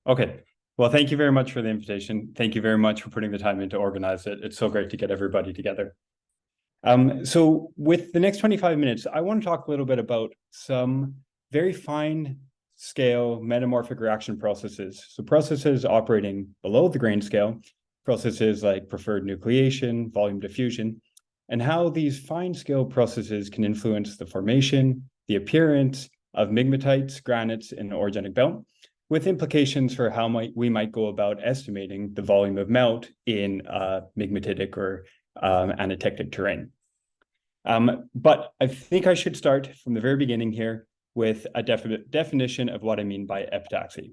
Okay. Well, thank you very much for the invitation. Thank you very much for putting the time in to organize it. It's so great to get everybody together. So with the next 25 minutes, I want to talk a little bit about some very fine scale metamorphic reaction processes. So processes operating below the grain scale, processes like preferred nucleation, volume diffusion, and how these fine scale processes can influence the formation, the appearance of migmatites, granites in the orogenic belt, with implications for how we might go about estimating the volume of melt in migmatitic or anatectic terrain. But I think I should start from the very beginning here with a definition of what I mean by epitaxy.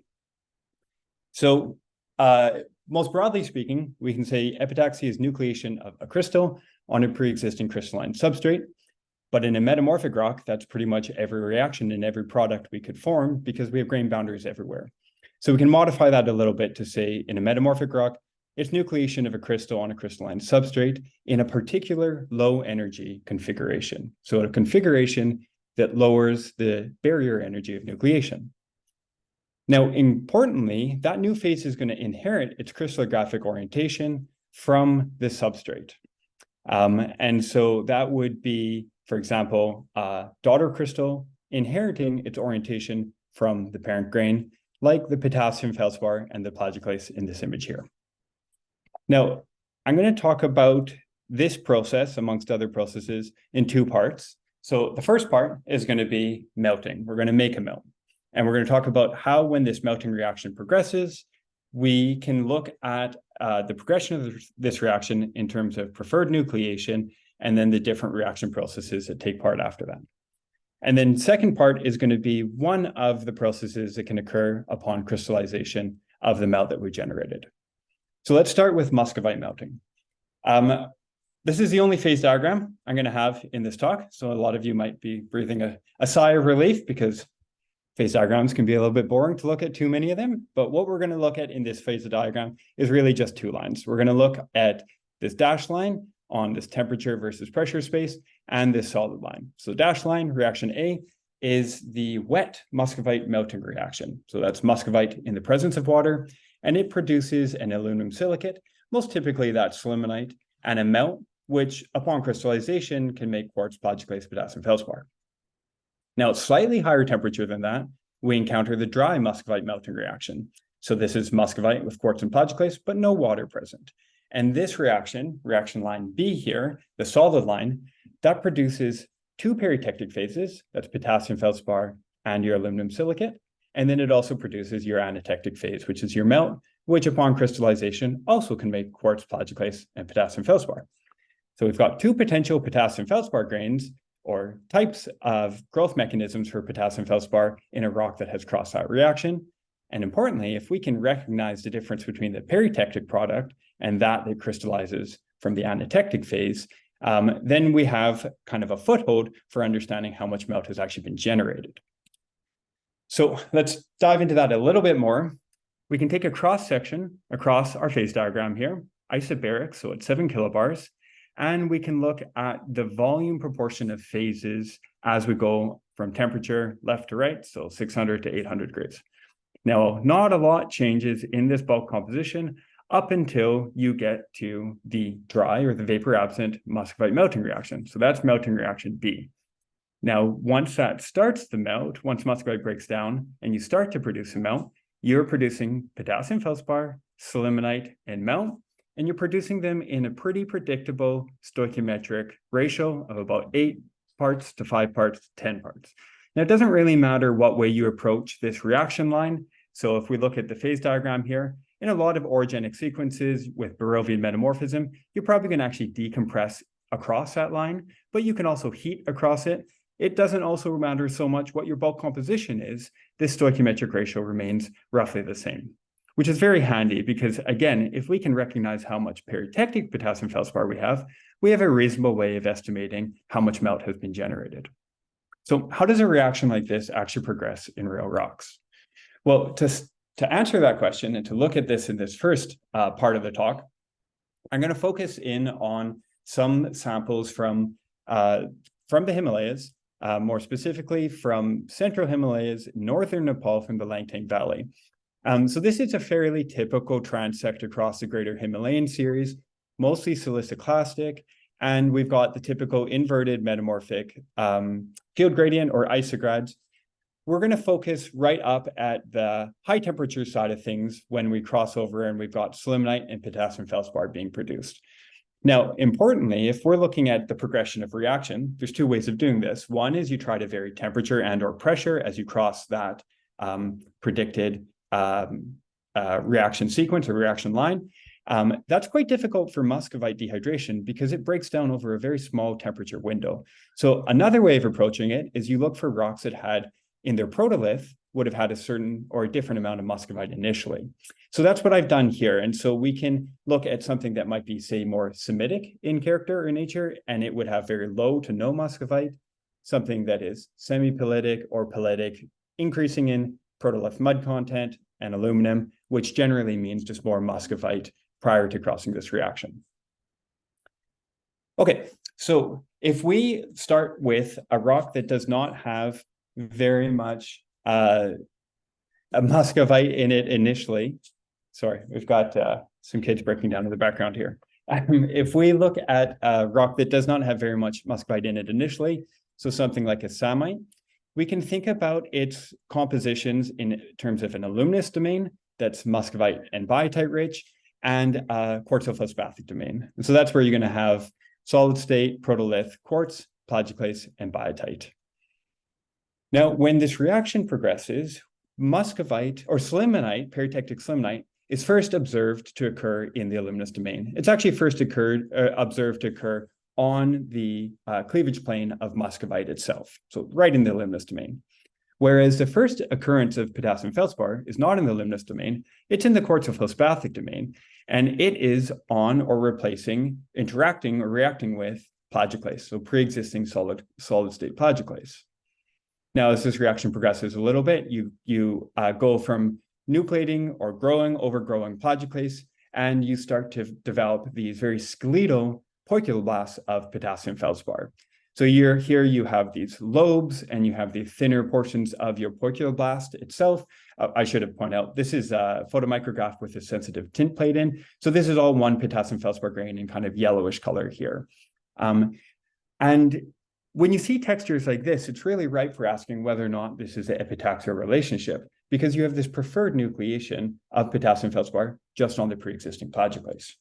So most broadly speaking, we can say epitaxy is nucleation of a crystal on a pre-existing crystalline substrate. But in a metamorphic rock, that's pretty much every reaction and every product we could form because we have grain boundaries everywhere. So we can modify that a little bit to say in a metamorphic rock, it's nucleation of a crystal on a crystalline substrate in a particular low energy configuration. So a configuration that lowers the barrier energy of nucleation. Now, importantly, that new phase is going to inherit its crystallographic orientation from the substrate. And so that would be, for example, a daughter crystal inheriting its orientation from the parent grain, like the potassium feldspar and the plagioclase in this image here. Now, I'm going to talk about this process, amongst other processes, in two parts. So the first part is going to be melting. We're going to make a melt. And we're going to talk about how, when this melting reaction progresses, we can look at the progression of this reaction in terms of preferred nucleation and then the different reaction processes that take part after that. And then second part is going to be one of the processes that can occur upon crystallization of the melt that we generated. So let's start with muscovite melting. This is the only phase diagram I'm going to have in this talk. So a lot of you might be breathing a sigh of relief because phase diagrams can be a little bit boring to look at too many of them. But what we're going to look at in this phase diagram is really just two lines. We're going to look at this dashed line on this temperature versus pressure space and this solid line. So dashed line, reaction A, is the wet muscovite melting reaction. So that's muscovite in the presence of water, and it produces an aluminum silicate, most typically that's sillimanite, and a melt, which upon crystallization can make quartz, plagioclase, potassium feldspar. Now, at slightly higher temperature than that, we encounter the dry muscovite melting reaction. So this is muscovite with quartz and plagioclase, but no water present. And this reaction, reaction line B here, the solid line, that produces two peritectic phases, that's potassium feldspar and your aluminum silicate. And then it also produces your anatectic phase, which is your melt, which upon crystallization also can make quartz, plagioclase, and potassium feldspar. So we've got two potential potassium feldspar grains or types of growth mechanisms for potassium feldspar in a rock that has crossed that reaction. And importantly, if we can recognize the difference between the peritectic product and that crystallizes from the anatectic phase, then we have kind of a foothold for understanding how much melt has actually been generated. So let's dive into that a little bit more. We can take a cross section across our phase diagram here, isobaric, so it's 7 kilobars, and we can look at the volume proportion of phases as we go from temperature left to right, so 600 to 800 degrees. Now, not a lot changes in this bulk composition up until you get to the dry or the vapor absent muscovite melting reaction. So that's melting reaction B. Now, once that starts the melt, once muscovite breaks down and you start to produce a melt, you're producing potassium feldspar, sillimanite, and melt, and you're producing them in a pretty predictable stoichiometric ratio of about 8 parts to 5 parts to 10 parts. Now, it doesn't really matter what way you approach this reaction line. So if we look at the phase diagram here, in a lot of orogenic sequences with Barovian metamorphism, you're probably going to actually decompress across that line, but you can also heat across it. It doesn't also matter so much what your bulk composition is. This stoichiometric ratio remains roughly the same, which is very handy because, again, if we can recognize how much peritectic potassium feldspar we have a reasonable way of estimating how much melt has been generated. So how does a reaction like this actually progress in real rocks? Well, to answer that question and to look at this in this first part of the talk, I'm going to focus in on some samples from the Himalayas, more specifically from central Himalayas, northern Nepal from the Langtang Valley. So this is a fairly typical transect across the greater Himalayan series, mostly siliciclastic, and we've got the typical inverted metamorphic field gradient or isograds. We're going to focus right up at the high temperature side of things when we cross over and we've got sillimanite and potassium feldspar being produced. Now, importantly, if we're looking at the progression of reaction, there's two ways of doing this. One is you try to vary temperature and or pressure as you cross that predicted reaction sequence or reaction line. That's quite difficult for muscovite dehydration because it breaks down over a very small temperature window. So another way of approaching it is you look for rocks that had in their protolith would have had a certain or a different amount of muscovite initially. So that's what I've done here. And so we can look at something that might be, say, more Semitic in character or nature, and it would have very low to no muscovite, something that is semi-pelitic or pelitic, increasing in protolith mud content and aluminum, which generally means just more muscovite prior to crossing this reaction. Okay, so if we start with a rock that does not have very much a muscovite in it initially. Sorry, we've got some kids breaking down in the background here. If we look at a rock that does not have very much muscovite in it initially, so something like a samite, we can think about its compositions in terms of an aluminous domain that's muscovite and biotite rich, and a quartzo-feldspathic domain. And so that's where you're going to have solid state, protolith, quartz, plagioclase, and biotite. Now, when this reaction progresses, muscovite or sillimanite, peritectic sillimanite, is first observed to occur in the aluminous domain. It's actually first observed to occur on the cleavage plane of muscovite itself, so right in the aluminous domain. Whereas the first occurrence of potassium feldspar is not in the aluminous domain, it's in the quartzo-feldspathic domain, and it is on or replacing, interacting or reacting with plagioclase, so pre-existing solid state plagioclase. Now, as this reaction progresses a little bit, you go from nucleating or overgrowing plagioclase, and you start to develop these very skeletal poikiloblasts of potassium feldspar. So here you have these lobes, and you have the thinner portions of your poikiloblast itself. I should have pointed out, this is a photomicrograph with a sensitive tint plate in. So this is all one potassium feldspar grain in kind of yellowish color here. And when you see textures like this, it's really ripe for asking whether or not this is an epitaxial relationship, because you have this preferred nucleation of potassium feldspar just on the pre-existing plagioclase.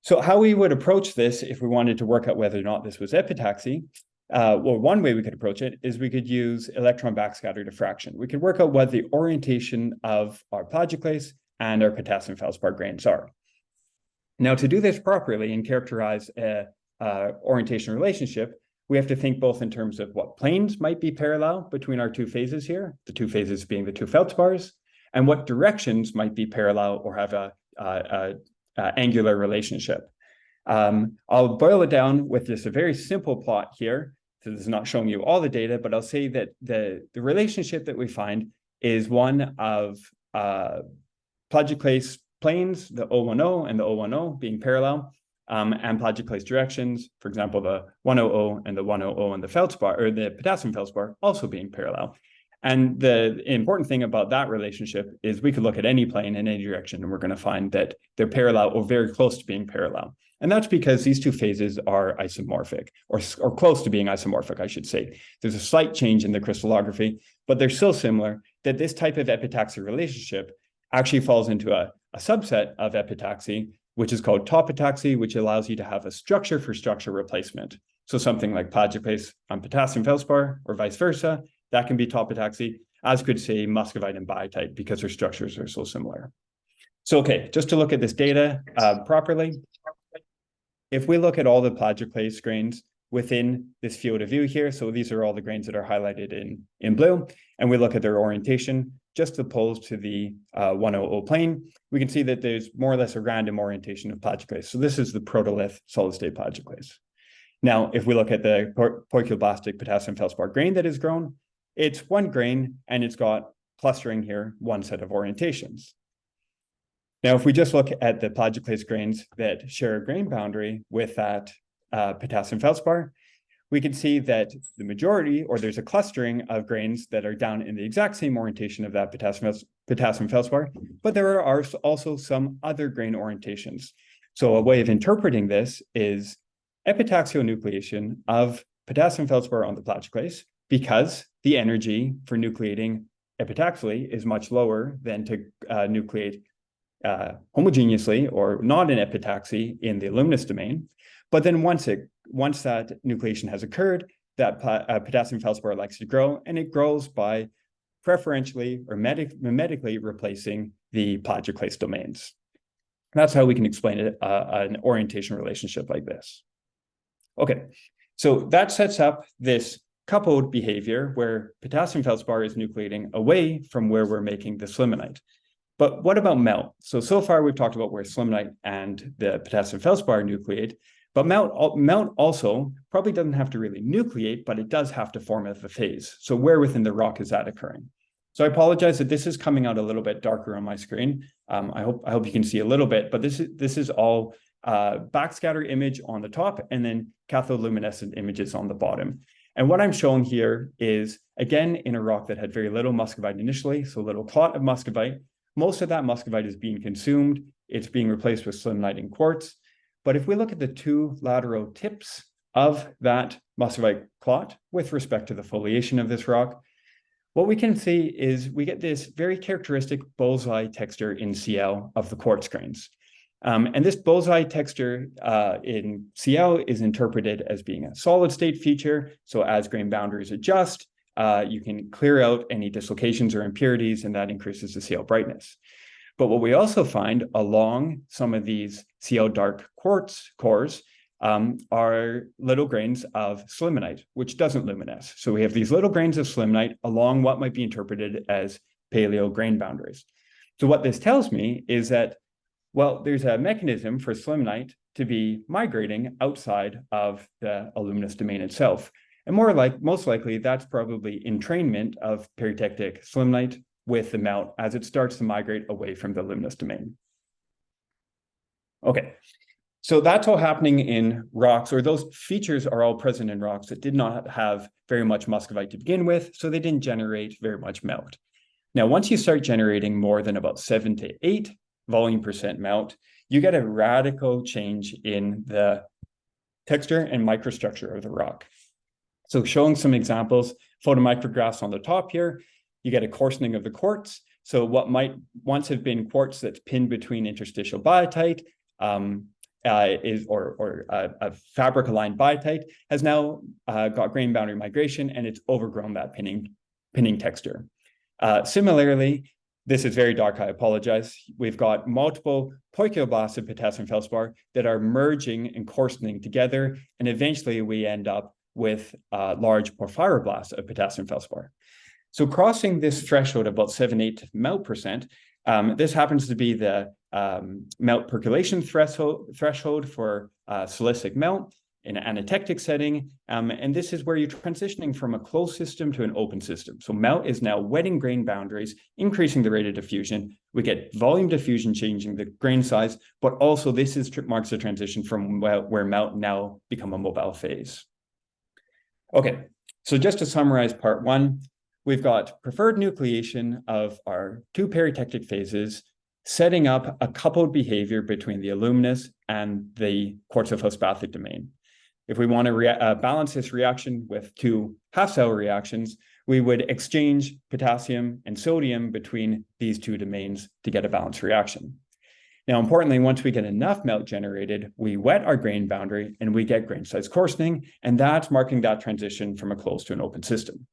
So how we would approach this if we wanted to work out whether or not this was epitaxy, well, one way we could approach it is we could use electron backscatter diffraction. We could work out what the orientation of our plagioclase and our potassium feldspar grains are. Now, to do this properly and characterize a orientation relationship, we have to think both in terms of what planes might be parallel between our two phases here, the two phases being the two feldspars, and what directions might be parallel or have a angular relationship. I'll boil it down with just a very simple plot here. So this is not showing you all the data, but I'll say that the relationship that we find is one of plagioclase planes, the O10 and the O10 being parallel, and plagioclase directions, for example, the 100 and the 100 and the feldspar, or the potassium feldspar, also being parallel. And the important thing about that relationship is we could look at any plane in any direction, and we're going to find that they're parallel or very close to being parallel. And that's because these two phases are isomorphic, or close to being isomorphic, I should say. There's a slight change in the crystallography, but they're so similar that this type of epitaxy relationship actually falls into a subset of epitaxy, which is called topitaxy, which allows you to have a structure for structure replacement. So something like plagioclase on potassium feldspar or vice versa, that can be topitaxy, as could say muscovite and biotite, because their structures are so similar. So, okay, just to look at this data properly, if we look at all the plagioclase grains within this field of view here, so these are all the grains that are highlighted in blue, and we look at their orientation, just opposed to the 100 plane, we can see that there's more or less a random orientation of plagioclase. So this is the protolith solid state plagioclase. Now, if we look at the poikiloblastic potassium feldspar grain that is grown, it's one grain and it's got clustering here, one set of orientations. Now, if we just look at the plagioclase grains that share a grain boundary with that potassium feldspar, we can see that the majority, or there's a clustering of grains that are down in the exact same orientation of that potassium feldspar, but there are also some other grain orientations. So a way of interpreting this is epitaxionucleation of potassium feldspar on the plagioclase, because the energy for nucleating epitaxially is much lower than to nucleate homogeneously or not in epitaxy in the aluminous domain. But then once that nucleation has occurred, that potassium feldspar likes to grow, and it grows by preferentially or mimetically replacing the plagioclase domains. That's how we can explain it, an orientation relationship like this. Okay, so that sets up this coupled behavior where potassium feldspar is nucleating away from where we're making the slimonite. But what about melt? So far we've talked about where slimonite and the potassium feldspar nucleate, but melt also probably doesn't have to really nucleate, but it does have to form a phase. So where within the rock is that occurring? So I apologize that this is coming out a little bit darker on my screen. I hope you can see a little bit, but this is all backscatter image on the top and then catholuminescent images on the bottom. And what I'm showing here is, again, in a rock that had very little muscovite initially, so little clot of muscovite. Most of that muscovite is being consumed. It's being replaced with slimonite and quartz. But if we look at the two lateral tips of that muscovite clot with respect to the foliation of this rock, what we can see is we get this very characteristic bullseye texture in CL of the quartz grains. And this bullseye texture in CL is interpreted as being a solid state feature. So as grain boundaries adjust, you can clear out any dislocations or impurities, and that increases the CL brightness. But what we also find along some of these CL dark quartz cores are little grains of slimonite, which doesn't luminesce. So we have these little grains of slimonite along what might be interpreted as paleo grain boundaries. So what this tells me is that, well, there's a mechanism for slimonite to be migrating outside of the aluminous domain itself. And most likely, that's probably entrainment of peritectic slimonite with the melt as it starts to migrate away from the luminous domain. Okay, so that's all happening in rocks, or those features are all present in rocks that did not have very much muscovite to begin with, so they didn't generate very much melt. Now, once you start generating more than about 7 to 8 volume% melt, you get a radical change in the texture and microstructure of the rock. So showing some examples, photomicrographs on the top here, you get a coarsening of the quartz. So what might once have been quartz that's pinned between interstitial biotite a fabric-aligned biotite has now got grain boundary migration, and it's overgrown that pinning texture. Similarly, this is very dark, I apologize. We've got multiple poikiloblasts of potassium feldspar that are merging and coarsening together, and eventually we end up with large porphyroblasts of potassium feldspar. So crossing this threshold of about 7-8 melt%, this happens to be the melt percolation threshold for silicic melt in an anatectic setting. And this is where you're transitioning from a closed system to an open system. So melt is now wetting grain boundaries, increasing the rate of diffusion. We get volume diffusion changing the grain size, but also this marks a transition from where melt now become a mobile phase. Okay, so just to summarize part one, we've got preferred nucleation of our two peritectic phases, setting up a coupled behavior between the aluminous and the quartzo-phosphathic domain. If we want to balance this reaction with two half-cell reactions, we would exchange potassium and sodium between these two domains to get a balanced reaction. Now, importantly, once we get enough melt generated, we wet our grain boundary and we get grain size coarsening, and that's marking that transition from a closed to an open system.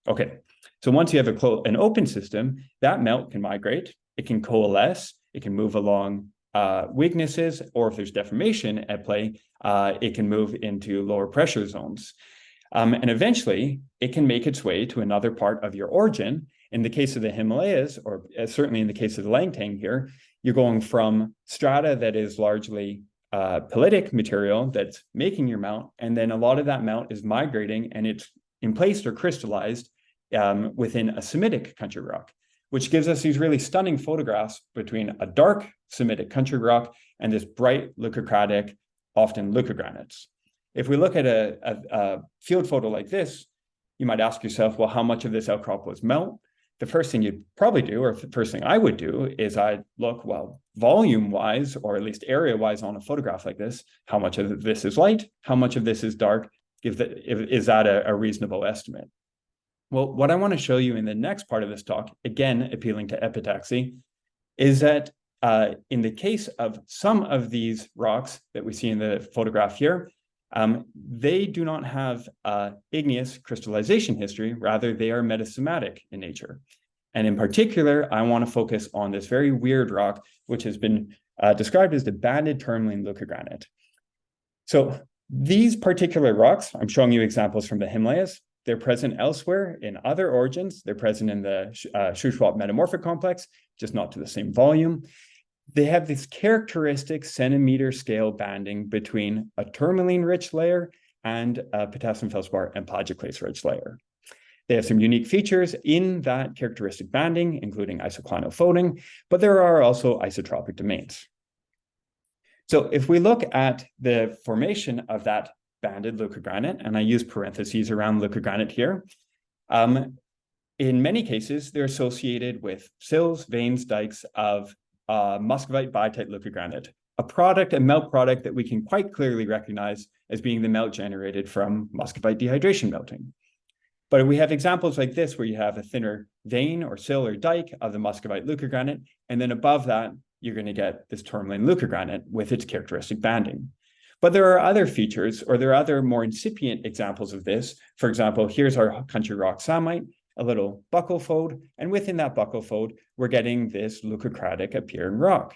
Okay, so once you have an open system, that melt can migrate, it can coalesce, it can move along weaknesses, or if there's deformation at play, it can move into lower pressure zones. And eventually, it can make its way to another part of your orogen. In the case of the Himalayas, or certainly in the case of the Langtang here, you're going from strata that is largely pelitic material that's making your mount, and then a lot of that mount is migrating and it's emplaced or crystallized within a Semitic country rock, which gives us these really stunning photographs between a dark Semitic country rock and this bright leucocratic, often leucogranites. If we look at a field photo like this, you might ask yourself, well, how much of this outcrop was melt? The first thing you'd probably do, or the first thing I would do, is I'd look, well, volume-wise, or at least area-wise on a photograph like this, how much of this is light, how much of this is dark, is that a reasonable estimate? Well, what I want to show you in the next part of this talk, again, appealing to epitaxy, is that in the case of some of these rocks that we see in the photograph here, they do not have igneous crystallization history, rather they are metasomatic in nature. And in particular, I want to focus on this very weird rock, which has been described as the banded tourmaline leucogranite. So these particular rocks, I'm showing you examples from the Himalayas. They're present elsewhere in other orogens. They're present in the Schwangler-metamorphic complex, just not to the same volume. They have this characteristic centimeter scale banding between a tourmaline-rich layer and a potassium feldspar and plagioclase-rich layer. They have some unique features in that characteristic banding, including isoclinal folding, but there are also isotropic domains. So if we look at the formation of that banded leucogranite, and I use parentheses around leucogranite here, in many cases, they're associated with sills, veins, dikes of muscovite biotite leucogranite, a melt product that we can quite clearly recognize as being the melt generated from muscovite dehydration melting. But we have examples like this where you have a thinner vein or sill or dike of the muscovite leucogranite, and then above that, you're going to get this tourmaline leucogranite with its characteristic banding. But there are other features, or there are other more incipient examples of this. For example, here's our country rock samite, a little buccal fold, and within that buccal fold, we're getting this leucocratic appearing rock.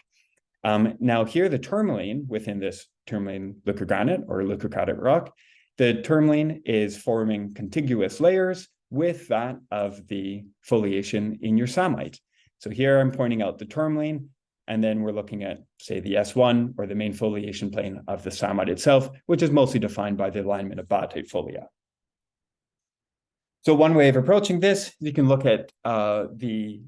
Now here, the tourmaline within this tourmaline leucogranite or leucocratic rock, the tourmaline is forming contiguous layers with that of the foliation in your samite. So here I'm pointing out the tourmaline, and then we're looking at, say, the S1 or the main foliation plane of the samite itself, which is mostly defined by the alignment of biotite folia. So one way of approaching this, you can look at the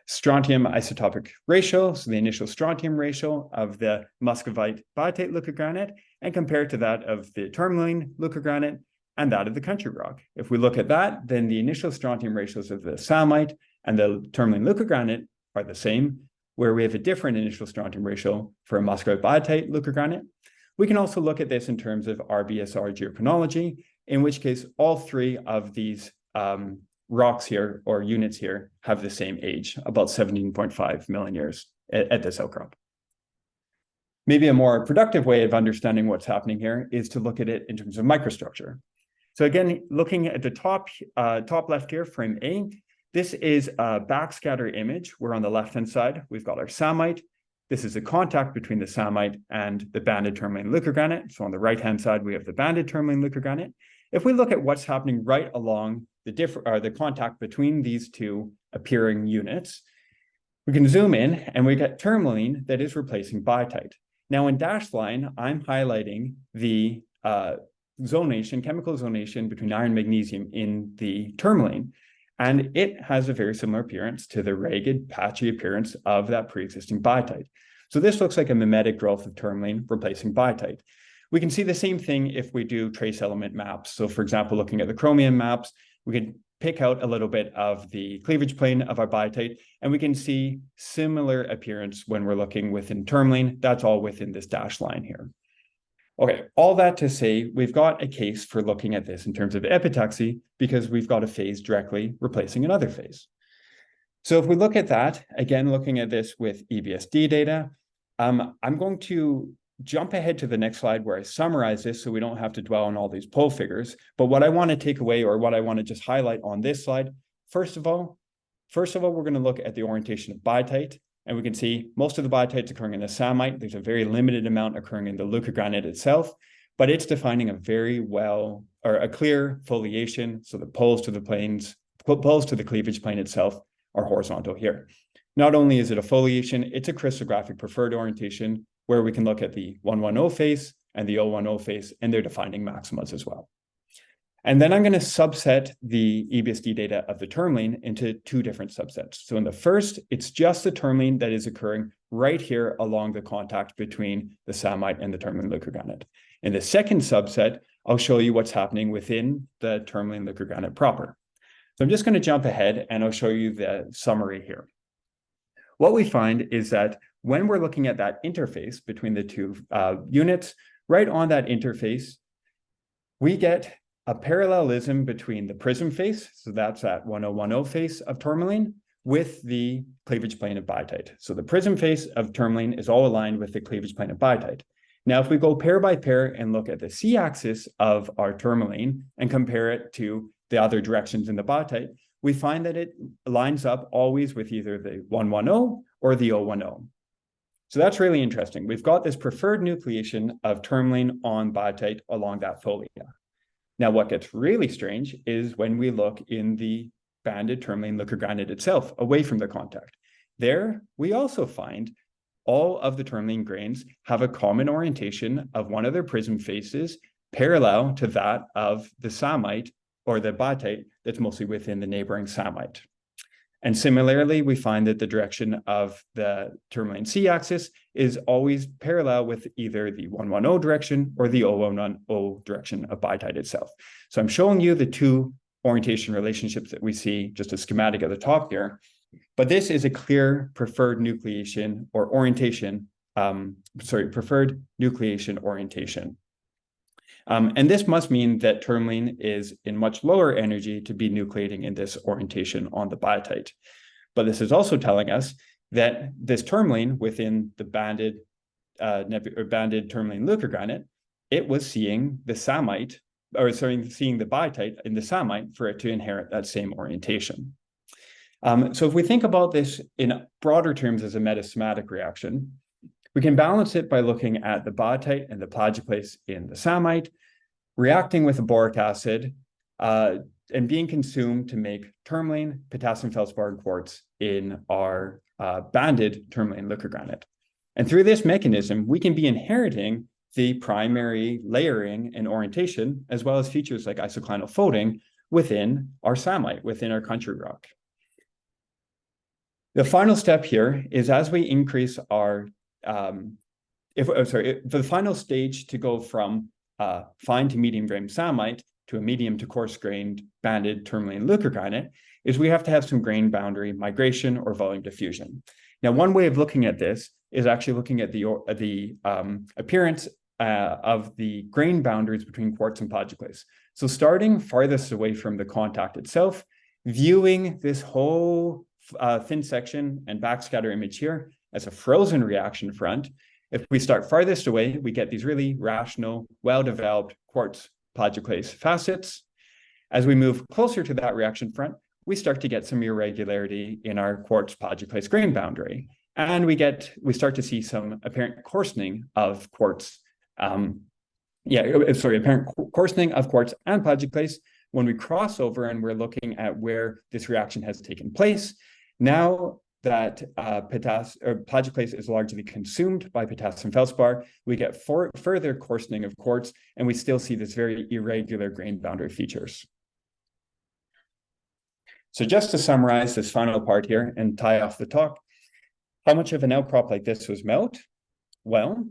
strontium isotopic ratio, so the initial strontium ratio of the muscovite biotite leucogranite, and compare it to that of the tourmaline leucogranite and that of the country rock. If we look at that, then the initial strontium ratios of the samite and the tourmaline leucogranite are the same, where we have a different initial strontium ratio for a muscovite biotite leucogranite. We can also look at this in terms of RBSR geochronology, in which case all three of these rocks here or units here have the same age, about 17.5 million years at this outcrop. Maybe a more productive way of understanding what's happening here is to look at it in terms of microstructure. So again, looking at the top left here, frame A, this is a backscatter image where on the left-hand side, we've got our samite. This is a contact between the samite and the banded tourmaline leucogranite. So on the right-hand side, we have the banded tourmaline leucogranite. If we look at what's happening right along the contact between these two appearing units, we can zoom in and we get tourmaline that is replacing biotite. Now in dashed line, I'm highlighting the zonation, chemical zonation between iron and magnesium in the tourmaline. And it has a very similar appearance to the ragged, patchy appearance of that pre-existing biotite. So this looks like a mimetic growth of tourmaline replacing biotite. We can see the same thing if we do trace element maps. So for example, looking at the chromium maps, we could pick out a little bit of the cleavage plane of our biotite, and we can see similar appearance when we're looking within tourmaline. That's all within this dashed line here. Okay, all that to say, we've got a case for looking at this in terms of epitaxy because we've got a phase directly replacing another phase. So if we look at that, again, looking at this with EBSD data, I'm going to jump ahead to the next slide where I summarize this so we don't have to dwell on all these pole figures. But what I want to take away, or what I want to just highlight on this slide, first of all, we're going to look at the orientation of biotite. And we can see most of the biotites occurring in the samite. There's a very limited amount occurring in the leucogranite itself, but it's defining a very well, or a clear foliation. So the poles to the cleavage plane itself are horizontal here. Not only is it a foliation, it's a crystallographic preferred orientation where we can look at the 110 face and the 010 face, and they're defining maximas as well. And then I'm going to subset the EBSD data of the tourmaline into two different subsets. So in the first, it's just the tourmaline that is occurring right here along the contact between the samite and the tourmaline leucogranite. In the second subset, I'll show you what's happening within the tourmaline liquor granite proper. So I'm just going to jump ahead and I'll show you the summary here. What we find is that when we're looking at that interface between the two units, right on that interface, we get a parallelism between the prism face, so that's that 1010 face of tourmaline, with the cleavage plane of biotite. So the prism face of tourmaline is all aligned with the cleavage plane of biotite. Now, if we go pair by pair and look at the c-axis of our tourmaline and compare it to the other directions in the biotite, we find that it lines up always with either the 110 or the 010. So that's really interesting. We've got this preferred nucleation of tourmaline on biotite along that folia. Now, what gets really strange is when we look in the banded tourmaline liquor granite itself, away from the contact. There, we also find all of the tourmaline grains have a common orientation of one of their prism faces parallel to that of the samite or the biotite that's mostly within the neighboring samite. And similarly, we find that the direction of the tourmaline c-axis is always parallel with either the 110 direction or the 010 direction of biotite itself. So I'm showing you the two orientation relationships that we see, just a schematic at the top here. But this is a clear preferred nucleation or orientation, preferred nucleation orientation. And this must mean that tourmaline is in much lower energy to be nucleating in this orientation on the biotite. But this is also telling us that this tourmaline within the banded tourmaline liquor granite, it was seeing the samite, seeing the biotite in the samite for it to inherit that same orientation. So if we think about this in broader terms as a metasomatic reaction, we can balance it by looking at the biotite and the plagioclase in the samite, reacting with the boric acid, and being consumed to make tourmaline, potassium feldspar, and quartz in our banded tourmaline liquor granite. And through this mechanism, we can be inheriting the primary layering and orientation, as well as features like isoclinal folding within our samite, within our country rock. The final step here is as we increase our for the final stage to go from fine to medium grained samite to a medium to coarse grained banded tourmaline liquor granite is we have to have some grain boundary migration or volume diffusion. Now, one way of looking at this is actually looking at the appearance of the grain boundaries between quartz and plagioclase. So starting farthest away from the contact itself, viewing this whole thin section and backscatter image here as a frozen reaction front. If we start farthest away, we get these really rational, well-developed quartz plagioclase facets. As we move closer to that reaction front, we start to get some irregularity in our quartz plagioclase grain boundary. And we start to see some apparent coarsening of quartz. Apparent coarsening of quartz and plagioclase when we cross over and we're looking at where this reaction has taken place. Now that plagioclase is largely consumed by potassium feldspar, we get further coarsening of quartz, and we still see this very irregular grain boundary features. So just to summarize this final part here and tie off the talk, how much of an outcrop like this was melt? Well,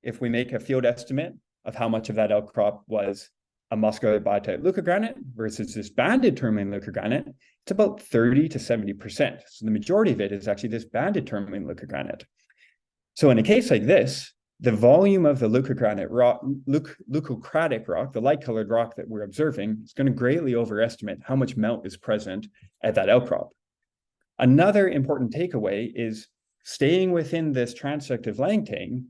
if we make a field estimate of how much of that outcrop was a muscovite biotite leucogranite versus this banded tourmaline leucogranite, it's about 30 to 70%. So the majority of it is actually this banded tourmaline leucogranite. So in a case like this, the volume of the leucocratic rock, the light-colored rock that we're observing, is going to greatly overestimate how much melt is present at that outcrop. Another important takeaway is staying within this transective Langtang,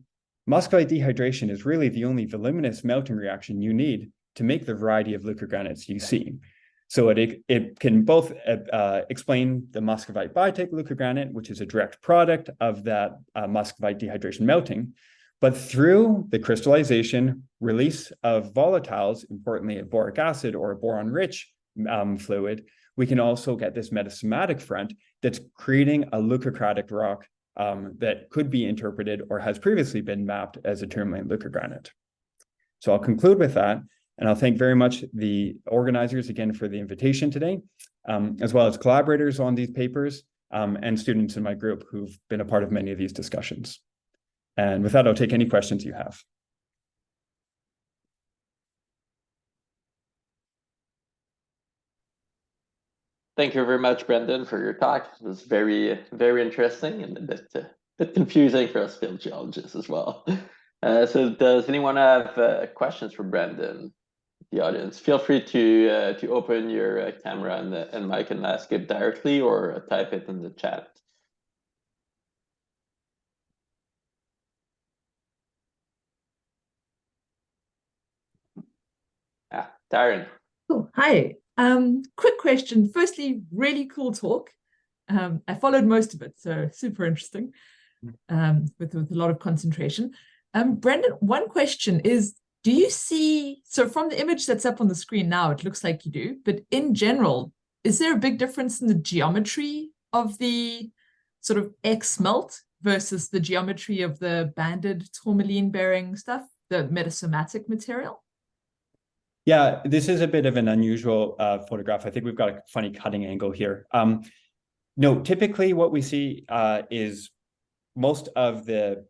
muscovite dehydration is really the only voluminous melting reaction you need to make the variety of leucogranites you see. So it can both explain the muscovite biotite leucogranite, which is a direct product of that muscovite dehydration melting, but through the crystallization, release of volatiles, importantly a boric acid or a boron-rich fluid, we can also get this metasomatic front that's creating a leucocratic rock that could be interpreted or has previously been mapped as a tourmaline leucogranite. So I'll conclude with that. And I'll thank very much the organizers again for the invitation today, as well as collaborators on these papers and students in my group who've been a part of many of these discussions. And with that, I'll take any questions you have. thank you very much, Brendan, for your talk. It was very, very interesting and a bit confusing for us field geologists as well. So does anyone have questions for Brendan, the audience? Feel free to open your camera and mic and ask it directly or type it in the chat. Darren. Cool. Hi. Quick question. Firstly, really cool talk. I followed most of it, so super interesting, with a lot of concentration. Brendan, one question is, do you see, so from the image that's up on the screen now, it looks like you do, but in general, is there a big difference in the geometry of the sort of X melt versus the geometry of the banded tourmaline-bearing stuff, the metasomatic material? Yeah, this is a bit of an unusual photograph. I think we've got a funny cutting angle here. No, typically what we see is most of the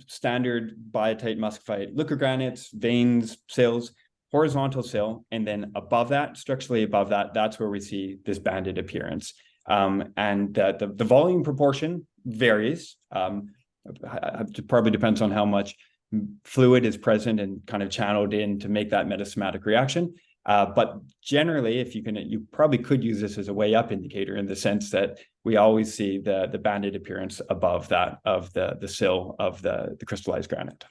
standard biotite muscovite leucogranites, veins, sills, horizontal sill, and then above that, structurally above that, that's where we see this banded appearance. And the volume proportion varies. It probably depends on how much fluid is present and kind of channeled in to make that metasomatic reaction. But generally, if you can, you probably could use this as a way up indicator in the sense that we always see the banded appearance above that of the sill of the crystallized granite.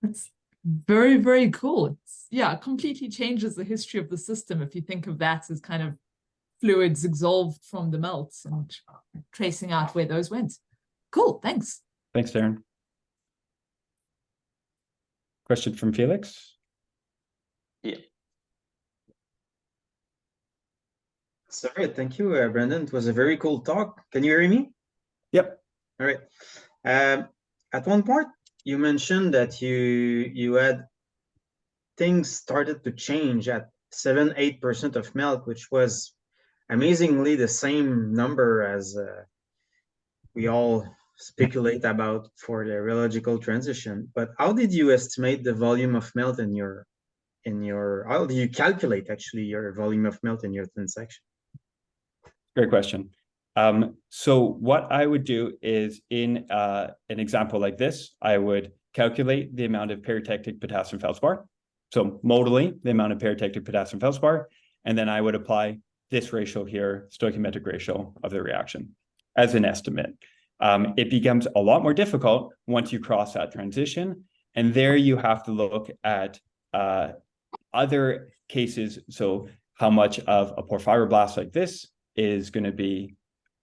That's very, very cool. It completely changes the history of the system if you think of that as kind of fluids exolved from the melts and tracing out where those went. Cool, thanks. Thanks, Darren. Question from Felix? Yeah. Sorry, thank you, Brendan. It was a very cool talk. Can you hear me? Yep. All right. At one point, you mentioned that you had things started to change at 7-8% of melt, which was amazingly the same number as we all speculate about for the rheological transition. But how did you estimate the volume of melt in your how do you calculate actually your volume of melt in your thin section? Great question. So what I would do is in an example like this, I would calculate the amount of peritectic potassium feldspar. So modally, the amount of peritectic potassium feldspar, and then I would apply this ratio here, stoichiometric ratio of the reaction as an estimate. It becomes a lot more difficult once you cross that transition. And there you have to look at other cases. So how much of a porphyroblast like this is going to be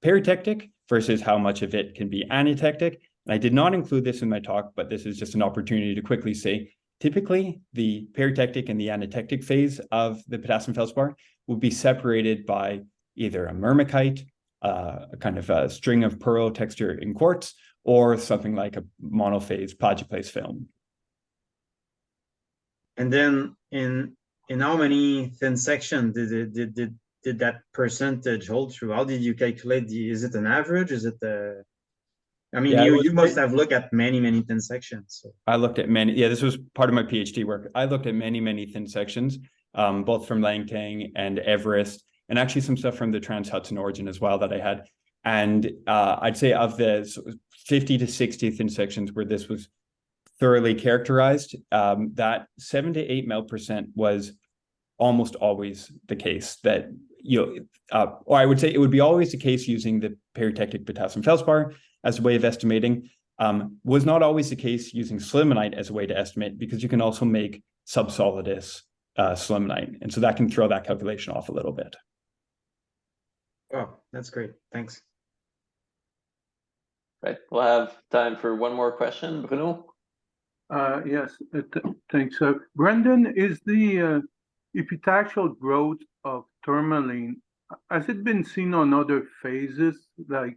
peritectic versus how much of it can be anatectic. And I did not include this in my talk, but this is just an opportunity to quickly say, typically the peritectic and the anatectic phase of the potassium feldspar will be separated by either a myrmekite, a kind of a string of pearl texture in quartz, or something like a monophase plagioclase film. And then in how many thin sections did that percentage hold through? How did you calculate is it an average? Is it I mean, yeah, you must have looked at many thin sections. So. I looked at many, this was part of my PhD work. I looked at many thin sections, both from Langtang and Everest, and actually some stuff from the Trans-Hudson origin as well that I had. And I'd say of the 50 to 60 thin sections where this was thoroughly characterized, that 7 to 8 melt% was almost always the case that, or I would say it would be always the case using the peritectic potassium feldspar as a way of estimating, was not always the case using slimonite as a way to estimate, because you can also make subsolidus slimonite. And so that can throw that calculation off a little bit. Oh, that's great. Thanks. Right. We'll have time for one more question. Bruno? Yes, thanks. Brendan, is the epitaxial growth of tourmaline, has it been seen on other phases like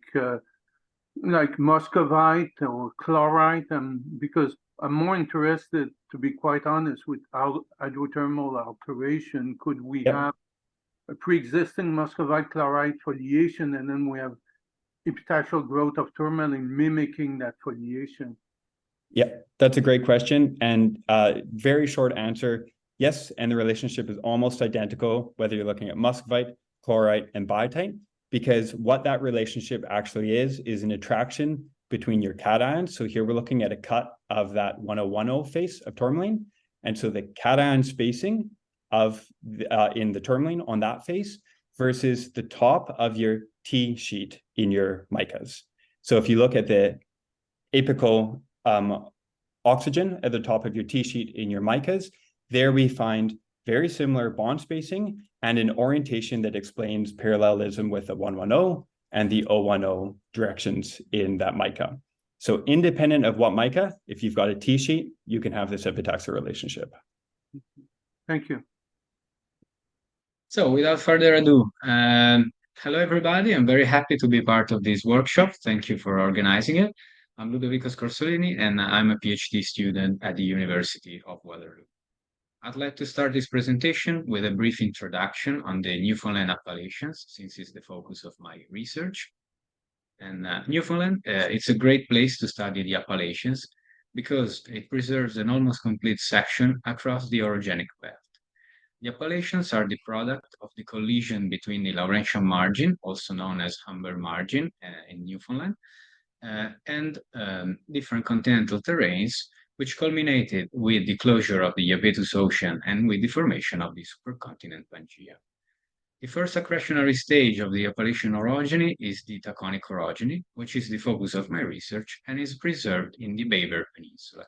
muscovite or chlorite? Because I'm more interested, to be quite honest, with hydrothermal alteration. Could we have a pre-existing muscovite chlorite foliation, and then we have epitaxial growth of tourmaline mimicking that foliation? Yeah, that's a great question. And very short answer, yes, and the relationship is almost identical, whether you're looking at muscovite, chlorite, and biotite, because what that relationship actually is an attraction between your cations. So here we're looking at a cut of that 1010 face of tourmaline. And so the cation spacing of in the tourmaline on that face versus the top of your T sheet in your micas. So if you look at the apical oxygen at the top of your T sheet in your micas, there we find very similar bond spacing and an orientation that explains parallelism with the 110 and the 010 directions in that mica. So independent of what mica, if you've got a T sheet, you can have this epitaxy relationship. Thank you. So without further ado, hello everybody. I'm very happy to be part of this workshop. Thank you for organizing it. I'm Ludovico Scorsolini, and I'm a PhD student at the University of Waterloo. I'd like to start this presentation with a brief introduction on the Newfoundland Appalachians, since it's the focus of my research. And Newfoundland, it's a great place to study the Appalachians because it preserves an almost complete section across the orogenic belt. The Appalachians are the product of the collision between the Laurentian margin, also known as Humber margin in Newfoundland, and different continental terrains, which culminated with the closure of the Iapetus Ocean and with the formation of the supercontinent Pangaea. The first accretionary stage of the Appalachian orogeny is the Taconic orogeny, which is the focus of my research and is preserved in the Baie Verte Peninsula.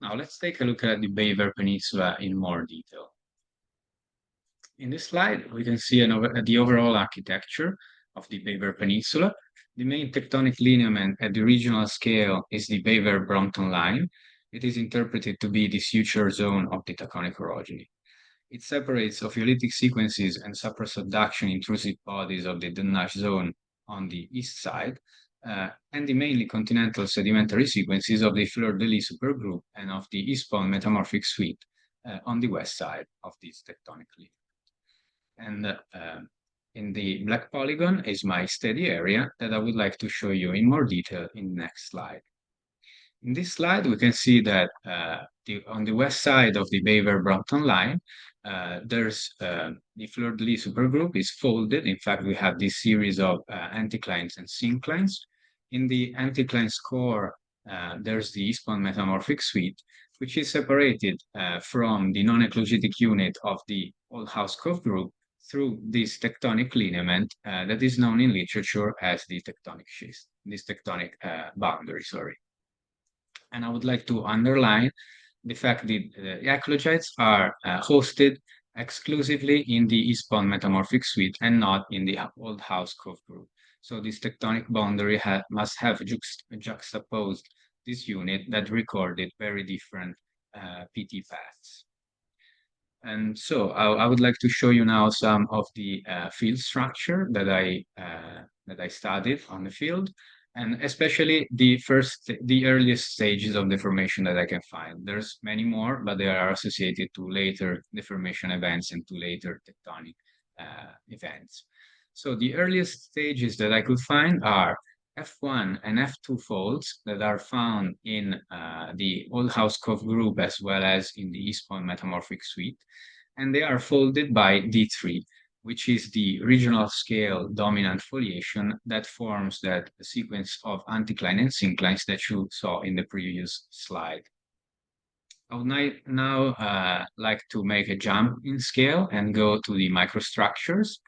Now let's take a look at the Baie Verte Peninsula in more detail. In this slide, we can see the overall architecture of the Baie Verte Peninsula. The main tectonic lineament at the regional scale is the Baie Verte-Brompton line. It is interpreted to be the suture zone of the Taconic orogeny. It separates ophiolitic sequences and suprasubduction intrusive bodies of the Dunash zone on the east side, and the mainly continental sedimentary sequences of the fleur-de-lis supergroup and of the Eastbound-metamorphic suite on the west side of this tectonic lineament. And in the black polygon is my study area that I would like to show you in more detail in the next slide. In this slide, we can see that on the west side of the Baie Verte-Brompton line, there's the fleur-de-lis supergroup is folded. In fact, we have this series of anticlines and synclines. In the anticlines core, there's the Eastbound-metamorphic suite, which is separated from the non-eclogitic unit of the Old House Cove group through this tectonic lineament that is known in literature as the tectonic schist, this tectonic boundary, sorry. And I would like to underline the fact that the eclogites are hosted exclusively in the Eastbound-metamorphic suite and not in the Old House Cove group. So this tectonic boundary must have juxtaposed this unit that recorded very different PT paths. And so I would like to show you now some of the field structure that I studied on the field, and especially the earliest stages of deformation that I can find. There's many more, but they are associated to later deformation events and to later tectonic events. So the earliest stages that I could find are F1 and F2 folds that are found in the Old House Cove group as well as in the Eastbound-metamorphic suite, and they are folded by D3, which is the regional scale dominant foliation that forms that sequence of anticline and synclines that you saw in the previous slide. I would now like to make a jump in scale and go to the microstructures.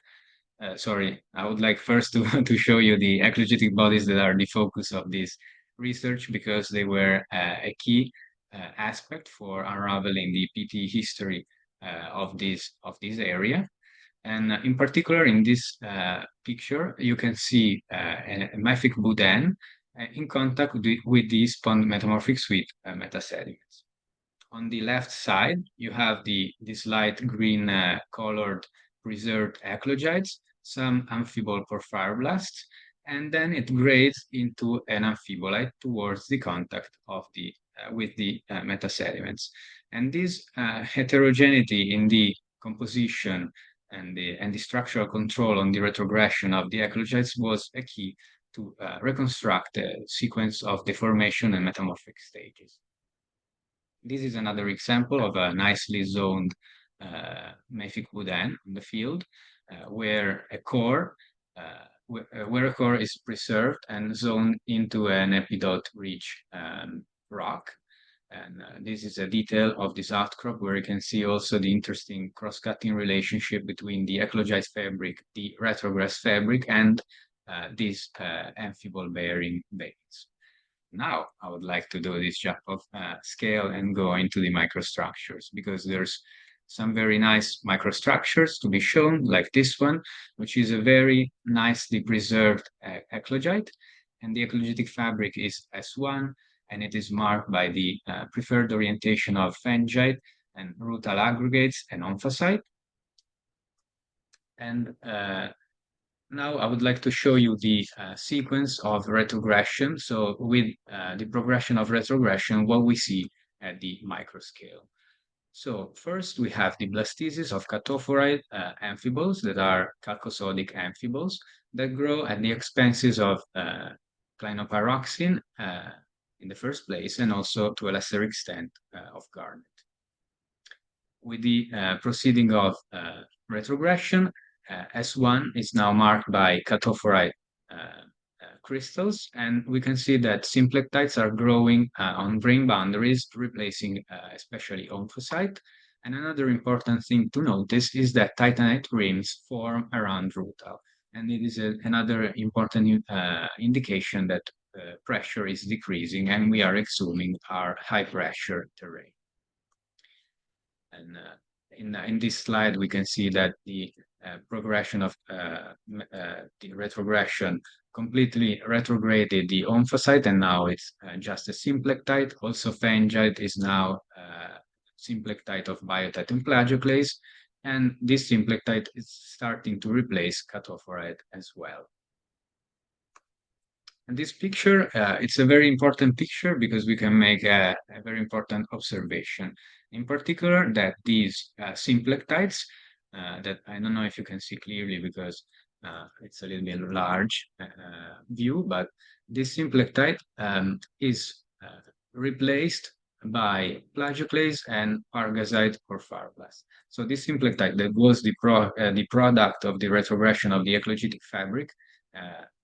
Sorry, I would like first to show you the eclogitic bodies that are the focus of this research because they were a key aspect for unraveling the PT history of this area. And in particular, in this picture, you can see a mafic boudin in contact with the Eastbound-metamorphic suite metasediments. On the left side, you have this light green colored preserved eclogites, some amphibole porphyroblasts, and then it grades into an amphibolite towards the contact of with the metasediments. And this heterogeneity in the composition and the structural control on the retrogression of the eclogites was a key to reconstruct a sequence of deformation and metamorphic stages. This is another example of a nicely zoned mafic boudin in the field. where a core is preserved and zoned into an epidote-rich rock. And this is a detail of this outcrop where you can see also the interesting cross-cutting relationship between the eclogite fabric, the retrogress fabric, and these amphibole-bearing veins. Now, I would like to do this jump of scale and go into the microstructures, because there's some very nice microstructures to be shown, like this one, which is a very nicely preserved eclogite. And the eclogitic fabric is S1, and it is marked by the preferred orientation of phengite and rutile aggregates and omphacite. And now I would like to show you the sequence of retrogression. So with the progression of retrogression, what we see at the microscale. So first we have the blastesis of catophorae amphiboles that are chalcosodic amphiboles that grow at the expenses of clinopyroxene in the first place, and also to a lesser extent of garnet. With the proceeding of retrogression, S1 is now marked by catophorae crystals, and we can see that symplectites are growing on grain boundaries, replacing especially omphacite. And another important thing to notice is that titanite rims form around rutile, and it is another important indication that pressure is decreasing and we are exhuming our high pressure terrain. And in this slide, we can see that the progression of the retrogression completely retrograded the omphacite, and now it's just a symplectite. Also, phengite is now symplectite of biotite and plagioclase, and this symplectite is starting to replace catophorae as well. And this picture, it's a very important picture because we can make a very important observation. In particular, that these symplectites, that I don't know if you can see clearly because it's a little bit large view, but this symplectite is replaced by plagioclase and argazite or fibroblasts. So this symplectite that was the product of the retrogression of the eclogitic fabric,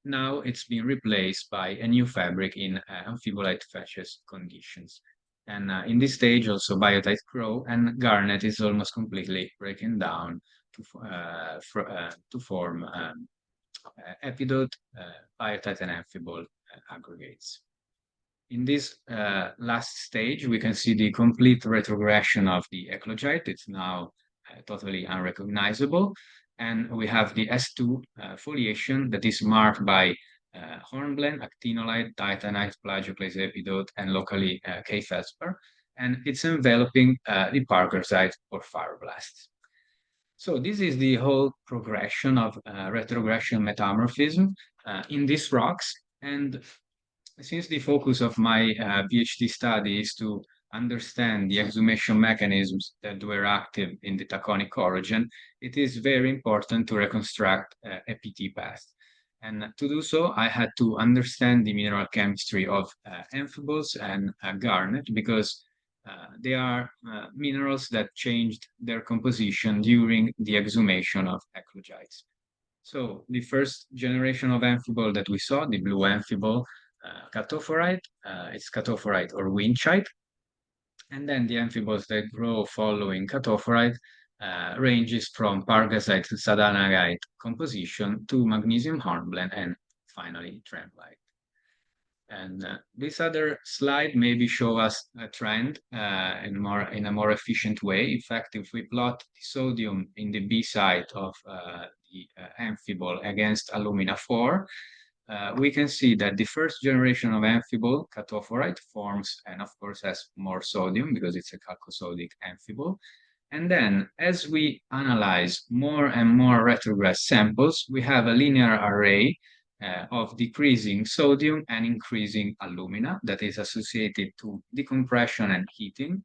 now it's been replaced by a new fabric in amphibolite facies conditions. And in this stage, also biotite grow, and garnet is almost completely breaking down to form epidote, biotite, and amphibole aggregates. In this last stage, we can see the complete retrogression of the eclogite. It's now totally unrecognizable. And we have the S2 foliation that is marked by hornblende, actinolite, titanite, plagioclase epidote, and locally K-feldspar. And it's enveloping the parkersite or fibroblasts. So this is the whole progression of retrogression metamorphism in these rocks. And since the focus of my PhD study is to understand the exhumation mechanisms that were active in the Taconic orogen, it is very important to reconstruct a PT path. And to do so, I had to understand the mineral chemistry of amphiboles and garnet, because they are minerals that changed their composition during the exhumation of eclogites. So the first generation of amphibole that we saw, the blue amphibole, catophorae, it's catophorae or winchite. And then the amphiboles that grow following catophorae ranges from pargasite to sadanagite composition to magnesium hornblende and finally tremblite. And this other slide maybe show us a trend in a more efficient way. In fact, if we plot the sodium in the B site of the amphibole against alumina 4, we can see that the first generation of amphibole, catophorae, forms and of course has more sodium because it's a chalcosodic amphibole. And then as we analyze more and more retrogress samples, we have a linear array of decreasing sodium and increasing alumina that is associated to decompression and heating.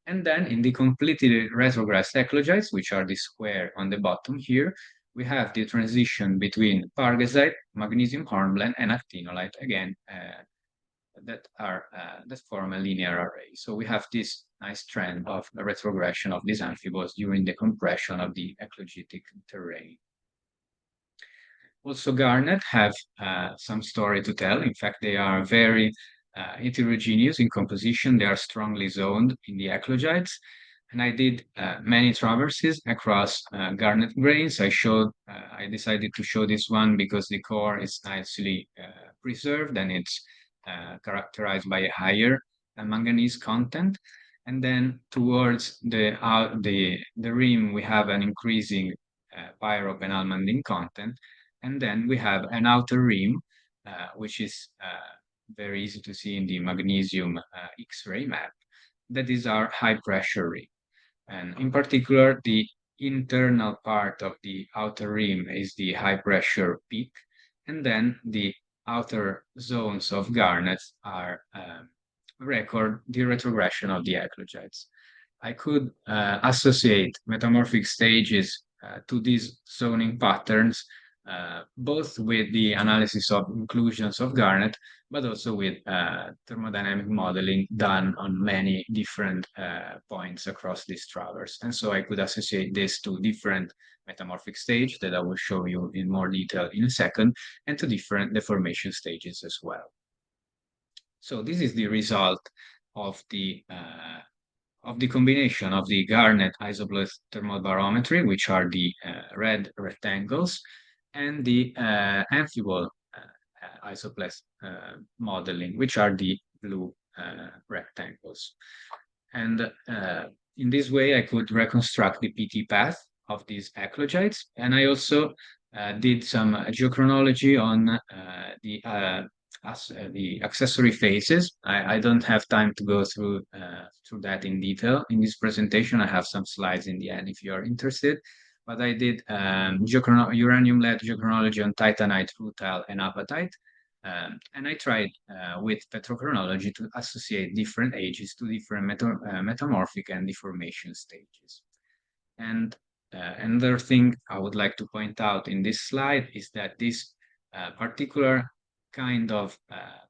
And then in the completely retrogressed eclogites, which are the square on the bottom here, we have the transition between pargasite, magnesium hornblende, and actinolite again that form a linear array. So we have this nice trend of the retrogression of these amphiboles during the compression of the eclogitic terrain. Also, garnet have some story to tell. In fact, they are very heterogeneous in composition. They are strongly zoned in the eclogites. And I did many traverses across garnet grains. I decided to show this one because the core is nicely preserved and it's characterized by a higher manganese content. And then towards the rim, we have an increasing pyrope and almandine content. And then we have an outer rim, which is very easy to see in the magnesium X-ray map. That is our high pressure rim. And in particular, the internal part of the outer rim is the high pressure peak. And then the outer zones of garnets are record the retrogression of the eclogites. I could associate metamorphic stages to these zoning patterns, both with the analysis of inclusions of garnet, but also with thermodynamic modeling done on many different points across this traverse. And so I could associate this to different metamorphic stage that I will show you in more detail in a second, and to different deformation stages as well. So this is the result of the combination of the garnet isopleth thermal barometry, which are the red rectangles, and the amphibole isopleth modeling, which are the blue rectangles. And in this way, I could reconstruct the PT path of these eclogites. And I also did some geochronology on the accessory phases. I don't have time to go through that in detail in this presentation. I have some slides in the end if you are interested. But I did uranium-lead geochronology on titanite, rutile, and apatite. And I tried with petrochronology to associate different ages to different metamorphic and deformation stages. And another thing I would like to point out in this slide is that this particular kind of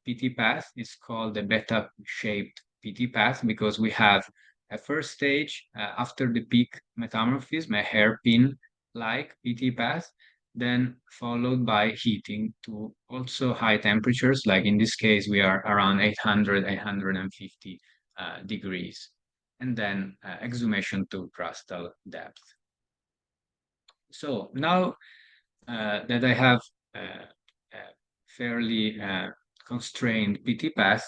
PT path is called the beta-shaped PT path because we have a first stage after the peak metamorphism, a hairpin-like PT path, then followed by heating to also high temperatures, like in this case, we are around 800, 850 degrees, and then exhumation to crustal depth. So now that I have fairly constrained PT path,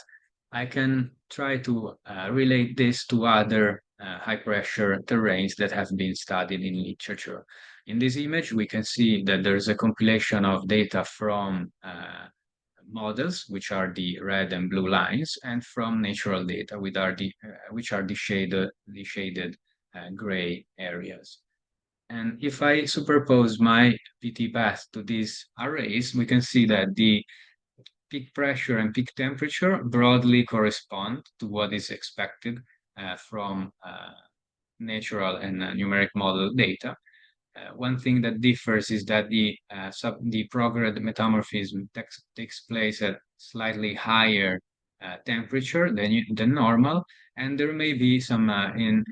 I can try to relate this to other high pressure terrains that have been studied in literature. In this image, we can see that there's a compilation of data from models, which are the red and blue lines, and from natural data, which are the shaded gray areas. And if I superpose my PT path to these arrays, we can see that the peak pressure and peak temperature broadly correspond to what is expected from natural and numeric model data. One thing that differs is that the prograde metamorphism takes place at slightly higher temperature than normal, and there may be some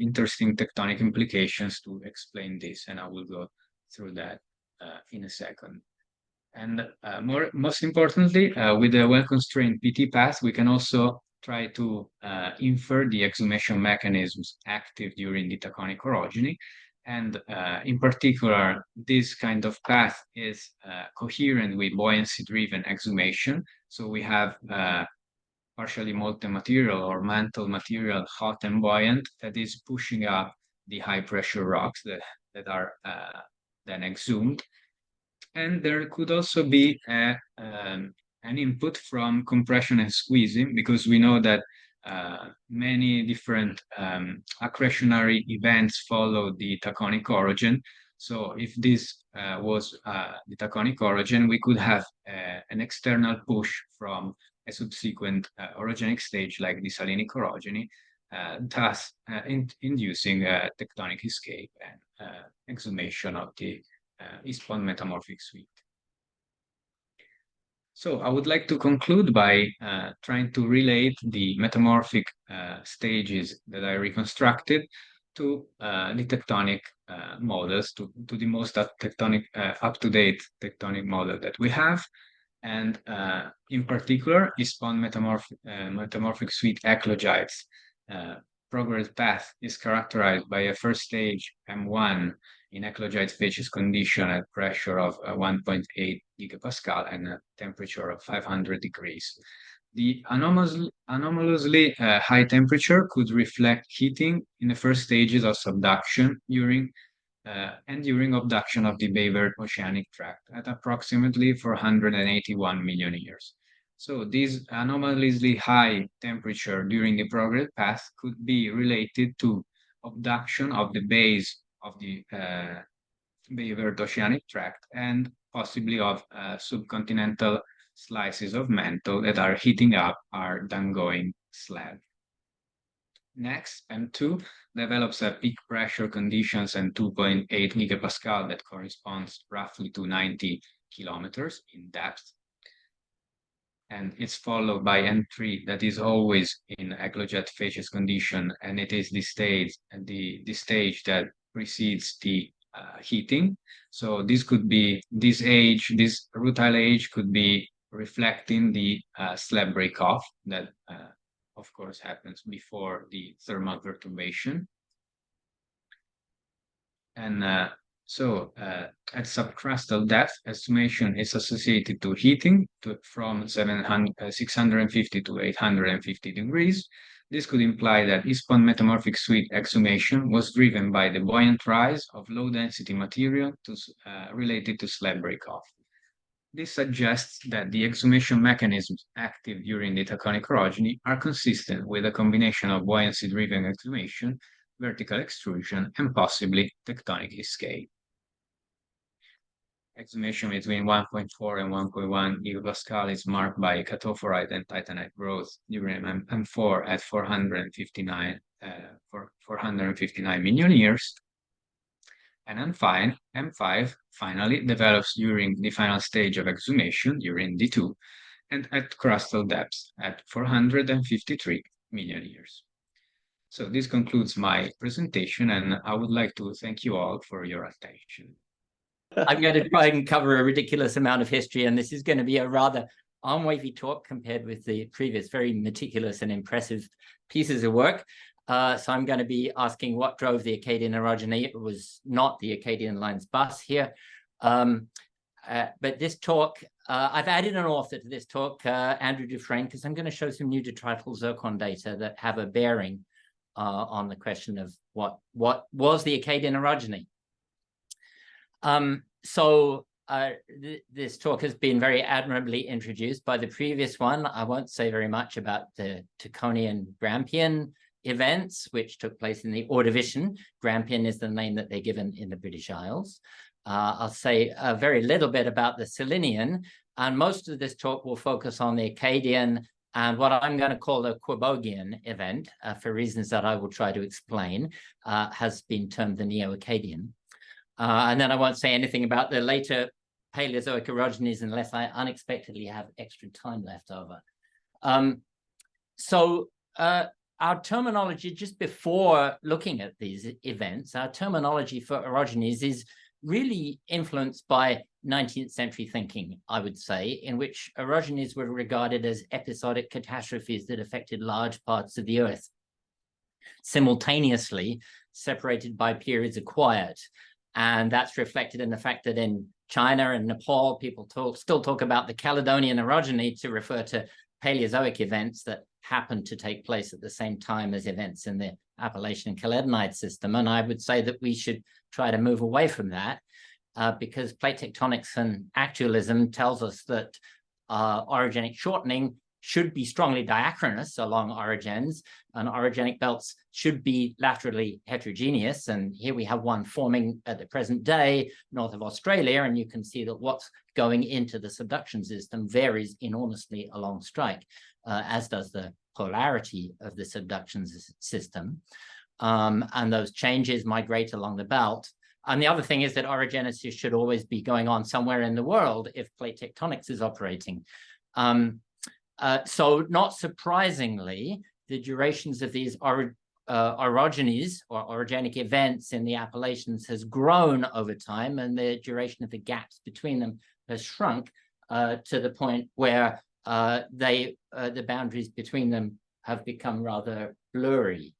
interesting tectonic implications to explain this, and I will go through that in a second. And most importantly, with a well-constrained PT path, we can also try to infer the exhumation mechanisms active during the taconic orogeny. And in particular, this kind of path is coherent with buoyancy-driven exhumation. So we have partially molten material or mantle material, hot and buoyant, that is pushing up the high-pressure rocks that are then exhumed. And there could also be an input from compression and squeezing, because we know that many different accretionary events follow the taconic orogen. So if this was the taconic orogen, we could have an external push from a subsequent orogenic stage like the salinic orogeny, thus inducing tectonic escape and exhumation of the eastbound metamorphic suite. So I would like to conclude by trying to relate the metamorphic stages that I reconstructed to the tectonic models, to the most up-to-date tectonic model that we have. And in particular, Tectono-metamorphic suite eclogites progress path is characterized by a first stage M1 in eclogite species condition at pressure of 1.8 gigapascal and a temperature of 500 degrees. The anomalously high temperature could reflect heating in the first stages of subduction during abduction of the Baie Verte oceanic tract at approximately 481 million years. So this anomalously high temperature during the progress path could be related to abduction of the base of the Baie Verte oceanic tract and possibly of subcontinental slices of mantle that are heating up our downgoing slab. Next, M2 develops a peak pressure conditions and 2.8 gigapascal that corresponds roughly to 90 kilometers in depth. And it's followed by M3 that is always in eclogite phase condition, and it is the stage that precedes the heating. So this could be this rutile age could be reflecting the slab breakoff that of course happens before the thermal perturbation. And at subcrustal depth, estimation is associated to heating from 650 to 850 degrees. This could imply that Eastbound metamorphic suite exhumation was driven by the buoyant rise of low-density material related to slab breakoff. This suggests that the exhumation mechanisms active during the Taconic orogeny are consistent with a combination of buoyancy-driven exhumation, vertical extrusion, and possibly tectonic escape. Exhumation between 1.4 and 1.1 gigapascal is marked by catophrite and titanite growth during M4 at 459 million years. And M5 finally develops during the final stage of exhumation during D2 and at crustal depths at 453 million years. So this concludes my presentation, and I would like to thank you all for your attention. I'm going to try and cover a ridiculous amount of history, and this is going to be a rather arm-wavy talk compared with the previous very meticulous and impressive pieces of work. So I'm going to be asking what drove the Acadian orogeny. It was not the Acadian lines bus here. But this talk, I've added an author to this talk, Andrew Dufresne, because I'm going to show some new detrital zircon data that have a bearing on the question of what was the Acadian orogeny. This talk has been very admirably introduced by the previous one. I won't say very much about the Taconian Grampian events, which took place in the Ordovician. Grampian is the name that they're given in the British Isles. I'll say a very little bit about the Silurian, and most of this talk will focus on the Acadian and what I'm going to call the Quibogian event, for reasons that I will try to explain, has been termed the Neo-Acadian. And then I won't say anything about the later Paleozoic orogenies unless I unexpectedly have extra time left over. Our terminology, just before looking at these events, our terminology for orogenies is really influenced by 19th century thinking, I would say, in which orogenies were regarded as episodic catastrophes that affected large parts of the Earth, simultaneously separated by periods of quiet. And that's reflected in the fact that in China and Nepal, people still talk about the Caledonian orogeny to refer to Paleozoic events that happened to take place at the same time as events in the Appalachian and Caledonite system. And I would say that we should try to move away from that because plate tectonics and actualism tells us that orogenic shortening should be strongly diachronous along orogens, and orogenic belts should be laterally heterogeneous. And here we have one forming at the present day north of Australia, and you can see that what's going into the subduction system varies enormously along strike, as does the polarity of the subduction system. And those changes migrate along the belt. And the other thing is that orogenesis should always be going on somewhere in the world if plate tectonics is operating. So not surprisingly, the durations of these orogenies or orogenic events in the Appalachians has grown over time, and the duration of the gaps between them has shrunk to the point where the boundaries between them have become rather blurry.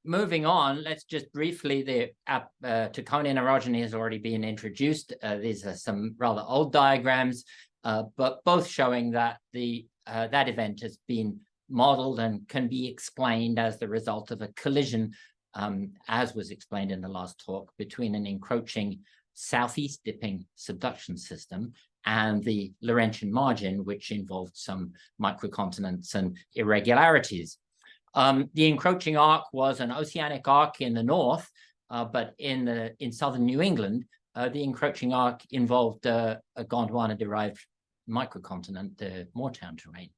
Moving on, let's just briefly, the Taconian orogeny has already been introduced. These are some rather old diagrams, but both showing that that event has been modeled and can be explained as the result of a collision, as was explained in the last talk, between an encroaching southeast dipping subduction system and the Laurentian margin, which involved some microcontinents and irregularities. The encroaching arc was an oceanic arc in the north, but in southern New England, the encroaching arc involved a Gondwana-derived microcontinent, the Moortown terrain.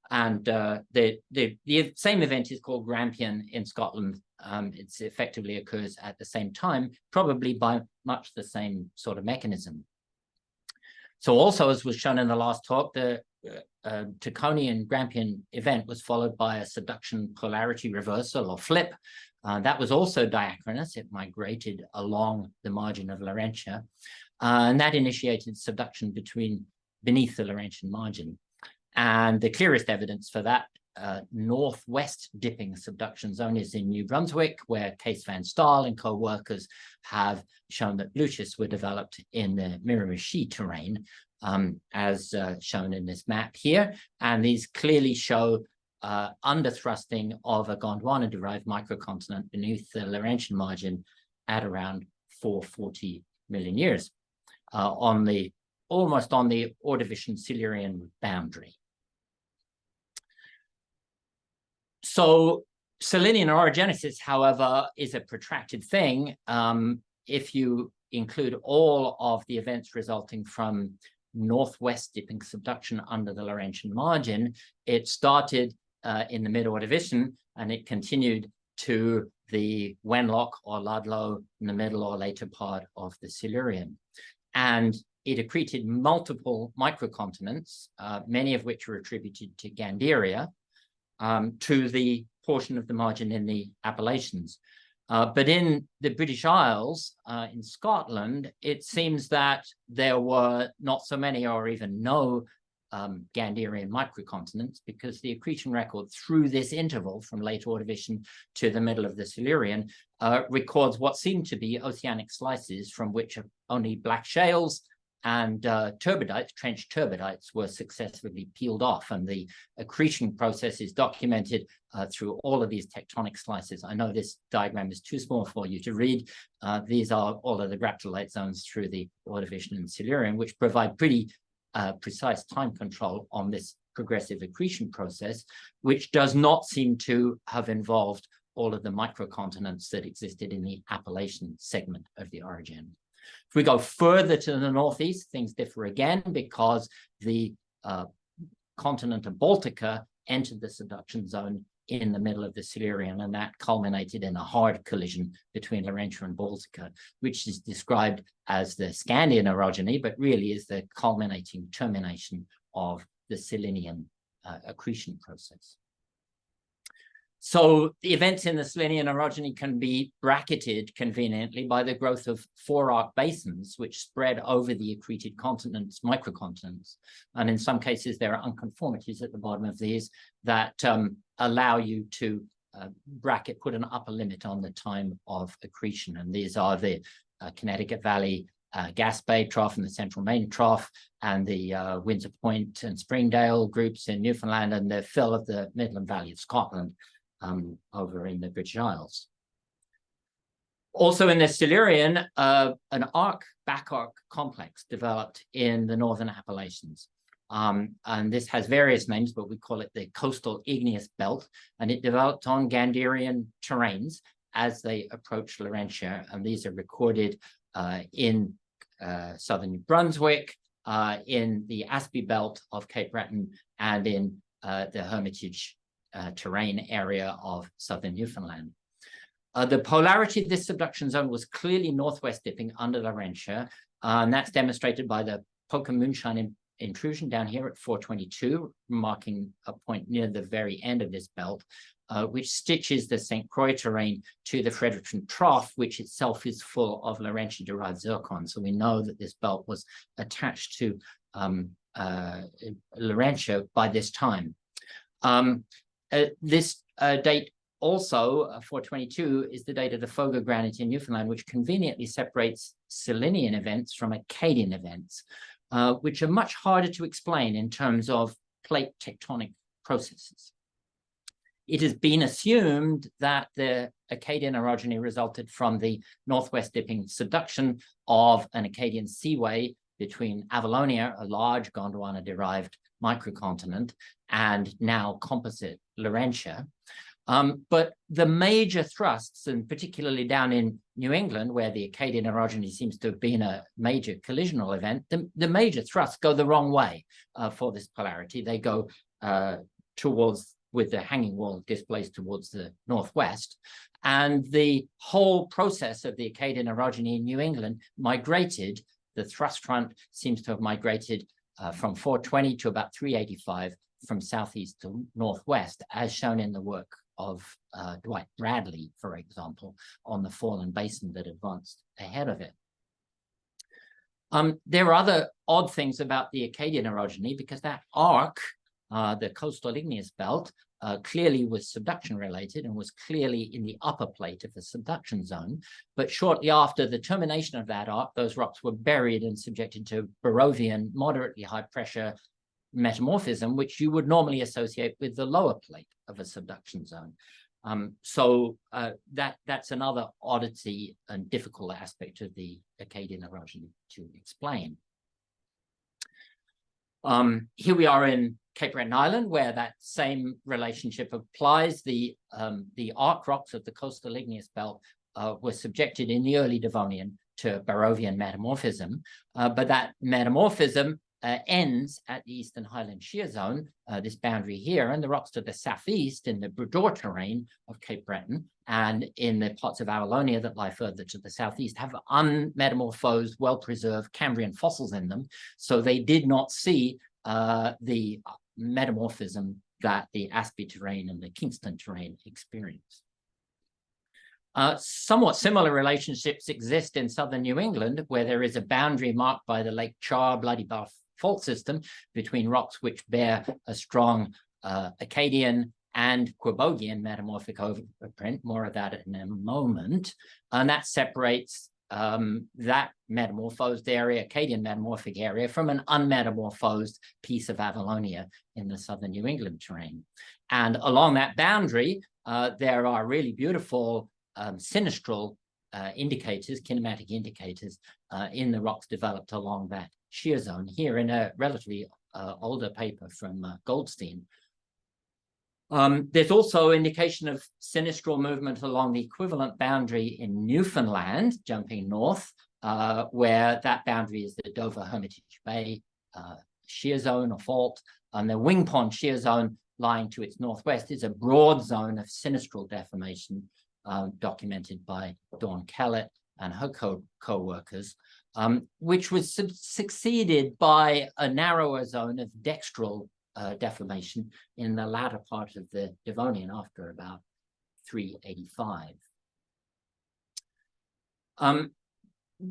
And the same event is called Grampian in Scotland. It effectively occurs at the same time, probably by much the same sort of mechanism. So also, as was shown in the last talk, the Taconian Grampian event was followed by a subduction polarity reversal or flip. That was also diachronous. It migrated along the margin of Laurentia, and that initiated subduction beneath the Laurentian margin. And the clearest evidence for that northwest dipping subduction zone is in New Brunswick, where Kees van Staal and co-workers have shown that blue-schists were developed in the Miramichi terrain, as shown in this map here. And these clearly show underthrusting of a Gondwana-derived microcontinent beneath the Laurentian margin at around 440 million years, almost on the Ordovician-Silurian boundary. So Selenian orogenesis, however, is a protracted thing. If you include all of the events resulting from northwest dipping subduction under the Laurentian margin, it started in the mid-Ordovician, and it continued to the Wenlock or Ludlow in the middle or later part of the Silurian. And it accreted multiple microcontinents, many of which were attributed to Ganderia, to the portion of the margin in the Appalachians. But in the British Isles, in Scotland, it seems that there were not so many or even no Ganderian microcontinents, because the accretion record through this interval from late Ordovician to the middle of the Silurian records what seem to be oceanic slices from which only black shales and turbidites, trench turbidites, were successfully peeled off, and the accretion process is documented through all of these tectonic slices. I know this diagram is too small for you to read. These are all of the graptolite zones through the Ordovician and Silurian, which provide pretty precise time control on this progressive accretion process, which does not seem to have involved all of the microcontinents that existed in the Appalachian segment of the orogen. If we go further to the northeast, things differ again, because the continent of Baltica entered the subduction zone in the middle of the Silurian, and that culminated in a hard collision between Laurentia and Baltica, which is described as the Scandian orogeny, but really is the culminating termination of the Silurian accretion process. So the events in the Selenian orogeny can be bracketed conveniently by the growth of four-arc basins, which spread over the accreted continents, microcontinents. And in some cases, there are unconformities at the bottom of these that allow you to put an upper limit on the time of accretion. And these are the Connecticut Valley Gas Bay Trough and the Central Main Trough, and the Windsor Point and Springdale groups in Newfoundland, and the fill of the Midland Valley of Scotland over in the British Isles. Also in the Silurian, an back arc complex developed in the northern Appalachians. And this has various names, but we call it the coastal igneous belt, and it developed on Ganderian terrains as they approach Laurentia, and these are recorded in southern New Brunswick, in the Aspy belt of Cape Breton, and in the Hermitage terrain area of southern Newfoundland. The polarity of this subduction zone was clearly northwest dipping under Laurentia, and that's demonstrated by the poker moonshine intrusion down here at 422, marking a point near the very end of this belt, which stitches the St. Croix terrain to the Fredericton Trough, which itself is full of Laurentian-derived zircon. So we know that this belt was attached to Laurentia by this time. This date also, 422, is the date of the Fogo granite in Newfoundland, which conveniently separates Silurian events from Acadian events, which are much harder to explain in terms of plate tectonic processes. It has been assumed that the Acadian orogeny resulted from the northwest dipping subduction of an Acadian seaway between Avalonia, a large Gondwana-derived microcontinent, and now composite Laurentia. But the major thrusts, and particularly down in New England, where the Acadian orogeny seems to have been a major collisional event, the major thrusts go the wrong way for this polarity. They go towards, with the hanging wall displaced towards the northwest. And the whole process of the Acadian orogeny in New England migrated, the thrust front seems to have migrated from 420 to about 385 from southeast to northwest, as shown in the work of Dwight Bradley, for example, on the Fallen Basin that advanced ahead of it. There are other odd things about the Acadian orogeny, because that arc, the coastal igneous belt, clearly was subduction related and was clearly in the upper plate of the subduction zone. But shortly after the termination of that arc, those rocks were buried and subjected to Barrovian, moderately high pressure metamorphism, which you would normally associate with the lower plate of a subduction zone. That's another oddity and difficult aspect of the Acadian orogeny to explain. Here we are in Cape Breton Island, where that same relationship applies. The arc rocks of the coastal igneous belt were subjected in the early Devonian to Barrovian metamorphism, but that metamorphism ends at the Eastern Highland Shear Zone, this boundary here, and the rocks to the southeast in the Bredor terrain of Cape Breton and in the parts of Avalonia that lie further to the southeast have unmetamorphosed, well-preserved Cambrian fossils in them. So they did not see the metamorphism that the Aspy terrain and the Kingston terrain experienced. Somewhat similar relationships exist in southern New England, where there is a boundary marked by the Lake Char Bloody Bath fault system between rocks which bear a strong Acadian and Quebogian metamorphic overprint, more of that in a moment, and that separates that metamorphosed area, Acadian metamorphic area, from an unmetamorphosed piece of Avalonia in the southern New England terrain. And along that boundary, there are really beautiful sinistral indicators, kinematic indicators in the rocks developed along that shear zone here in a relatively older paper from Goldstein. There's also indication of sinistral movement along the equivalent boundary in Newfoundland, jumping north, where that boundary is the Dover-Hermitage Bay shear zone or fault, and the Wing Pond shear zone lying to its northwest is a broad zone of sinistral deformation documented by Dawn Kellett and her co-workers, which was succeeded by a narrower zone of dextral deformation in the latter part of the Devonian after about 385.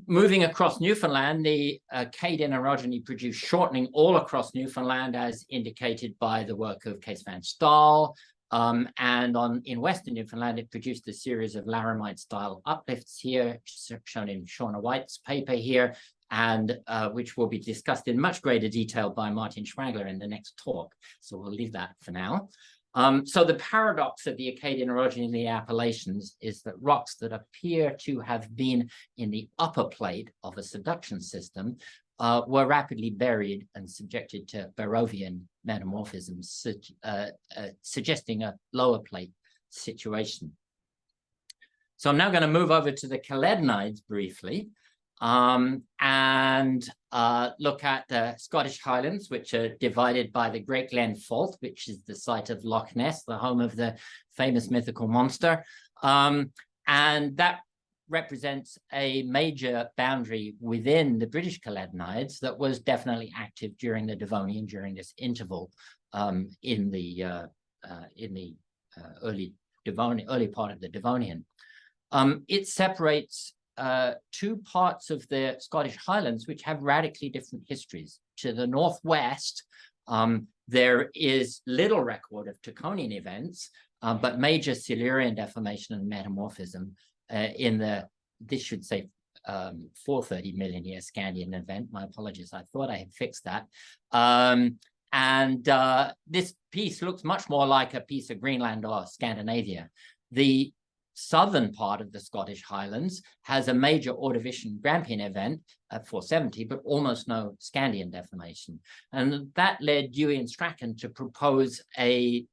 Moving across Newfoundland, the Acadian orogeny produced shortening all across Newfoundland, as indicated by the work of Kees van Staal. And in Western Newfoundland, it produced a series of Laramide-style uplifts here, shown in Shauna White's paper here, and which will be discussed in much greater detail by Martin Schwangler in the next talk. So we'll leave that for now. So the paradox of the Acadian orogeny in the Appalachians is that rocks that appear to have been in the upper plate of a subduction system were rapidly buried and subjected to Barrovian metamorphisms, suggesting a lower plate situation. So I'm now going to move over to the Caledonians briefly and look at the Scottish Highlands, which are divided by the Great Glen Fault, which is the site of Loch Ness, the home of the famous mythical monster. And that represents a major boundary within the British Caledonians that was definitely active during the Devonian, during this interval in the early part of the Devonian. It separates two parts of the Scottish Highlands which have radically different histories. To the northwest, there is little record of Taconian events, but major Silurian deformation and metamorphism in this should say 430 million year Scandian event. My apologies, I thought I had fixed that. This piece looks much more like a piece of Greenland or Scandinavia. The southern part of the Scottish Highlands has a major Ordovician Grampian event at 470, but almost no Scandian deformation. And that led Dewey and Strachan to propose a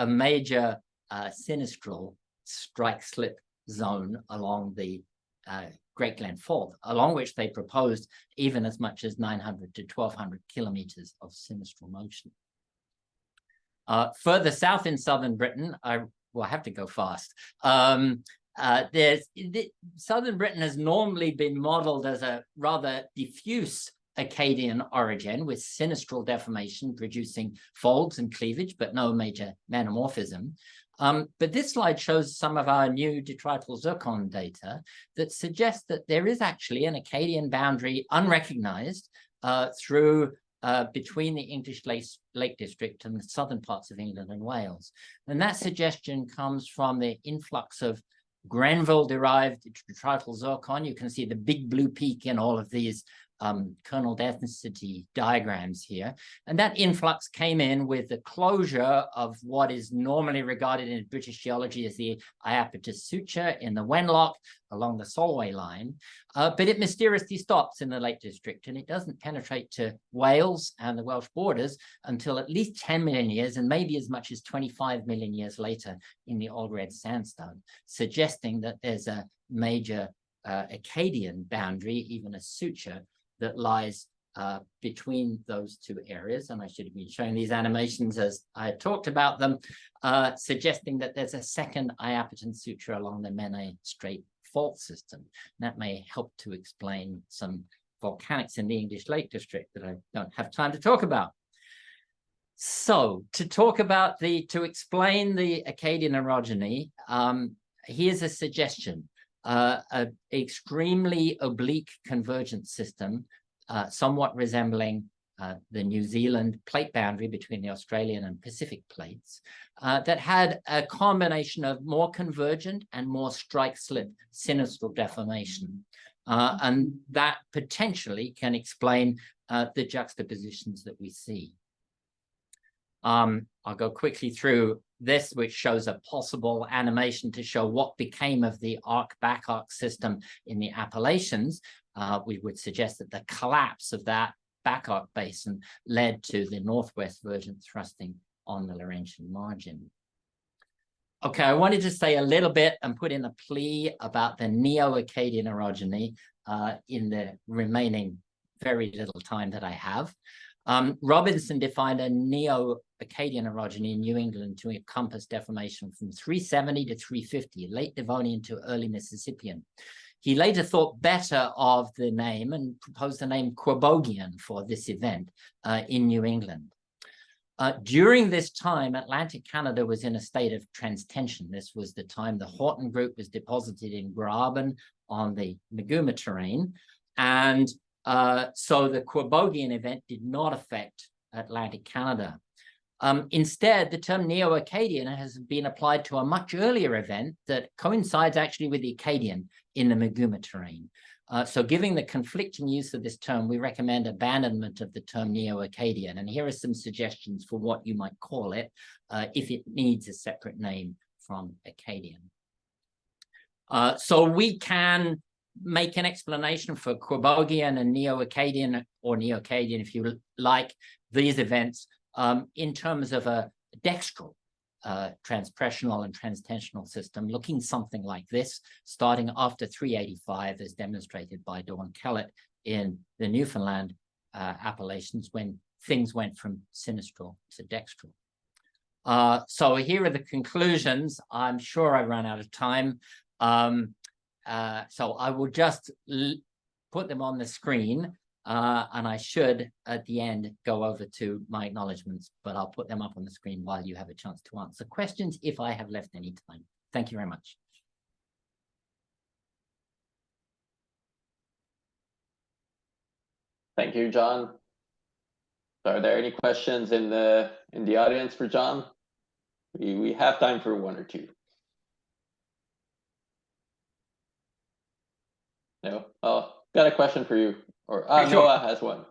major sinistral strike-slip zone along the Great Glen Fault, along which they proposed even as much as 900 to 1,200 kilometers of sinistral motion. Further south in southern Britain, I have to go fast. Southern Britain has normally been modeled as a rather diffuse Acadian origin with sinistral deformation producing folds and cleavage, but no major metamorphism. But this slide shows some of our new detrital zircon data that suggests that there is actually an Acadian boundary unrecognized through between the English Lake District and the southern parts of England and Wales. And that suggestion comes from the influx of Grenville-derived detrital zircon. You can see the big blue peak in all of these kernel density diagrams here. And that influx came in with the closure of what is normally regarded in British geology as the Iapetus suture in the Wenlock along the Solway line. But it mysteriously stops in the Lake District, and it doesn't penetrate to Wales and the Welsh borders until at least 10 million years, and maybe as much as 25 million years later in the Old Red Sandstone, suggesting that there's a major Acadian boundary, even a suture, that lies between those two areas. And I should have been showing these animations as I talked about them, suggesting that there's a second Iapetan suture along the Menai Strait fault system. That may help to explain some volcanics in the English Lake District that I don't have time to talk about. So to explain the Acadian orogeny, here's a suggestion. An extremely oblique convergent system, somewhat resembling the New Zealand plate boundary between the Australian and Pacific plates, that had a combination of more convergent and more strike-slip sinistral deformation. And that potentially can explain the juxtapositions that we see. I'll go quickly through this, which shows a possible animation to show what became of the back arc system in the Appalachians. We would suggest that the collapse of that back arc basin led to the northwest vergent thrusting on the Laurentian margin. Okay, I wanted to say a little bit and put in a plea about the Neo-Acadian orogeny in the remaining very little time that I have. Robinson defined a Neo-Acadian orogeny in New England to encompass deformation from 370 to 350, late Devonian to early Mississippian. He later thought better of the name and proposed the name Quobogian for this event in New England. During this time, Atlantic Canada was in a state of transtension. This was the time the Horton group was deposited in Graben on the Maguma terrain. And so the Quobogian event did not affect Atlantic Canada. Instead, the term Neo-Acadian has been applied to a much earlier event that coincides actually with the Acadian in the Maguma terrain. So giving the conflicting use of this term, we recommend abandonment of the term Neo-Acadian. And here are some suggestions for what you might call it if it needs a separate name from Acadian. So we can make an explanation for Quobogian and Neo-Acadian, or Neo-Acadian if you like, these events in terms of a dextral transpressional and transtensional system looking something like this, starting after 385 as demonstrated by Dawn Kellett in the Newfoundland Appalachians when things went from sinistral to dextral. So here are the conclusions. I'm sure I ran out of time. So I will just put them on the screen, and I should, at the end, go over to my acknowledgements, but I'll put them up on the screen while you have a chance to answer questions if I have left any time. Thank you very much. Thank you, John. Are there any questions in the audience for John? We have time for one or two. No? Oh, got a question for you. Or Sure. Noah has one.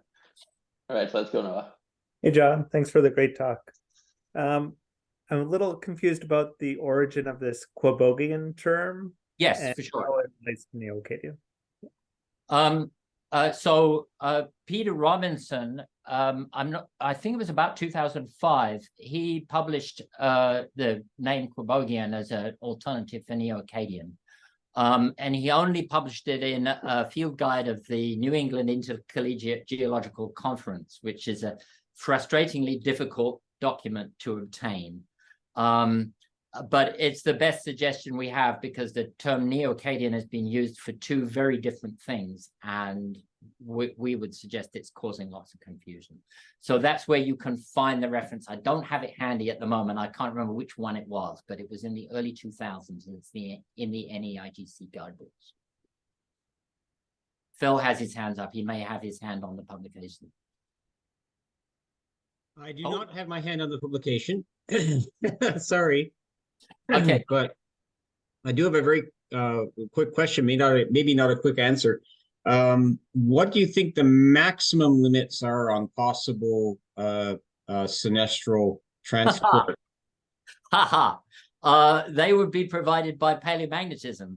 All right, let's go, Noah. Hey, John. Thanks for the great talk. I'm a little confused about the origin of this Quabogian term. Yes, and for sure. how it relates to Neo-Acadian. So Peter Robinson, I think it was about 2005, he published the name Quabogian as an alternative for Neo-Acadian. And he only published it in a field guide of the New England Intercollegiate Geological Conference, which is a frustratingly difficult document to obtain. But it's the best suggestion we have because the term Neo-Acadian has been used for two very different things, and we would suggest it's causing lots of confusion. So that's where you can find the reference. I don't have it handy at the moment. I can't remember which one it was, but it was in the early 2000s, and it's in the NEIGC guidebooks. Phil has his hands up. He may have his hand on the publication. I do not have my hand on the publication. Sorry. Okay. But I do have a very quick question, maybe not a quick answer. What do you think the maximum limits are on possible sinestral transport? They would be provided by paleomagnetism.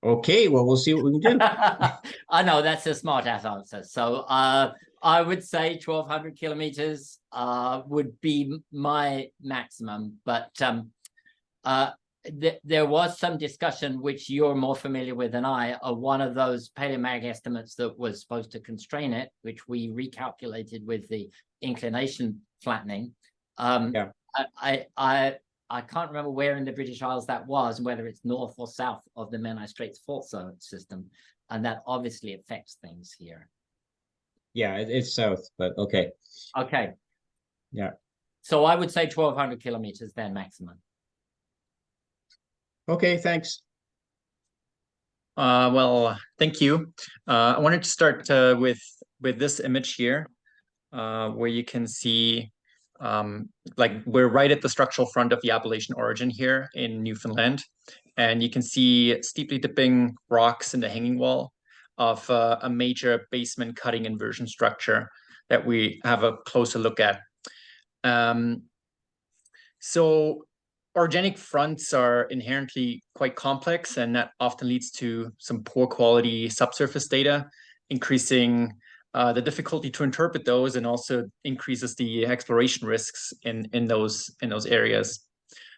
Okay, well, we'll see what we can do. I know that's a smart ass answer. So I would say 1,200 kilometers would be my maximum, but there was some discussion, which you're more familiar with than I, of one of those paleomag estimates that was supposed to constrain it, which we recalculated with the inclination flattening. Yeah. I can't remember where in the British Isles that was, whether it's north or south of the Menai Straits fault zone system, and that obviously affects things here. Yeah, it's south, but okay. Okay. Yeah. So I would say 1,200 kilometers then maximum. Okay, thanks. Well, thank you. I wanted to start with this image here, where you can see like we're right at the structural front of the Appalachian orogen here in Newfoundland, and you can see steeply dipping rocks in the hanging wall of a major basement cutting inversion structure that we have a closer look at. So orogenic fronts are inherently quite complex, and that often leads to some poor quality subsurface data, increasing the difficulty to interpret those, and also increases the exploration risks in those areas.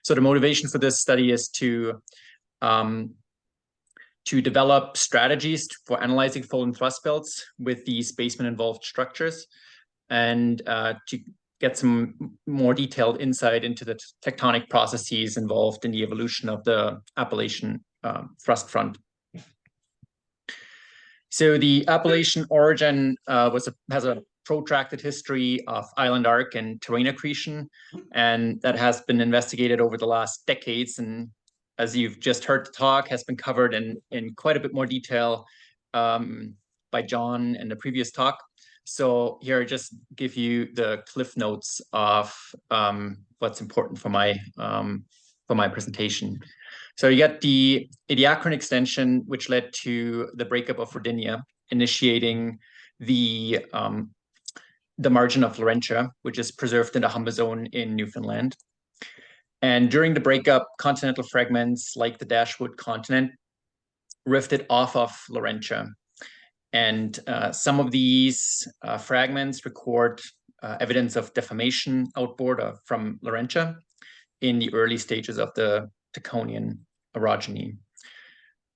So the motivation for this study is to develop strategies for analyzing fold and thrust belts with these basement involved structures, and to get some more detailed insight into the tectonic processes involved in the evolution of the Appalachian thrust front. So the Appalachian orogen has a protracted history of island arc and terrain accretion, and that has been investigated over the last decades, and as you've just heard the talk, has been covered in quite a bit more detail by John in the previous talk. So here I just give you the cliff notes of what's important for my presentation. So you get the Ediacaran extension, which led to the breakup of Rodinia, initiating the margin of Laurentia, which is preserved in the Humber zone in Newfoundland. And during the breakup, continental fragments like the Dashwood continent rifted off of Laurentia. And some of these fragments record evidence of deformation outboard from Laurentia in the early stages of the Taconian orogeny.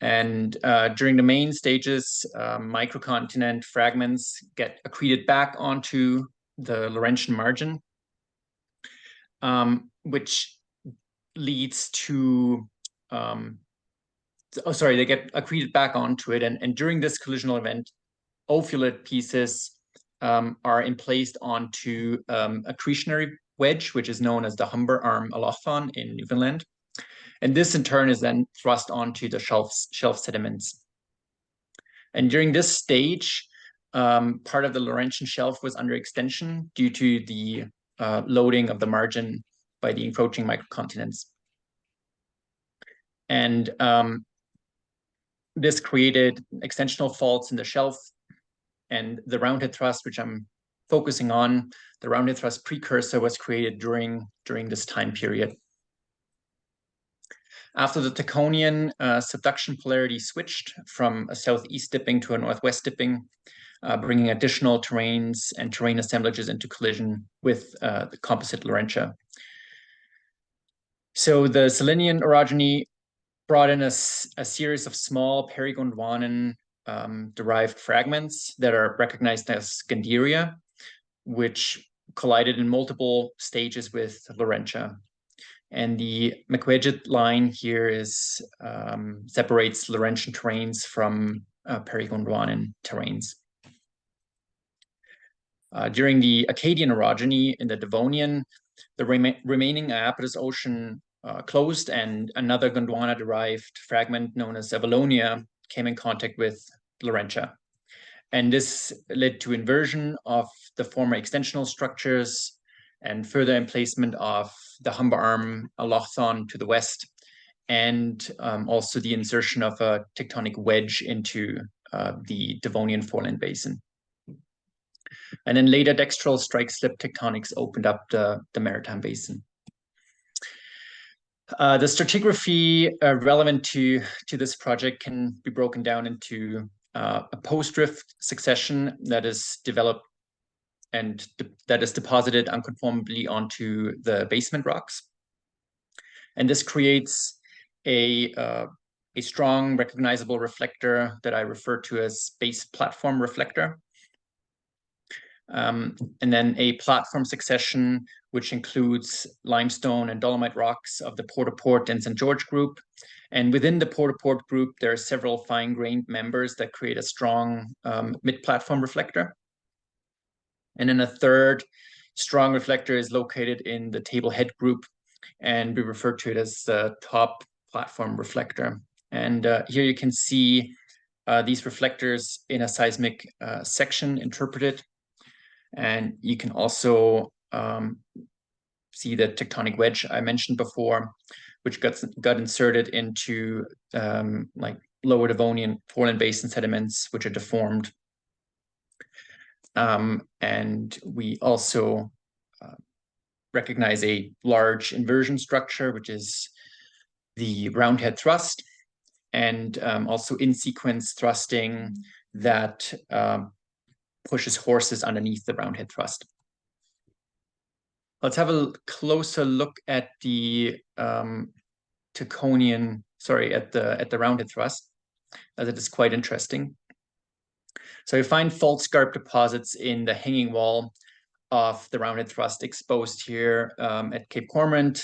And during the main stages, microcontinent fragments get accreted back onto the Laurentian margin, which leads to they get accreted back onto it, and during this collisional event, ophiolite pieces are emplaced onto accretionary wedge, which is known as the Humber Arm allothon in Newfoundland. And this in turn is then thrust onto the shelf sediments. And during this stage, part of the Laurentian shelf was under extension due to the loading of the margin by the encroaching microcontinents. And this created extensional faults in the shelf, and the roundhead thrust, which I'm focusing on, the roundhead thrust precursor was created during this time period. After the Taconian, subduction polarity switched from a southeast dipping to a northwest dipping, bringing additional terrains and terrain assemblages into collision with the composite Laurentia. So the Selenian orogeny brought in a series of small perigondwanan derived fragments that are recognized as Ganderia, which collided in multiple stages with Laurentia. And the McWedgett line here is separates Laurentian terrains from perigondwanan terrains. During the Acadian orogeny in the Devonian, the remaining Iapetus Ocean closed, and another Gondwana-derived fragment known as Avalonia came in contact with Laurentia. And this led to inversion of the former extensional structures and further emplacement of the Humber Arm allothon to the west, and also the insertion of a tectonic wedge into the Devonian foreland basin. And then later dextral strike-slip tectonics opened up the maritime basin. The stratigraphy relevant to this project can be broken down into a post-drift succession that is developed and that is deposited unconformably onto the basement rocks. And this creates a strong recognizable reflector that I refer to as base platform reflector. And then a platform succession, which includes limestone and dolomite rocks of the Port-au-Port and St. George group. And within the Port-au-Port group, there are several fine-grained members that create a strong mid-platform reflector. And then a third strong reflector is located in the Table Head group, and we refer to it as the top platform reflector. And here you can see these reflectors in a seismic section interpreted. And you can also see the tectonic wedge I mentioned before, which got inserted into like lower Devonian foreland basin sediments, which are deformed. And we also recognize a large inversion structure, which is the roundhead thrust, and also in sequence thrusting that pushes horses underneath the roundhead thrust. Let's have a closer look at the Taconian, at the roundhead thrust, as it is quite interesting. So you find fault scarp deposits in the hanging wall of the roundhead thrust exposed here at Cape Cormorant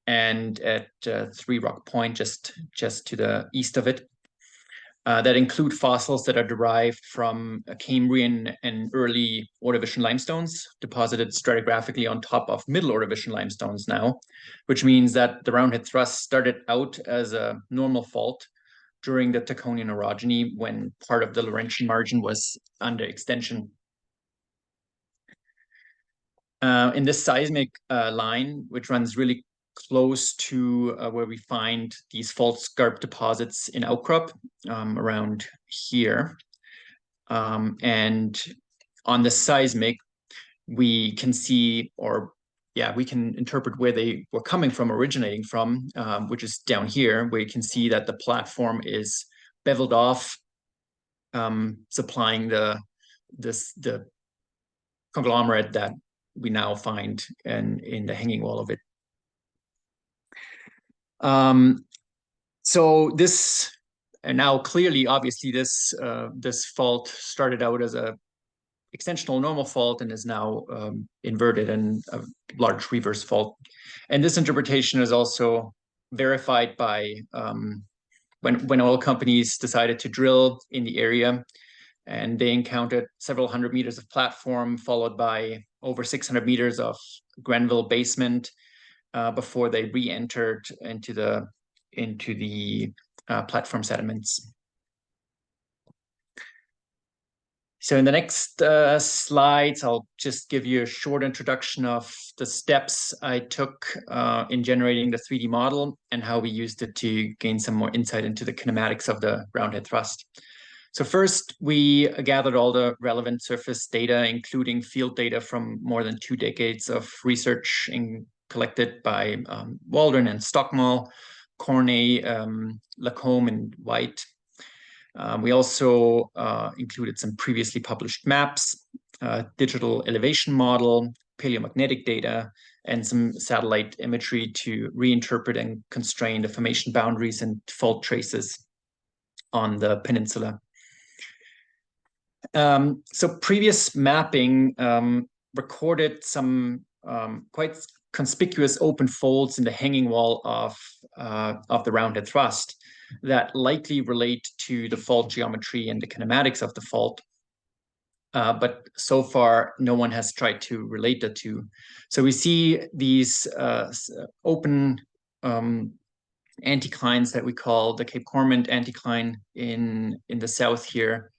and at Three Rock Point, just to the east of it. That include fossils that are derived from Cambrian and early Ordovician limestones deposited stratigraphically on top of Middle Ordovician limestones now, which means that the roundhead thrust started out as a normal fault during the Taconian orogeny when part of the Laurentian margin was under extension. In this seismic line, which runs really close to where we find these fault scarp deposits in outcrop around here. And on the seismic, we can see, we can interpret where they were coming from, originating from, which is down here, where you can see that the platform is beveled off, supplying the conglomerate that we now find in the hanging wall of it. So this, and now clearly, obviously, this fault started out as a extensional normal fault and is now inverted and a large reverse fault. And this interpretation is also verified by when oil companies decided to drill in the area, and they encountered several hundred meters of platform followed by over 600 meters of Grenville basement before they re-entered into the platform sediments. So in the next slides, I'll just give you a short introduction of the steps I took in generating the 3D model and how we used it to gain some more insight into the kinematics of the roundhead thrust. So first, we gathered all the relevant surface data, including field data from more than 2 decades of research collected by Waldron and Stockmall, Cornet, Lacombe, and White. We also included some previously published maps, digital elevation model, paleomagnetic data, and some satellite imagery to reinterpret and constrain the formation boundaries and fault traces on the peninsula. So previous mapping recorded some quite conspicuous open folds in the hanging wall of the roundhead thrust that likely relate to the fault geometry and the kinematics of the fault. But so far, no one has tried to relate the two. So we see these open anticlines that we call the Cape Cormorant anticline in the south here,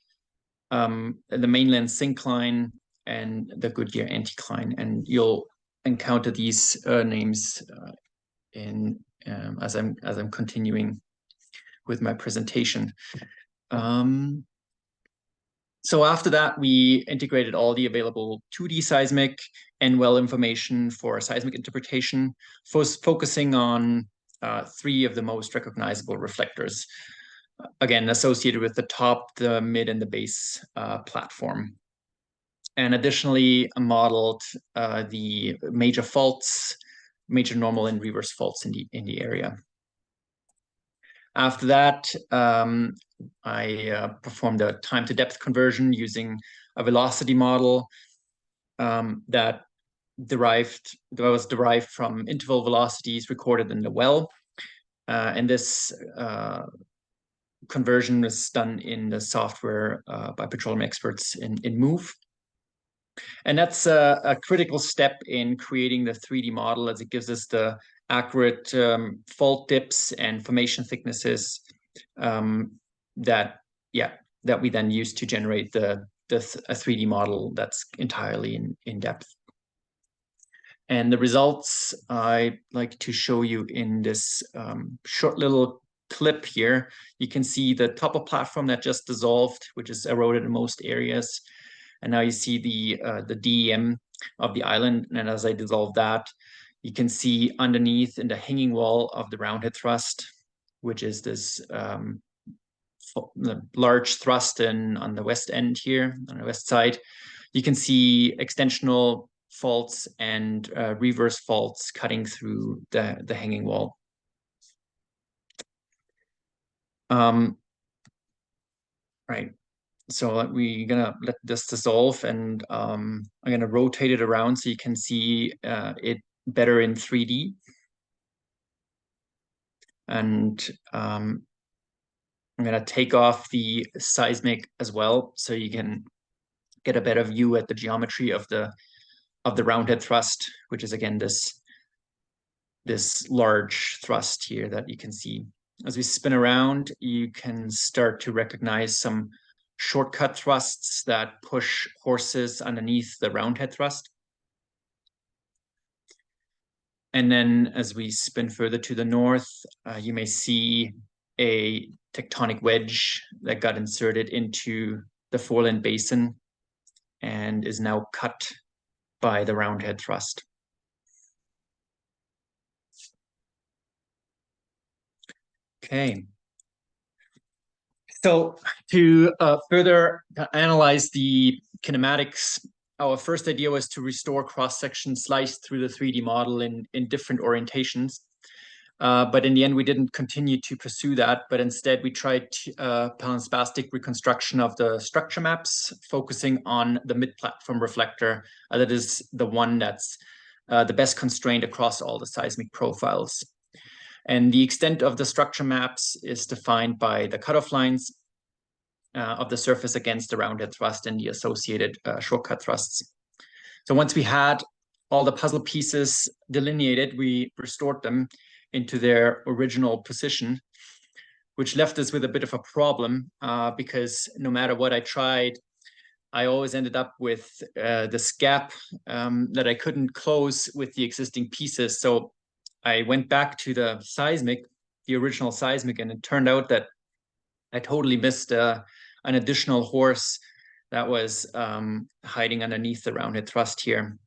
the mainland syncline, and the Goodyear anticline. And you'll encounter these names as I'm continuing with my presentation. So after that, we integrated all the available 2D seismic and well information for seismic interpretation, focusing on 3 of the most recognizable reflectors, again, associated with the top, the mid, and the base platform. And additionally, modeled the major faults, major normal and reverse faults in the area. After that, I performed a time to depth conversion using a velocity model that was derived from interval velocities recorded in the well. And this conversion was done in the software by petroleum experts in Move. And that's a critical step in creating the 3D model, as it gives us the accurate fault dips and formation thicknesses that we then use to generate a 3D model that's entirely in depth. And the results I like to show you in this short little clip here. You can see the top of platform that just dissolved, which is eroded in most areas. And now you see the DEM of the island. And as I dissolve that, you can see underneath in the hanging wall of the roundhead thrust, which is this large thrust on the west end here, on the west side. You can see extensional faults and reverse faults cutting through the hanging wall. Right. So we're gonna let this dissolve, and I'm gonna rotate it around so you can see it better in 3D. And I'm gonna take off the seismic as well, so you can get a better view at the geometry of the roundhead thrust, which is again this large thrust here that you can see. As we spin around, you can start to recognize some shortcut thrusts that push horses underneath the roundhead thrust. And then as we spin further to the north, you may see a tectonic wedge that got inserted into the foreland basin and is now cut by the roundhead thrust. Okay. So to further analyze the kinematics, our first idea was to restore cross-section sliced through the 3D model in different orientations. But in the end, we didn't continue to pursue that, but instead we tried palinspastic reconstruction of the structure maps, focusing on the mid-platform reflector. That is the one that's the best constrained across all the seismic profiles. And the extent of the structure maps is defined by the cutoff lines of the surface against the roundhead thrust and the associated shortcut thrusts. So once we had all the puzzle pieces delineated, we restored them into their original position, which left us with a bit of a problem because no matter what I tried, I always ended up with this gap that I couldn't close with the existing pieces. So I went back to the seismic, the original seismic, and it turned out that I totally missed an additional horse that was hiding underneath the roundhead thrust here.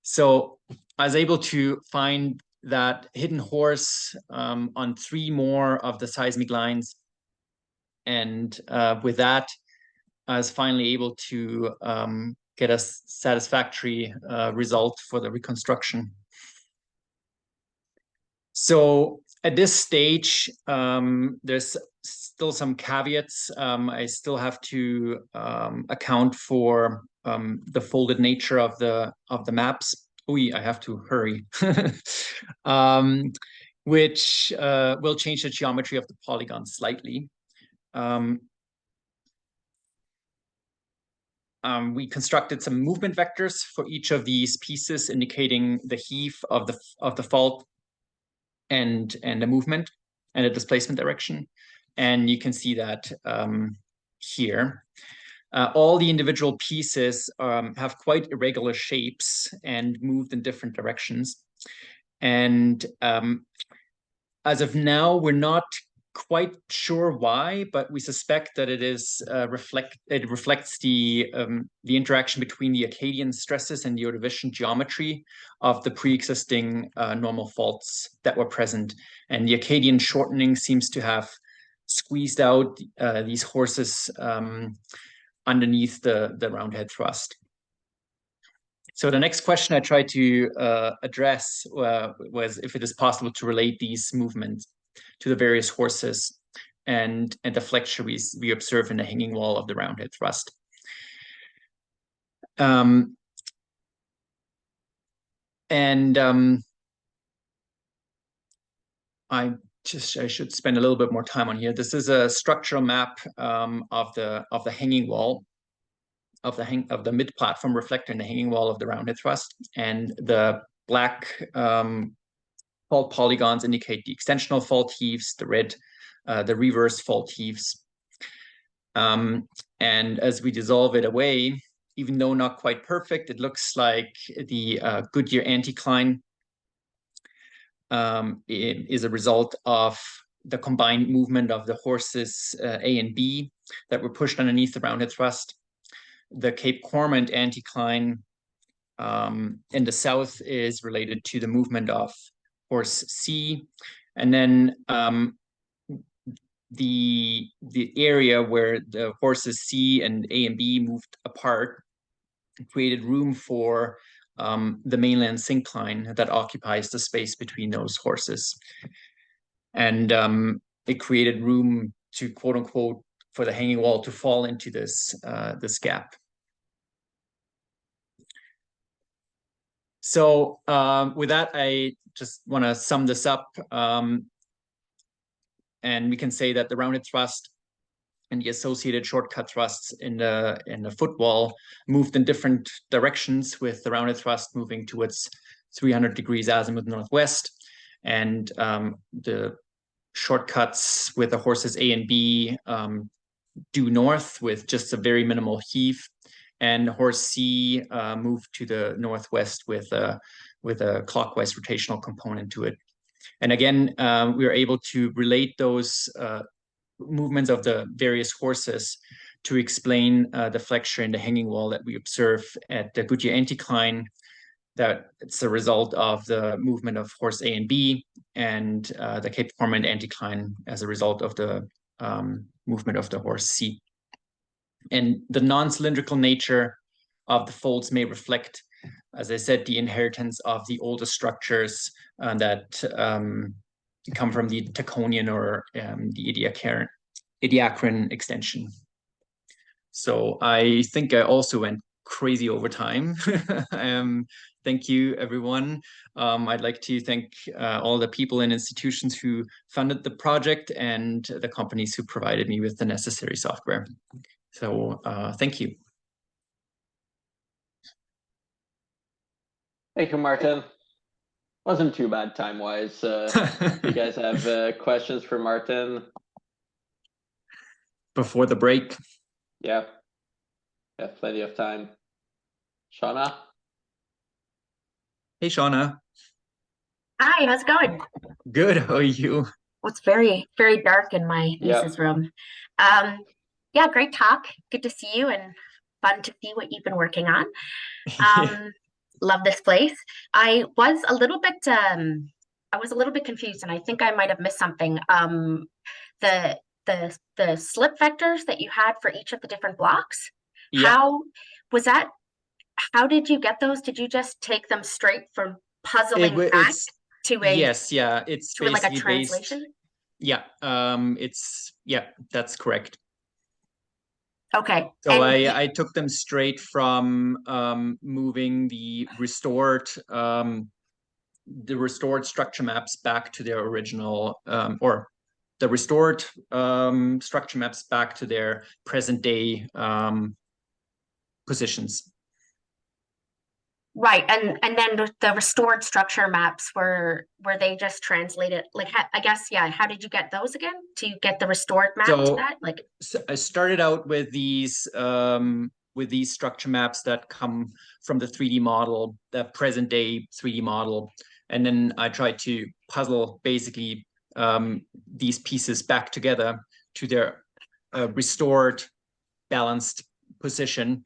So I was able to find that hidden horse on 3 more of the seismic lines. And with that, I was finally able to get a satisfactory result for the reconstruction. So at this stage, there's still some caveats. I still have to account for the folded nature of the maps. I have to hurry. Which will change the geometry of the polygon slightly. We constructed some movement vectors for each of these pieces, indicating the heave of the fault and the movement and the displacement direction. And you can see that here. All the individual pieces have quite irregular shapes and moved in different directions. And as of now, we're not quite sure why, but we suspect that it reflects the interaction between the Acadian stresses and the Ordovician geometry of the pre-existing normal faults that were present. And the Acadian shortening seems to have squeezed out these horses underneath the roundhead thrust. So the next question I tried to address was if it is possible to relate these movements to the various horses and the flexure we observe in the hanging wall of the roundhead thrust. I should spend a little bit more time on here. This is a structural map of the hanging wall of the mid-platform reflector in the hanging wall of the roundhead thrust, and the black fault polygons indicate the extensional fault heaves, the red the reverse fault heaves. And as we dissolve it away, even though not quite perfect, it looks like the Goodyear anticline is a result of the combined movement of the horses A and B that were pushed underneath the roundhead thrust. The Cape Cormorant anticline in the south is related to the movement of horse C, and then the area where the horses C and A and B moved apart created room for the mainland syncline that occupies the space between those horses. And it created room to, quote unquote, for the hanging wall to fall into this gap. So with that, I just want to sum this up. And we can say that the rounded thrust and the associated shortcut thrusts in the footwall moved in different directions, with the rounded thrust moving towards 300 degrees azimuth northwest, and the shortcuts with the horses A and B due north with just a very minimal heave, and horse C moved to the northwest with a clockwise rotational component to it. And again, we were able to relate those movements of the various horses to explain the flexure in the hanging wall that we observe at the Goodyear anticline, that it's a result of the movement of horse A and B, and the Cape Cormorant anticline as a result of the movement of the horse C. And the non-cylindrical nature of the folds may reflect as I said, the inheritance of the oldest structures that come from the Taconian or the Ediacaran extension. So I think I also went crazy over time. Thank you, everyone. I'd like to thank all the people and institutions who funded the project and the companies who provided me with the necessary software. So thank you. Thank you, Martin. Wasn't too bad time-wise. You guys have questions for Martin? Before the break? Yeah. Have plenty of time. Shauna? Hey, Shauna. Hi, how's it going? Good, how are you? Well, it's very, very dark in my niece's room. Yeah, great talk. Good to see you and fun to see what you've been working on. Love this place. I was a little bit confused, and I think I might have missed something. The slip vectors that you had for each of the different blocks. Yeah. How did you get those? Did you just take them straight from puzzling back to a yes, yeah, it's to like a basically translation? Yeah, that's correct. Okay. So I took them straight from moving the restored structure maps back to their original or the restored structure maps back to their present day positions. Right, and then the restored structure maps were they just translated? Like, I guess, yeah. How did you get those again? To get the restored map to that, like. So I started out with these structure maps that come from the 3D model, the present day 3D model, and then I tried to puzzle basically these pieces back together to their restored, balanced position.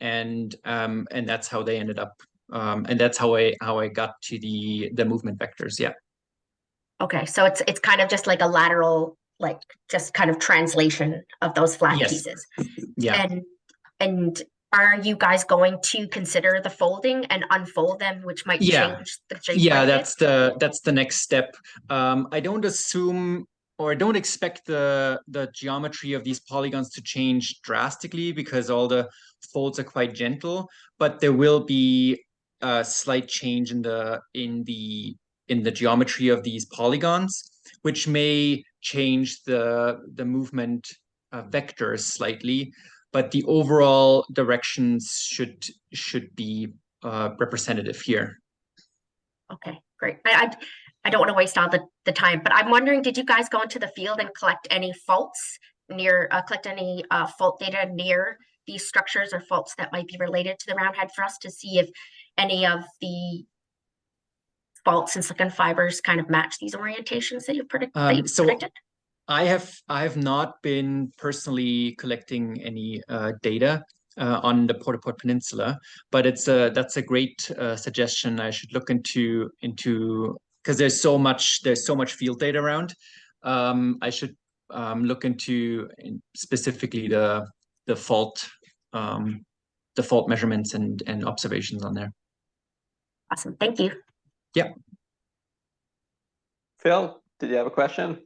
And that's how they ended up, and that's how I got to the movement vectors. Yeah. Okay, so it's kind of just like a lateral, like just kind of translation of those flat pieces. Yeah. And are you guys going to consider the folding and unfold them, which might change the shape? Yeah, that's the next step. I don't assume, or I don't expect the geometry of these polygons to change drastically because all the folds are quite gentle, but there will be a slight change in the geometry of these polygons, which may change the movement vectors slightly, but the overall directions should be representative here. Okay, great. I don't want to waste all the time, but I'm wondering, did you guys go into the field and collect any faults fault data near these structures or faults that might be related to the roundhead thrust to see if any of the faults in silicon fibers kind of match these orientations that you've predicted? I have not been personally collecting any data on the Baie Verte Peninsula, but that's a great suggestion. I should look into because there's so much field data around. I should look into specifically the fault measurements and observations on there. Awesome, thank you. Yeah. Phil, did you have a question?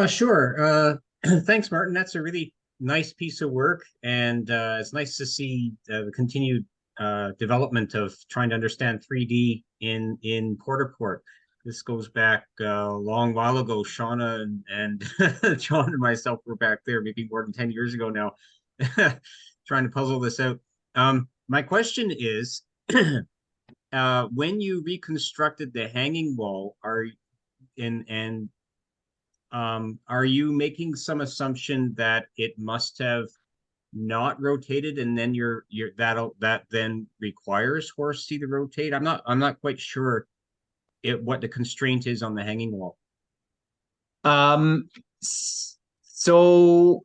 Sure. Thanks, Martin. That's a really nice piece of work, and it's nice to see the continued development of trying to understand 3D in Port-au-Port. This goes back a long while ago. Shauna and John and myself were back there maybe more than 10 years ago now, trying to puzzle this out. My question is, when you reconstructed the hanging wall, are you making some assumption that it must have not rotated, and then that then requires Horsey to rotate? I'm not quite sure what the constraint is on the hanging wall. So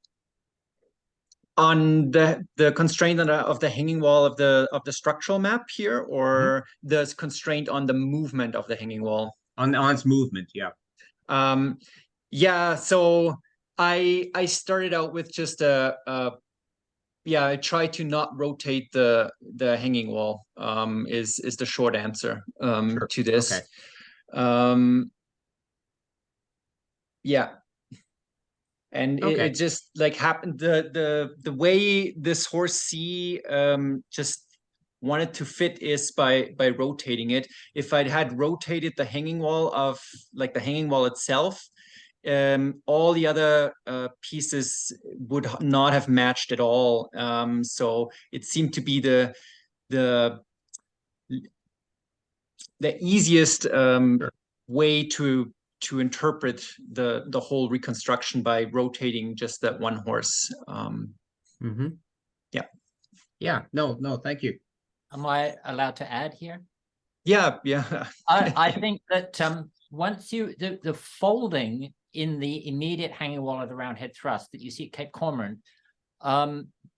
on the constraint of the hanging wall of the structural map here, or the constraint on the movement of the hanging wall? On its movement, yeah. Yeah, so I started out with just a yeah, I try to not rotate the hanging wall. Is the short answer to this. Okay. Yeah. And Okay. it just like happened, the way this horsey just wanted to fit is by rotating it. If I'd had rotated the hanging wall of like the hanging wall itself, all the other pieces would not have matched at all. So it seemed to be the easiest way to interpret the whole reconstruction by rotating just that one horse. Yeah. Yeah. No, thank you. Am I allowed to add here? Yeah, yeah. I think that once the folding in the immediate hanging wall of the roundhead thrust that you see at Cape Cormorant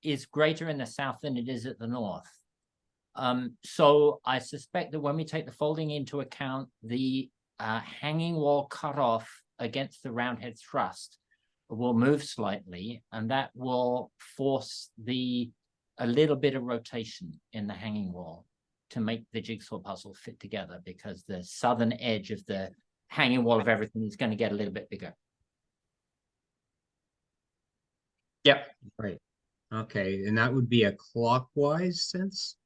is greater in the south than it is at the north. So I suspect that when we take the folding into account, the hanging wall cutoff against the roundhead thrust will move slightly, and that will force a little bit of rotation in the hanging wall to make the jigsaw puzzle fit together, because the southern edge of the hanging wall of everything is going to get a little bit bigger. Yep. Right. Okay, and that would be a clockwise sense?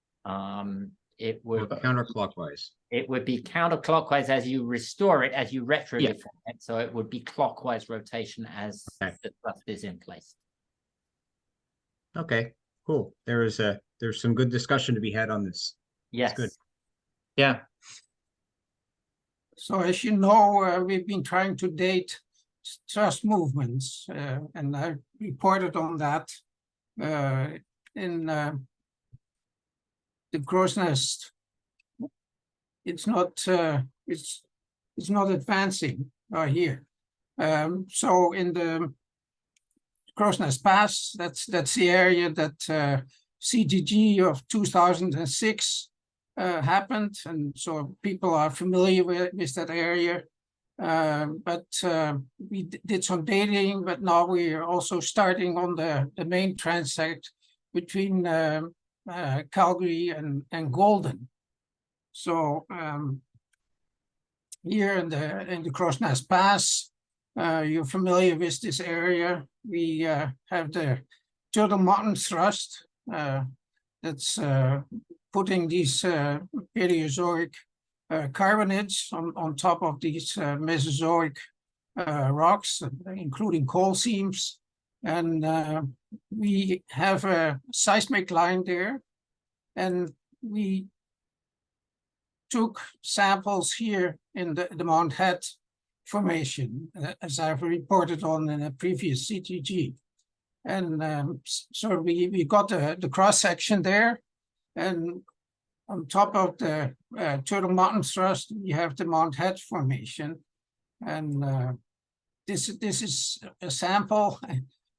It would counterclockwise. It would be counterclockwise as you restore it, as you retro deform it. So it would be clockwise rotation as the thrust is in place. Okay, cool. There's some good discussion to be had on this. Yes. That's good. Yeah. So as you know, we've been trying to date thrust movements, and I reported on that in the crow's nest. It's not advancing here. So in the crow's nest pass, that's the area that CTG of 2006 happened, and so people are familiar with that area. But we did some dating, but now we are also starting on the main transect between Calgary and Golden. So here in the Crow's Nest Pass, you're familiar with this area. We have the Turtle Mountain thrust that's putting these Paleozoic carbonids on top of these Mesozoic rocks, including coal seams. And we have a seismic line there. And we took samples here in the Mount Het formation, as I've reported on in a previous CTG. And so we got the cross section there, and on top of the Turtle Mountain thrust, we have the Mount Het formation, and this is a sample,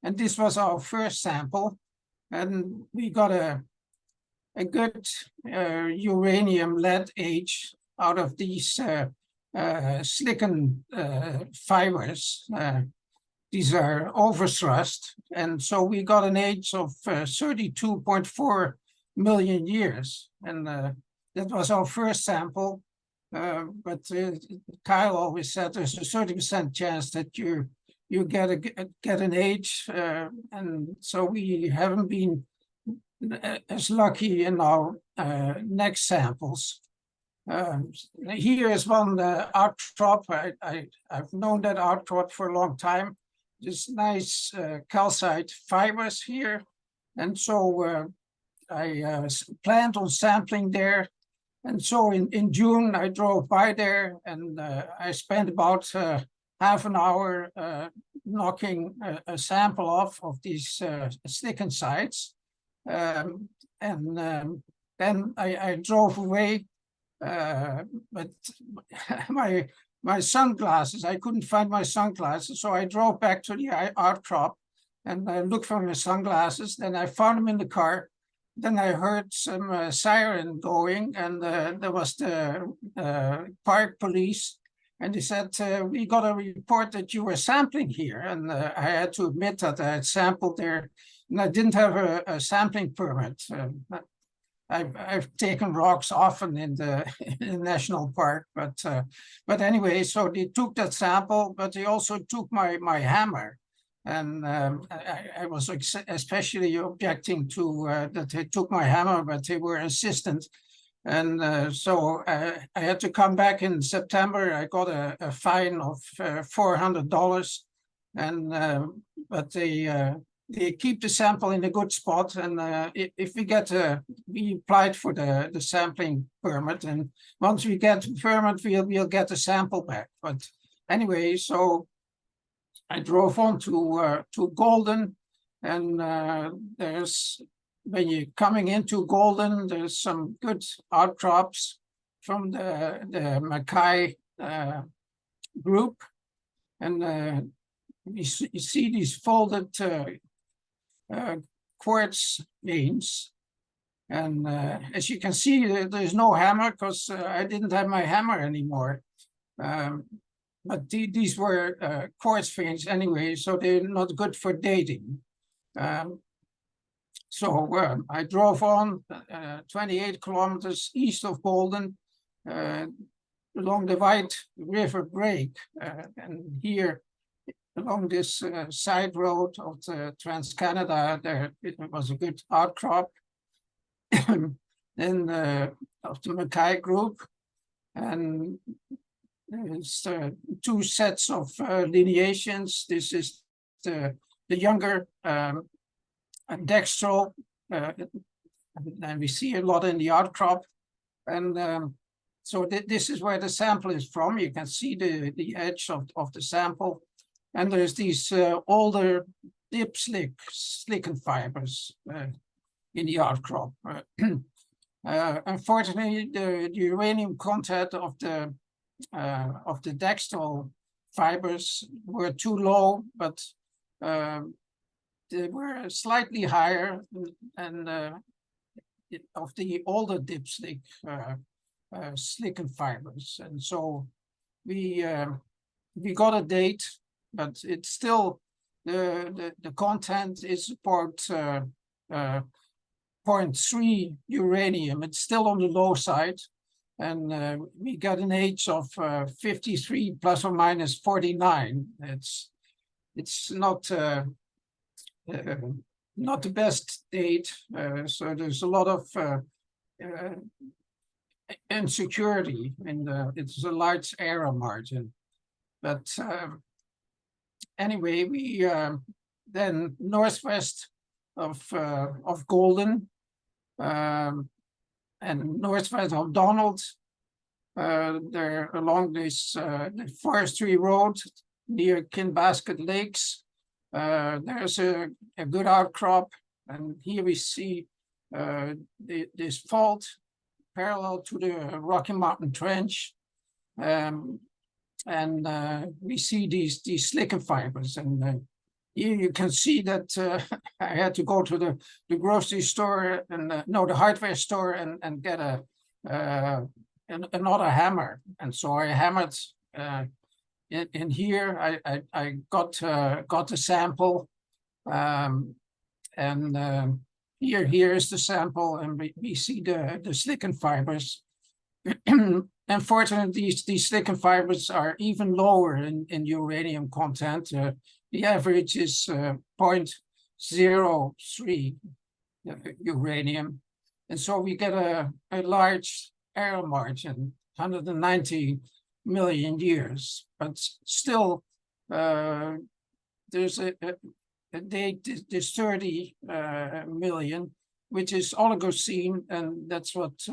and this was our first sample, and we got a good uranium lead age out of these silicon fibers. These are overthrust, and so we got an age of 32.4 million years, and that was our first sample. But Kyle always said there's a 30% chance that you get an age, and so we haven't been as lucky in our next samples. Here is one outcrop. I've known that outcrop for a long time. This nice calcite fibers here, and so I planned on sampling there. And so in June, I drove by there, and I spent about half an hour knocking a sample off of these thickened sites. And then I drove away, but my sunglasses, I couldn't find my sunglasses, so I drove back to the outcrop and I looked for my sunglasses. Then I found them in the car. Then I heard some siren going, and there was the park police, and they said, we got a report that you were sampling here. And I had to admit that I had sampled there and I didn't have a sampling permit. I've taken rocks often in the, in the national park, but anyway, so they took that sample, but they also took my hammer, and I was especially objecting to that they took my hammer, but they were insistent, and so I had to come back in September. I got a fine of $400, and but they keep the sample in a good spot, and if we applied for the sampling permit, and once we get the permit, we'll get the sample back. But anyway, so I drove on to Golden, and there's, when you're coming into Golden, there's some good outcrops from the Mackay group, and you see these folded quartz veins, and as you can see, there's no hammer because I didn't have my hammer anymore. But these were quartz veins anyway, so they're not good for dating. So I drove on 28 kilometers east of Golden along the White River Break, and here along this side road of the Trans-Canada, there it was a good outcrop in of the Mackay group, and there's two sets of lineations. This is the younger dextral, and we see a lot in the outcrop, and so this is where the sample is from. You can see the edge of the sample. And there's these older dip slicken fibers in the outcrop. Unfortunately, the uranium content of the dextral fibers were too low, but they were slightly higher than of the older dip slicken fibers, and so we got a date. But it's still, the content is about 0.3 uranium. It's still on the low side. And we got an age of 53 plus or minus 49. It's not the best date. So there's a lot of insecurity, and it's a large error margin. But anyway, we then northwest of Golden and northwest of Donald, there along this the forestry road near Kinbasket Lakes. There's a good outcrop, and here we see this fault parallel to the Rocky Mountain Trench. And we see these slicken fibers, and here you can see that I had to go to the grocery store and the hardware store and get another hammer, and so I hammered in here. I got the sample, and here is the sample, and we see the slicken fibers. Unfortunately, these slicken fibers are even lower in uranium content. The average is 0.03 uranium. And so we get a large error margin, 190 million years. But still, there's a date, there's 30 million, which is Oligocene, and that's what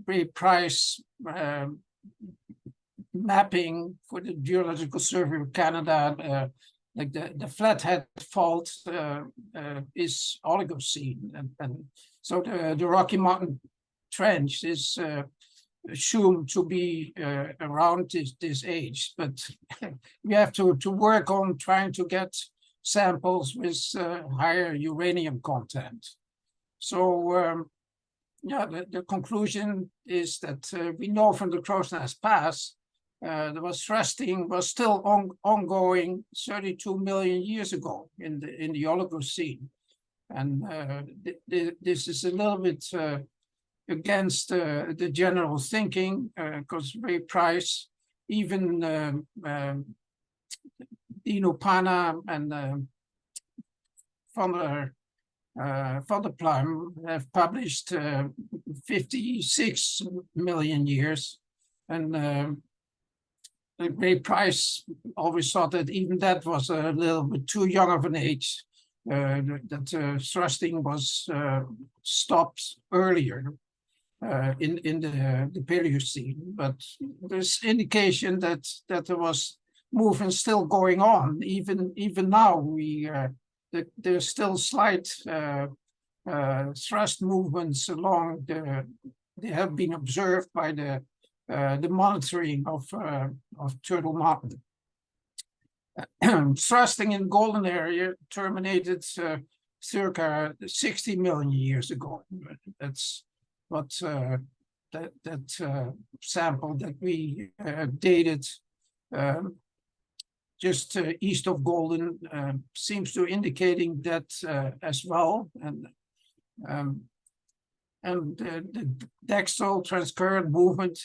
Ray Price mapping for the Geological Survey of Canada, like the Flathead Fault is Oligocene, and so the Rocky Mountain Trench is assumed to be around this age, but we have to work on trying to get samples with higher uranium content. So yeah, the conclusion is that we know from the Crow's Nest Pass there was thrusting was still ongoing 32 million years ago in the Oligocene. And this is a little bit against the general thinking, because Ray Price, even Dino Pana and Van der Pluim have published 56 million years. And Ray Price always thought that even that was a little bit too young of an age, that thrusting was stopped earlier in the Paleocene. But there's indication that there was movement still going on. Even now, there's still slight thrust movements along they have been observed by the monitoring of Turtle Mountain. Thrusting in Golden Area terminated circa 60 million years ago. That's what that sample that we dated just east of Golden seems to indicating that as well. And the dextral transcurrent movement,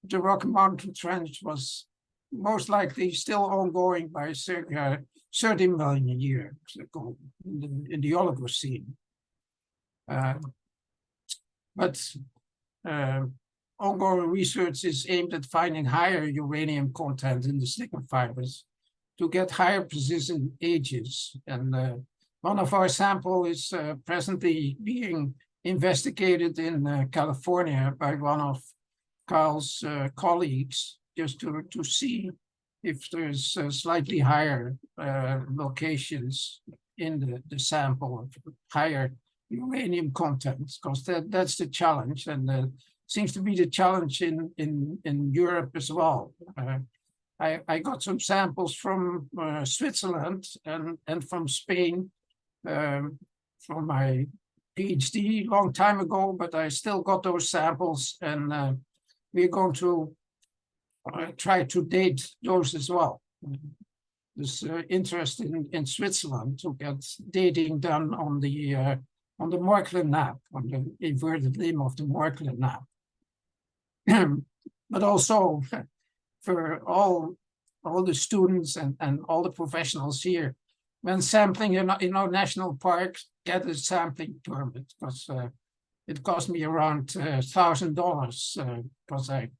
the Rocky Mountain Trench was most likely still ongoing by circa 30 million years ago in the Oligocene. But ongoing research is aimed at finding higher uranium content in the silicon fibers to get higher precision ages. And one of our samples is presently being investigated in California by one of Carl's colleagues, just to see if there's slightly higher locations in the sample of higher uranium content, because that's the challenge, and seems to be the challenge in Europe as well. I got some samples from Switzerland and from Spain from my PhD long time ago, but I still got those samples, and we're going to try to date those as well. There's interest in Switzerland to get dating done on the molecular nap, on the inverted limb of the molecular nap. But also for all the students and all the professionals here, when sampling in our national parks, get a sampling permit, because it cost me around $1,000, because I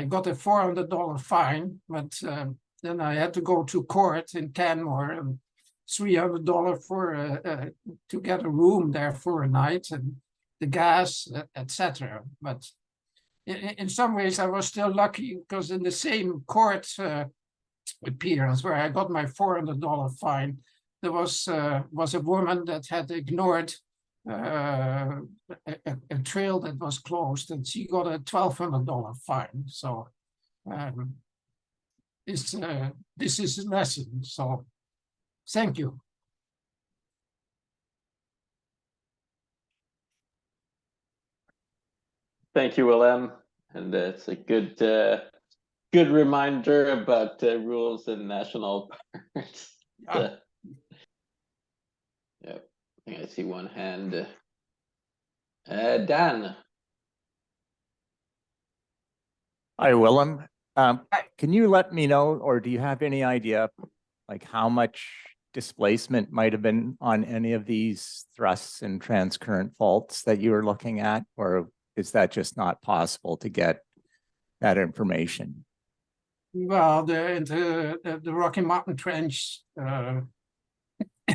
got a $400 fine, but then I had to go to court in Canmore, and $300 for to get a room there for a night, and the gas, etc. But in some ways, I was still lucky, because in the same court appearance where I got my $400 fine, there was a woman that had ignored a trail that was closed, and she got a $1,200 fine. So this is a lesson. So thank you. Thank you, Willem. And it's a good reminder about rules in national parks. Yeah, I think I see one hand. Dan. Hi, Willem. Can you let me know, or do you have any idea, like how much displacement might have been on any of these thrusts and transcurrent faults that you were looking at, or is that just not possible to get that information? Well, the Rocky Mountain Trench,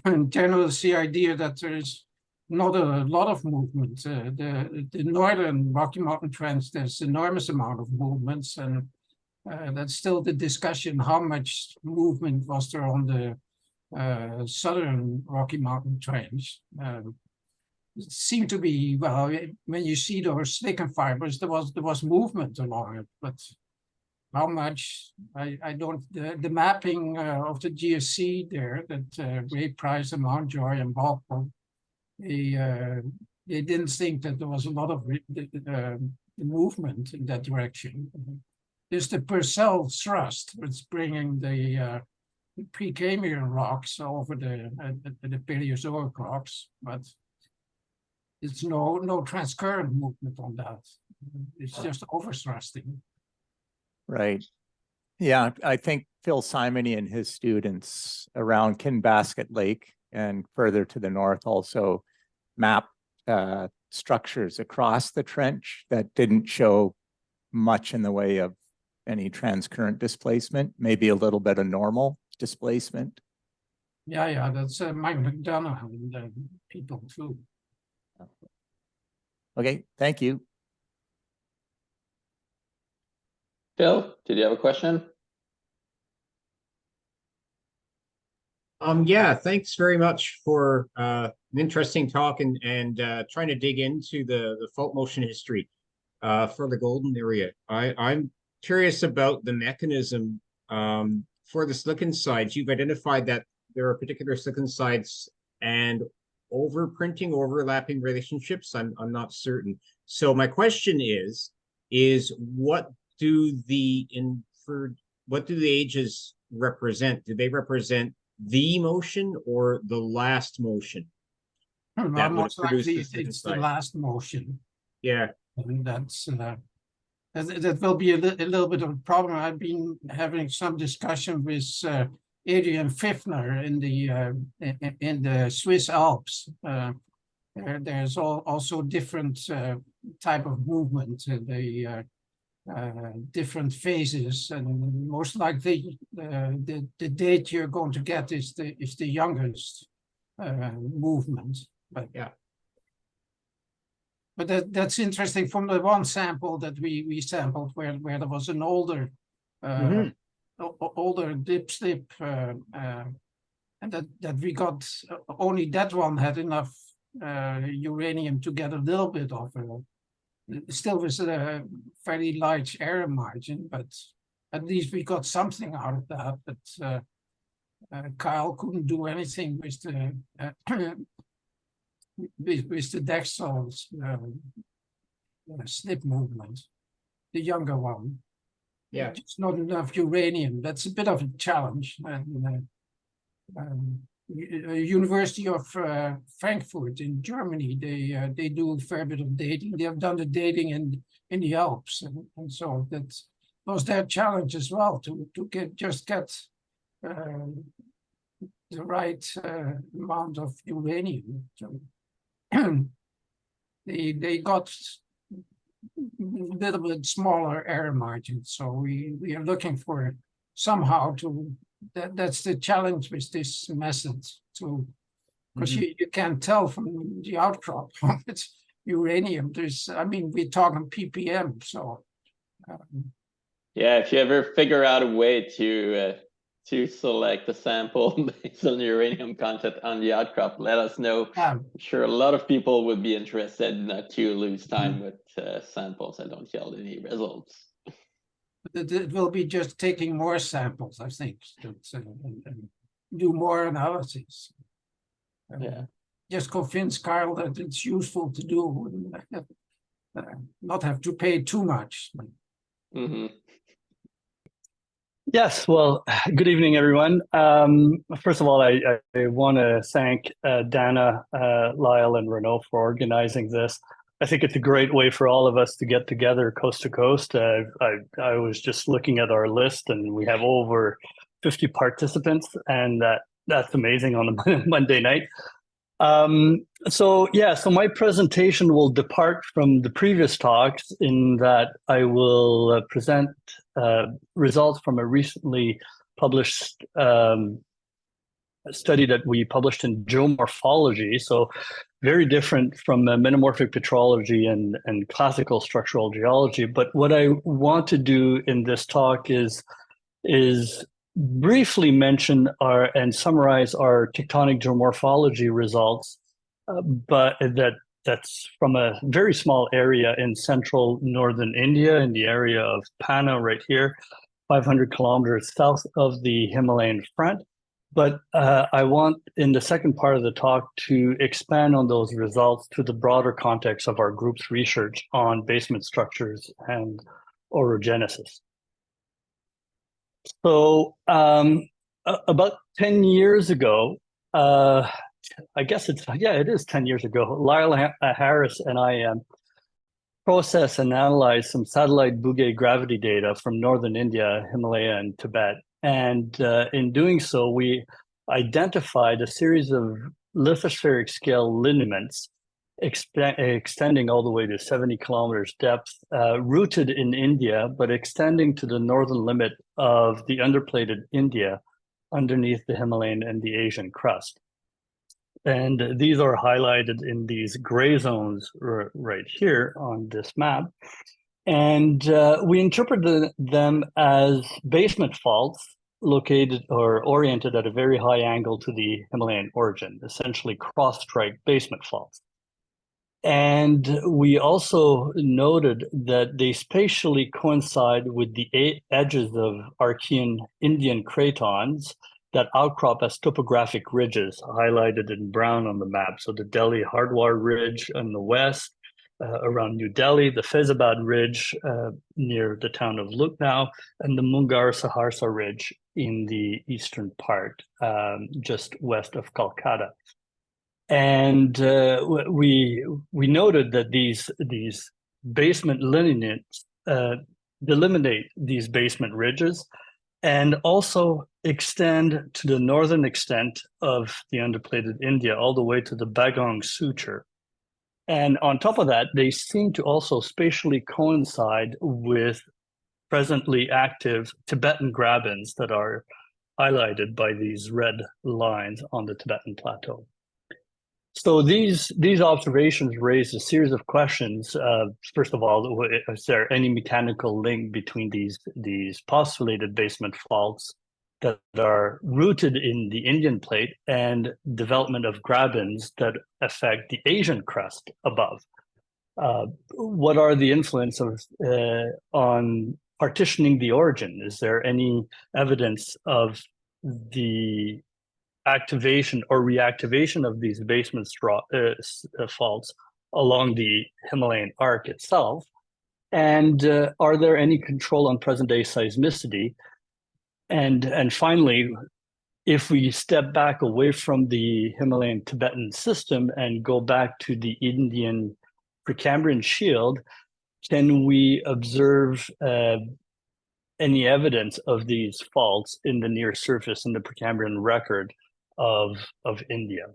in general, is the idea that there's not a lot of movement. The northern Rocky Mountain Trench, there's enormous amount of movements, and that's still the discussion, how much movement was there on the southern Rocky Mountain Trench. It seemed to be, well, when you see those silicon fibers, there was movement along it, but how much, I don't, the mapping of the GSC there that Ray Price and Mountjoy and Waldron, they didn't think that there was a lot of movement in that direction. there's the Purcell thrust, which is bringing the Precambrian rocks over the Paleozoic rocks, but it's no transcurrent movement on that. It's just overthrusting. Right. Yeah, I think Phil Simony and his students around Kinbasket Lake and further to the north also mapped structures across the trench that didn't show much in the way of any transcurrent displacement, maybe a little bit of normal displacement. Yeah, that's Mike McDonough and the people too. Okay, thank you. Phil, did you have a question? Yeah, thanks very much for an interesting talk and trying to dig into the fault motion history for the Golden area. I'm curious about the mechanism for the silicon sides. You've identified that there are particular silicon sides and overprinting, overlapping relationships. I'm not certain. So my question is what do the ages represent? Do they represent the motion or the last motion? Most likely it's the last motion. Yeah. And that will be a little bit of a problem. I've been having some discussion with Adrian Pfiffner in the Swiss Alps. There's also different type of movement, different phases, and most likely the date you're going to get is the youngest movement. But yeah. But that's interesting. From the one sample that we sampled, where there was an older older dip slip, and that we got only that one had enough uranium to get a little bit of still with a fairly large error margin, but at least we got something out of that. But Kyle couldn't do anything with the with the Dexel's slip movement, the younger one. Yeah, just not enough uranium. That's a bit of a challenge. And University of Frankfurt in Germany, they do a fair bit of dating. They have done the dating in the Alps, and so that was their challenge as well, to get the right amount of uranium. So they got a little bit smaller error margins. So we are looking for somehow to that's the challenge with this method, to because you can't tell from the outcrop how much uranium there's. I mean, we're talking ppm, so yeah, if you ever figure out a way to select a sample based on uranium content on the outcrop, let us know. I'm sure a lot of people would be interested, not to lose time with samples that don't yield any results. It will be just taking more samples, I think, and do more analysis. Yeah. Just convince Kyle that it's useful to do, not have to pay too much. Mm-hmm. Yes, well, good evening, everyone. First of all, I want to thank Dana, Lyal, and Renaud for organizing this. I think it's a great way for all of us to get together coast to coast. I was just looking at our list, and we have over 50 participants, and that's amazing on a Monday night. So my presentation will depart from the previous talks in that I will present results from a recently published study that we published in geomorphology. So very different from metamorphic petrology and classical structural geology. But what I want to do in this talk is briefly mention and summarize our tectonic geomorphology results, but that's from a very small area in central northern India, in the area of Panna right here, 500 kilometers south of the Himalayan front. But I want, in the second part of the talk, to expand on those results to the broader context of our group's research on basement structures and orogenesis. So about 10 years ago, I guess it is 10 years ago, Lyal Harris and I processed and analyzed some satellite Bugey gravity data from northern India, Himalaya, and Tibet. And in doing so, we identified a series of lithospheric scale lineaments extending all the way to 70 kilometers depth, rooted in India, but extending to the northern limit of the underplated India underneath the Himalayan and the Asian crust. And these are highlighted in these gray zones right here on this map. And we interpreted them as basement faults located or oriented at a very high angle to the Himalayan origin, essentially cross-strike basement faults. And we also noted that they spatially coincide with the edges of Archean Indian cratons that outcrop as topographic ridges highlighted in brown on the map. So the Delhi Hardwar Ridge on the west, around New Delhi, the Faizabad Ridge near the town of Lucknow, and the Mungar Saharsa Ridge in the eastern part, just west of Kolkata. And we noted that these basement lineaments delineate these basement ridges and also extend to the northern extent of the underplated India, all the way to the Bagong Suture. And on top of that, they seem to also spatially coincide with presently active Tibetan grabens that are highlighted by these red lines on the Tibetan plateau. So these observations raise a series of questions. First of all, is there any mechanical link between these postulated basement faults that are rooted in the Indian plate and development of grabens that affect the Asian crust above? What are the influence of on partitioning the origin? Is there any evidence of the activation or reactivation of these basement faults along the Himalayan arc itself? And are there any control on present-day seismicity? And finally, if we step back away from the Himalayan Tibetan system and go back to the Indian Precambrian shield, can we observe any evidence of these faults in the near surface in the Precambrian record of India?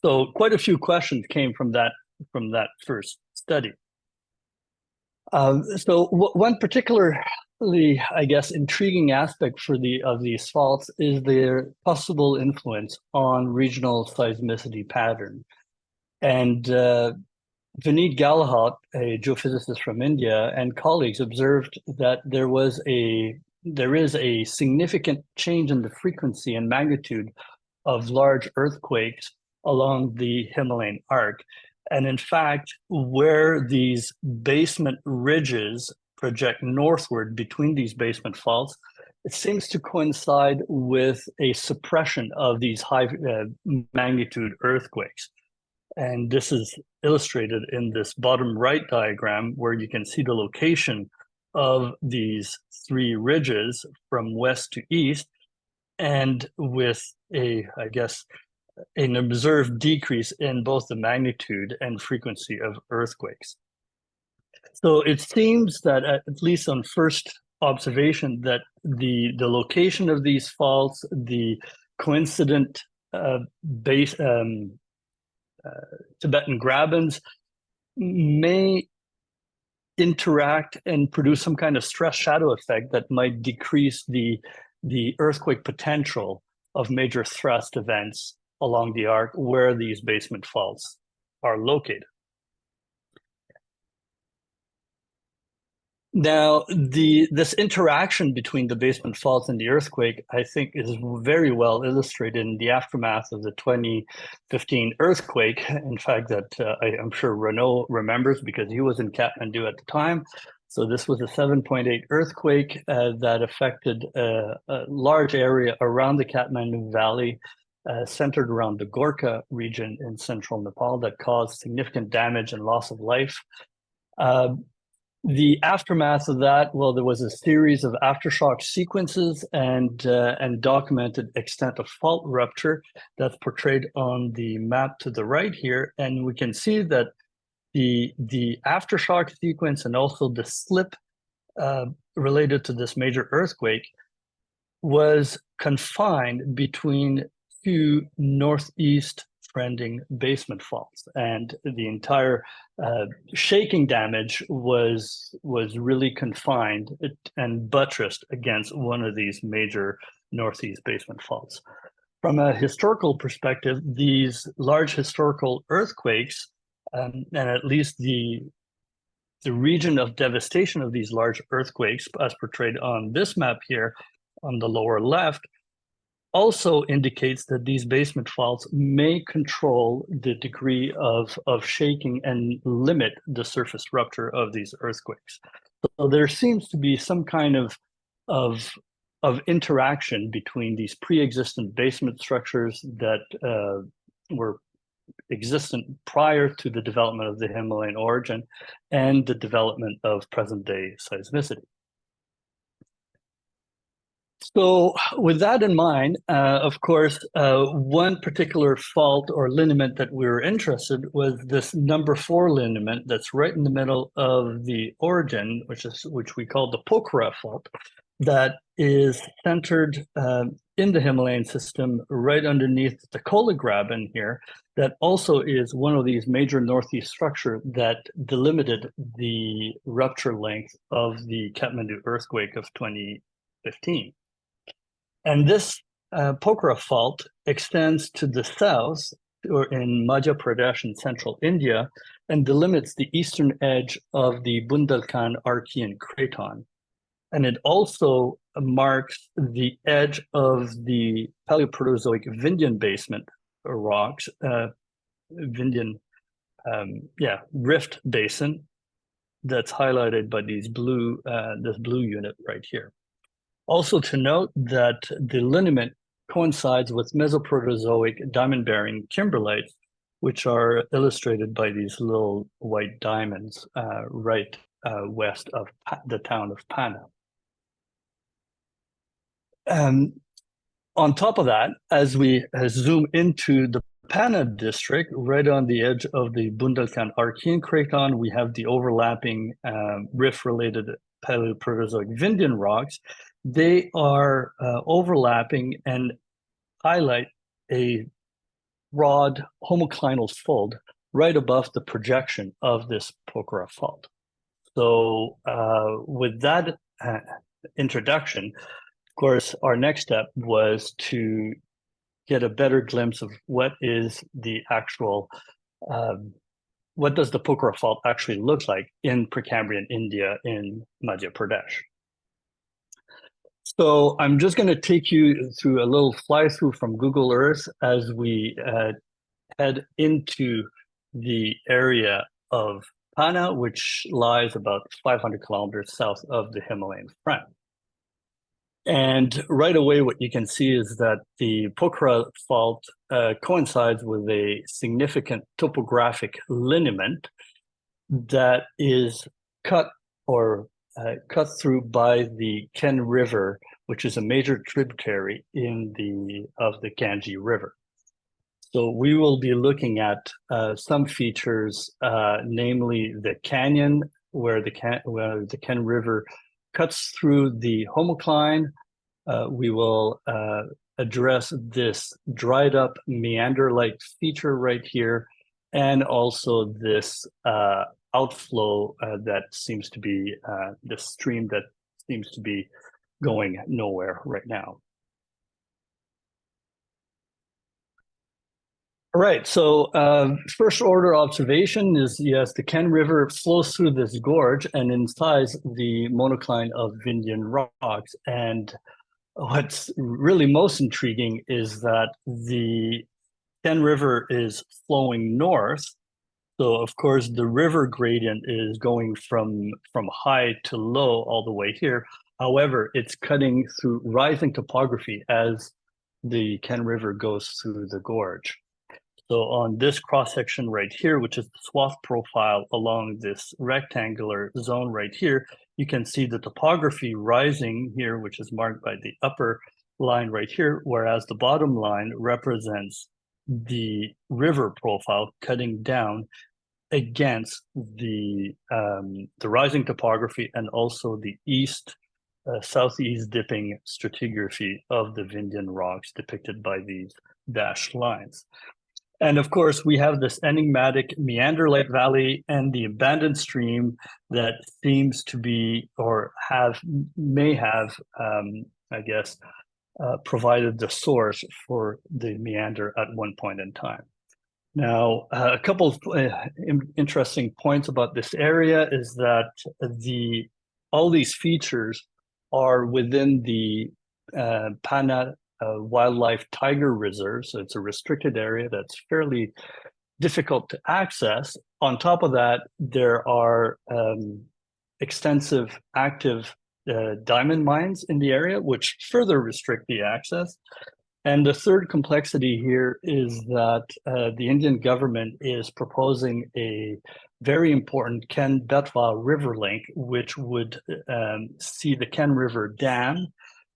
So quite a few questions came from that first study. So one particularly, I guess, intriguing aspect of these faults is their possible influence on regional seismicity pattern. And Vineet Galahat, a geophysicist from India, and colleagues observed that there is a significant change in the frequency and magnitude of large earthquakes along the Himalayan arc. And in fact, where these basement ridges project northward between these basement faults, it seems to coincide with a suppression of these high magnitude earthquakes. And this is illustrated in this bottom right diagram, where you can see the location of these three ridges from west to east, and with I guess, an observed decrease in both the magnitude and frequency of earthquakes. So it seems that, at least on first observation, that the location of these faults, the coincident Tibetan grabens, may interact and produce some kind of stress shadow effect that might decrease the earthquake potential of major thrust events along the arc where these basement faults are located. Now, this interaction between the basement faults and the earthquake, I think, is very well illustrated in the aftermath of the 2015 earthquake. In fact, that I'm sure Renaud remembers, because he was in Kathmandu at the time. So this was a 7.8 earthquake that affected a large area around the Kathmandu Valley, centered around the Gorkha region in central Nepal, that caused significant damage and loss of life. The aftermath of that, well, there was a series of aftershock sequences and documented extent of fault rupture that's portrayed on the map to the right here. And we can see that the aftershock sequence and also the slip related to this major earthquake was confined between two northeast trending basement faults, and the entire shaking damage was really confined and buttressed against one of these major northeast basement faults. From a historical perspective, these large historical earthquakes, and at least the region of devastation of these large earthquakes, as portrayed on this map here on the lower left, also indicates that these basement faults may control the degree of shaking and limit the surface rupture of these earthquakes. So there seems to be some kind of interaction between these pre-existent basement structures that were existent prior to the development of the Himalayan orogeny and the development of present-day seismicity. So with that in mind, of course, one particular fault or lineament that we were interested was this number 4 lineament that's right in the middle of the orogen, which we call the Pokhara fault, that is centered in the Himalayan system right underneath the Kola Graben here, that also is one of these major northeast structure that delimited the rupture length of the Kathmandu earthquake of 2015. And this Pokhara fault extends to the south, or in Madhya Pradesh in central India, and delimits the eastern edge of the Bundelkhand Archean craton. And it also marks the edge of the Paleoproterozoic Vindhyan basement rocks, Vindhyan, rift basin that's highlighted by these blue, this blue unit right here. Also to note that the lineament coincides with Mesoproterozoic diamond-bearing kimberlites, which are illustrated by these little white diamonds right west of the town of Pana. On top of that, as we zoom into the Pana district, right on the edge of the Bundelkhand Archean craton, we have the overlapping rift-related Paleoproterozoic Vindhyan rocks. They are overlapping and highlight a broad homoclinal fold right above the projection of this Pokhara fault. So with that introduction, of course, our next step was to get a better glimpse of what is the actual, what does the Pokhara fault actually look like in Precambrian India in Madhya Pradesh. So I'm just going to take you through a little fly-through from Google Earth as we head into the area of Pana, which lies about 500 kilometers south of the Himalayan front. And right away, what you can see is that the Pokhara fault coincides with a significant topographic lineament that is cut through by the Ken River, which is a major tributary of the Ganges River. So we will be looking at some features, namely the canyon where the Ken River cuts through the homocline. We will address this dried up meander-like feature right here, and also this outflow that seems to be the stream that seems to be going nowhere right now. All right, so first order observation is, yes, the Ken River flows through this gorge and insides the monocline of Vindhyan rocks. And what's really most intriguing is that the Ken River is flowing north. So of course the river gradient is going from high to low all the way here. However, it's cutting through rising topography as the Ken River goes through the gorge. So on this cross-section right here, which is the swath profile along this rectangular zone right here, you can see the topography rising here, which is marked by the upper line right here, whereas the bottom line represents the river profile cutting down against the rising topography and also the southeast dipping stratigraphy of the Vindian rocks depicted by these dashed lines. And of course, we have this enigmatic meander-like valley and the abandoned stream that seems to be, or may have, I guess, provided the source for the meander at one point in time. Now, a couple of interesting points about this area is that all these features are within the Pana Wildlife Tiger Reserve, so it's a restricted area that's fairly difficult to access. On top of that, there are extensive active diamond mines in the area, which further restrict the access. And the third complexity here is that the Indian government is proposing a very important Ken-Betwa river link, which would see the Ken River dam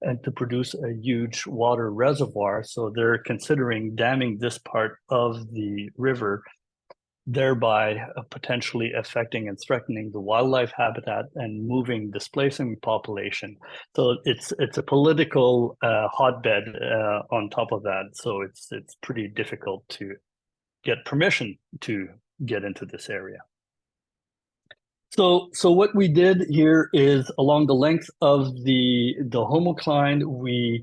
and to produce a huge water reservoir. So they're considering damming this part of the river, thereby potentially affecting and threatening the wildlife habitat and displacing population. So it's a political hotbed on top of that. So it's pretty difficult to get permission to get into this area. So what we did here is along the length of the homocline, we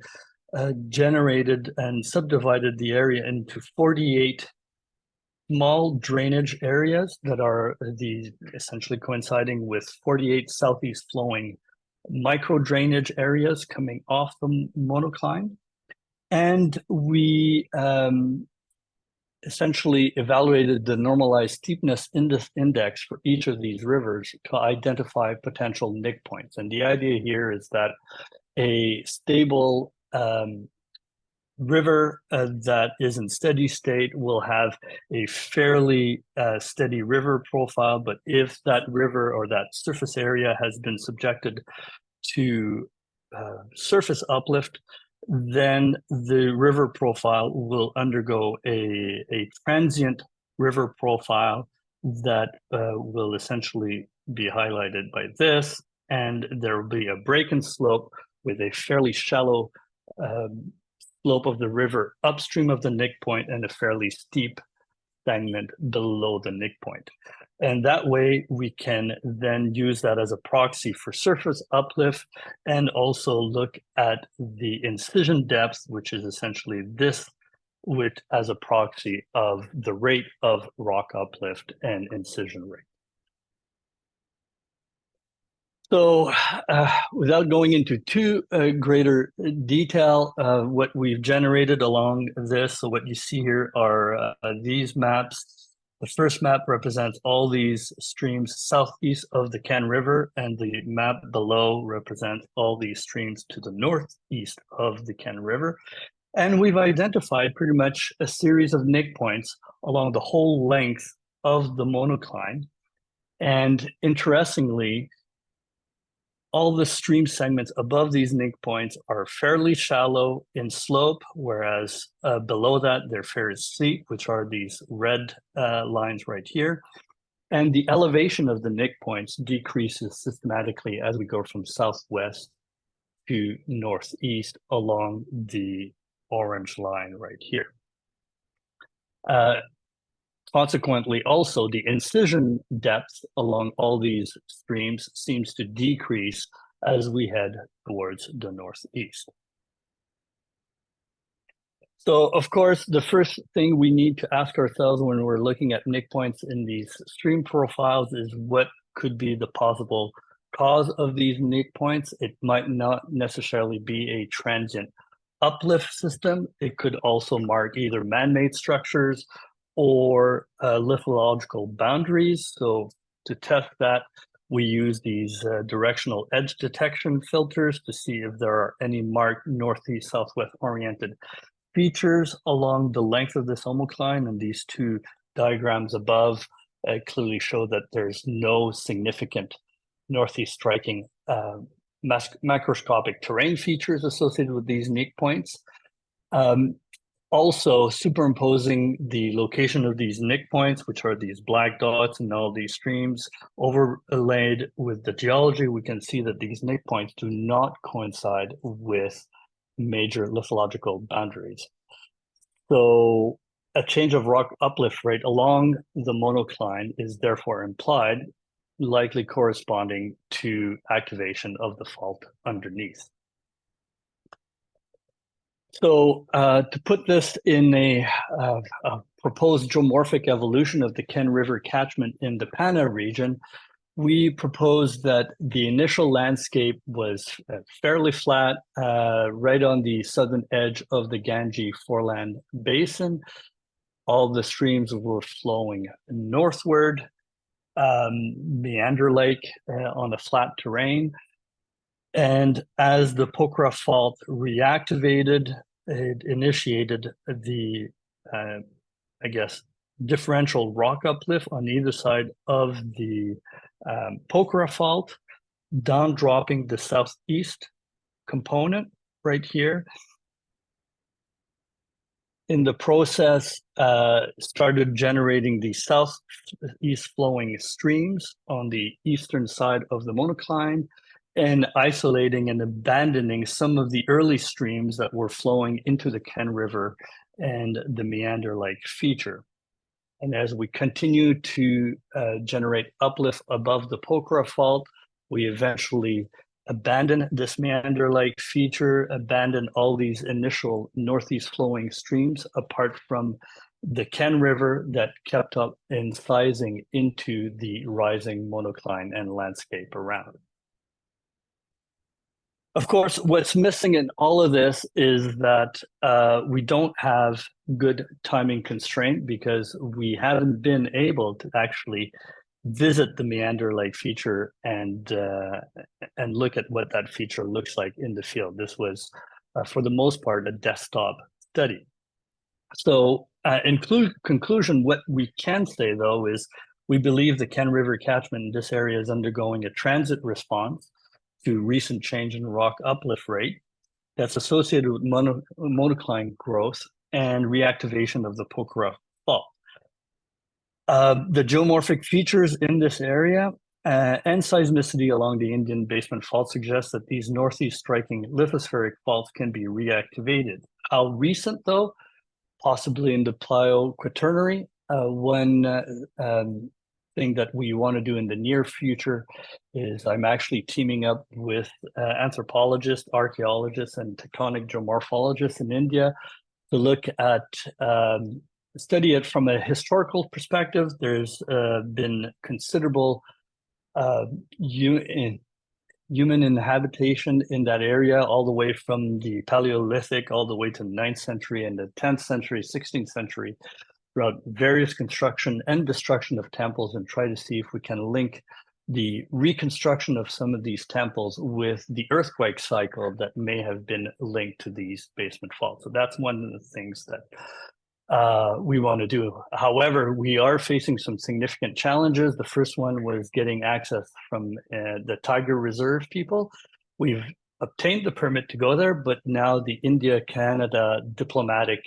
generated and subdivided the area into 48 small drainage areas that are essentially coinciding with 48 southeast flowing micro drainage areas coming off the monocline. And we essentially evaluated the normalized steepness index for each of these rivers to identify potential nick points. And the idea here is that a stable river that is in steady state will have a fairly steady river profile, but if that river or that surface area has been subjected to surface uplift, then the river profile will undergo a transient river profile that will essentially be highlighted by this, and there will be a break in slope with a fairly shallow slope of the river upstream of the nick point and a fairly steep segment below the nick point. And that way we can then use that as a proxy for surface uplift and also look at the incision depth, which is essentially this, which as a proxy of the rate of rock uplift and incision rate. So without going into too greater detail, what we've generated along this, so what you see here are these maps. The first map represents all these streams southeast of the Ken River, and the map below represents all these streams to the northeast of the Ken River. And we've identified pretty much a series of nick points along the whole length of the monocline. And interestingly, all the stream segments above these nick points are fairly shallow in slope, whereas below that, they're fairly steep, which are these red lines right here. And the elevation of the nick points decreases systematically as we go from southwest to northeast along the orange line right here. Consequently, also the incision depth along all these streams seems to decrease as we head towards the northeast. So, of course, the first thing we need to ask ourselves when we're looking at nick points in these stream profiles is what could be the possible cause of these nick points. It might not necessarily be a transient uplift system. It could also mark either man-made structures or lithological boundaries. So to test that, we use these directional edge detection filters to see if there are any marked northeast, southwest oriented features along the length of this homocline, and these two diagrams above clearly show that there's no significant northeast striking macroscopic terrain features associated with these nick points. Also, superimposing the location of these nick points, which are these black dots in all these streams, overlaid with the geology, we can see that these nick points do not coincide with major lithological boundaries. So a change of rock uplift rate along the monocline is therefore implied, likely corresponding to activation of the fault underneath. So to put this in a proposed geomorphic evolution of the Ken River catchment in the Pana region, we proposed that the initial landscape was fairly flat, right on the southern edge of the Ganges foreland basin. All the streams were flowing northward, meander-like on a flat terrain. And as the Pokhara fault reactivated, it initiated the, I guess, differential rock uplift on either side of the Pokhara fault, down dropping the southeast component right here. In the process, started generating the southeast flowing streams on the eastern side of the monocline, and isolating and abandoning some of the early streams that were flowing into the Ken River and the meander-like feature. And as we continue to generate uplift above the Pokhara fault, we eventually abandon this meander-like feature, abandon all these initial northeast flowing streams apart from the Ken River that kept up incising into the rising monocline and landscape around. Of course, what's missing in all of this is that we don't have good timing constraint because we haven't been able to actually visit the meander-like feature and look at what that feature looks like in the field. This was, for the most part, a desktop study. So in conclusion, what we can say, though, is we believe the Ken River catchment in this area is undergoing a transit response to recent change in rock uplift rate that's associated with monocline growth and reactivation of the Pokhara fault. The geomorphic features in this area and seismicity along the Indian basement fault suggest that these northeast striking lithospheric faults can be reactivated. How recent, though? Possibly in the Plio-Quaternary. One thing that we want to do in the near future is I'm actually teaming up with anthropologists, archaeologists, and tectonic geomorphologists in India to look at, study it from a historical perspective. There's been considerable human inhabitation in that area, all the way from the Paleolithic, all the way to the 9th century and the 10th century, 16th century, throughout various construction and destruction of temples, and try to see if we can link the reconstruction of some of these temples with the earthquake cycle that may have been linked to these basement faults. So that's one of the things that we want to do. However, we are facing some significant challenges. The first one was getting access from the Tiger Reserve people. We've obtained the permit to go there, but now the India-Canada diplomatic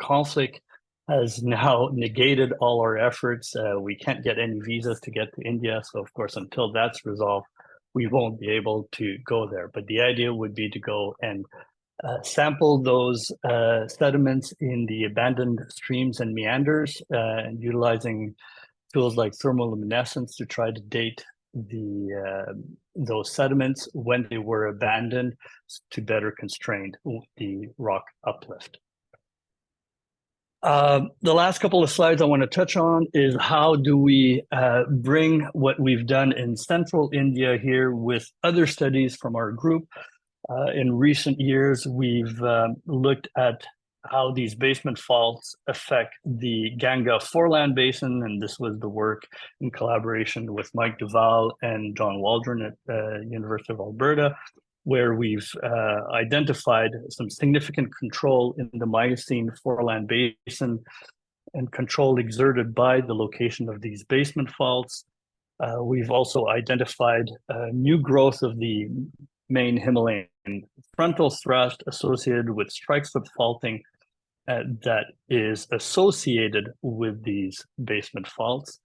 conflict has now negated all our efforts. We can't get any visas to get to India. So of course, until that's resolved, we won't be able to go there. But the idea would be to go and sample those sediments in the abandoned streams and meanders, and utilizing tools like thermoluminescence to try to date those sediments when they were abandoned to better constrain the rock uplift. The last couple of slides I want to touch on is how do we bring what we've done in central India here with other studies from our group. In recent years, we've looked at how these basement faults affect the Ganga foreland basin, and this was the work in collaboration with Mike Duval and John Waldron at University of Alberta. where we've identified some significant control in the Miocene foreland basin and control exerted by the location of these basement faults. We've also identified new growth of the main Himalayan frontal thrust associated with strike slip faulting that is associated with these basement faults.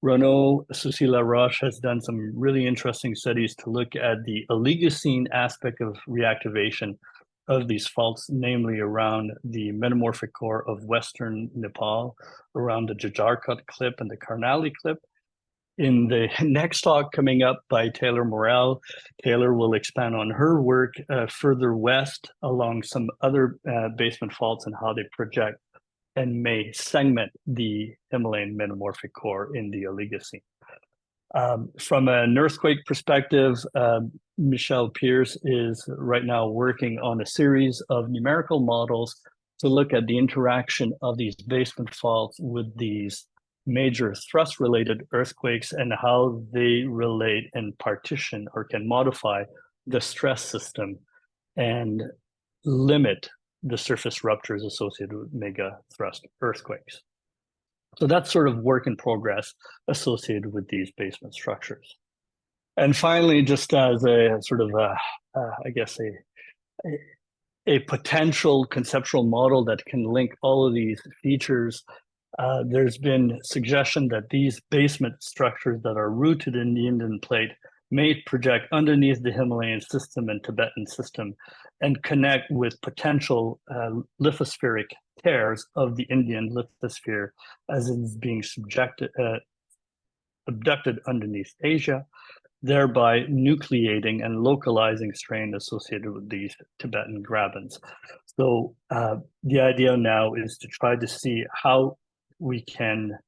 Renaud Soucy La Roche has done some really interesting studies to look at the Oligocene aspect of reactivation of these faults, namely around the metamorphic core of Western Nepal, around the Jajarkot clip and the Karnali clip. In the next talk coming up by Taylor Morell, Taylor will expand on her work further west along some other basement faults and how they project and may segment the Himalayan metamorphic core in the Oligocene. From an earthquake perspective, Michelle Pierce is right now working on a series of numerical models to look at the interaction of these basement faults with these major thrust-related earthquakes and how they relate and partition or can modify the stress system and limit the surface ruptures associated with mega thrust earthquakes. So that's sort of work in progress associated with these basement structures. And finally, just as a sort of I guess a potential conceptual model that can link all of these features, there's been suggestion that these basement structures that are rooted in the Indian plate may project underneath the Himalayan system and Tibetan system and connect with potential lithospheric tears of the Indian lithosphere as it is being abducted underneath Asia, thereby nucleating and localizing strain associated with these Tibetan grabens. So the idea now is to try to see how we can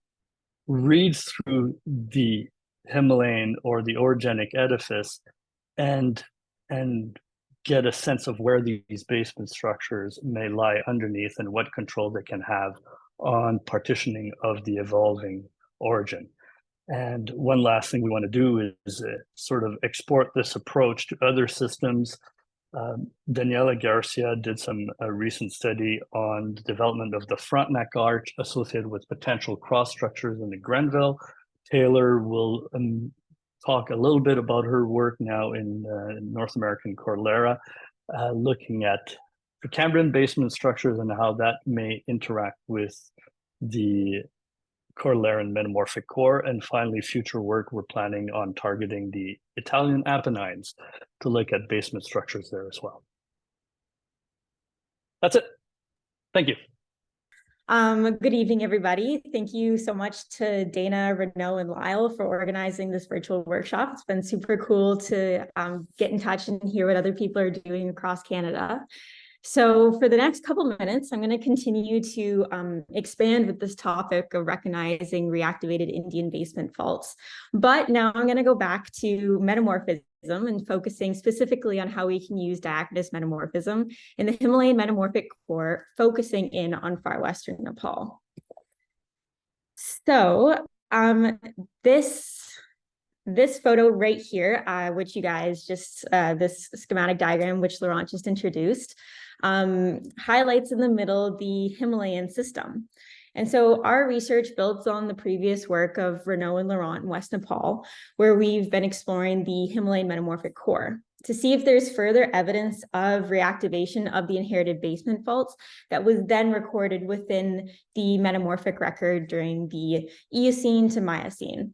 read through the Himalayan or the orogenic edifice and get a sense of where these basement structures may lie underneath and what control they can have on partitioning of the evolving orogen. And one last thing we want to do is sort of export this approach to other systems. Daniela Garcia did some recent study on the development of the front neck arch associated with potential cross structures in the Grenville. Taylor will talk a little bit about her work now in North American Cordillera, looking at Precambrian basement structures and how that may interact with the Cordilleran metamorphic core. And finally, future work we're planning on targeting the Italian Apennines to look at basement structures there as well. That's it. Thank you. Good evening, everybody. Thank you so much to Dana, Renaud, and Lyal for organizing this virtual workshop. It's been super cool to get in touch and hear what other people are doing across Canada. So for the next couple of minutes, I'm going to continue to expand with this topic of recognizing reactivated Indian basement faults. But now I'm going to go back to metamorphism and focusing specifically on how we can use diaphanous metamorphism in the Himalayan metamorphic core, focusing in on far western Nepal. So this photo right here, which you guys just, this schematic diagram, which Laurent just introduced, highlights in the middle the Himalayan system. And so our research builds on the previous work of Renaud and Laurent in West Nepal, where we've been exploring the Himalayan metamorphic core to see if there's further evidence of reactivation of the inherited basement faults that was then recorded within the metamorphic record during the Eocene to Miocene.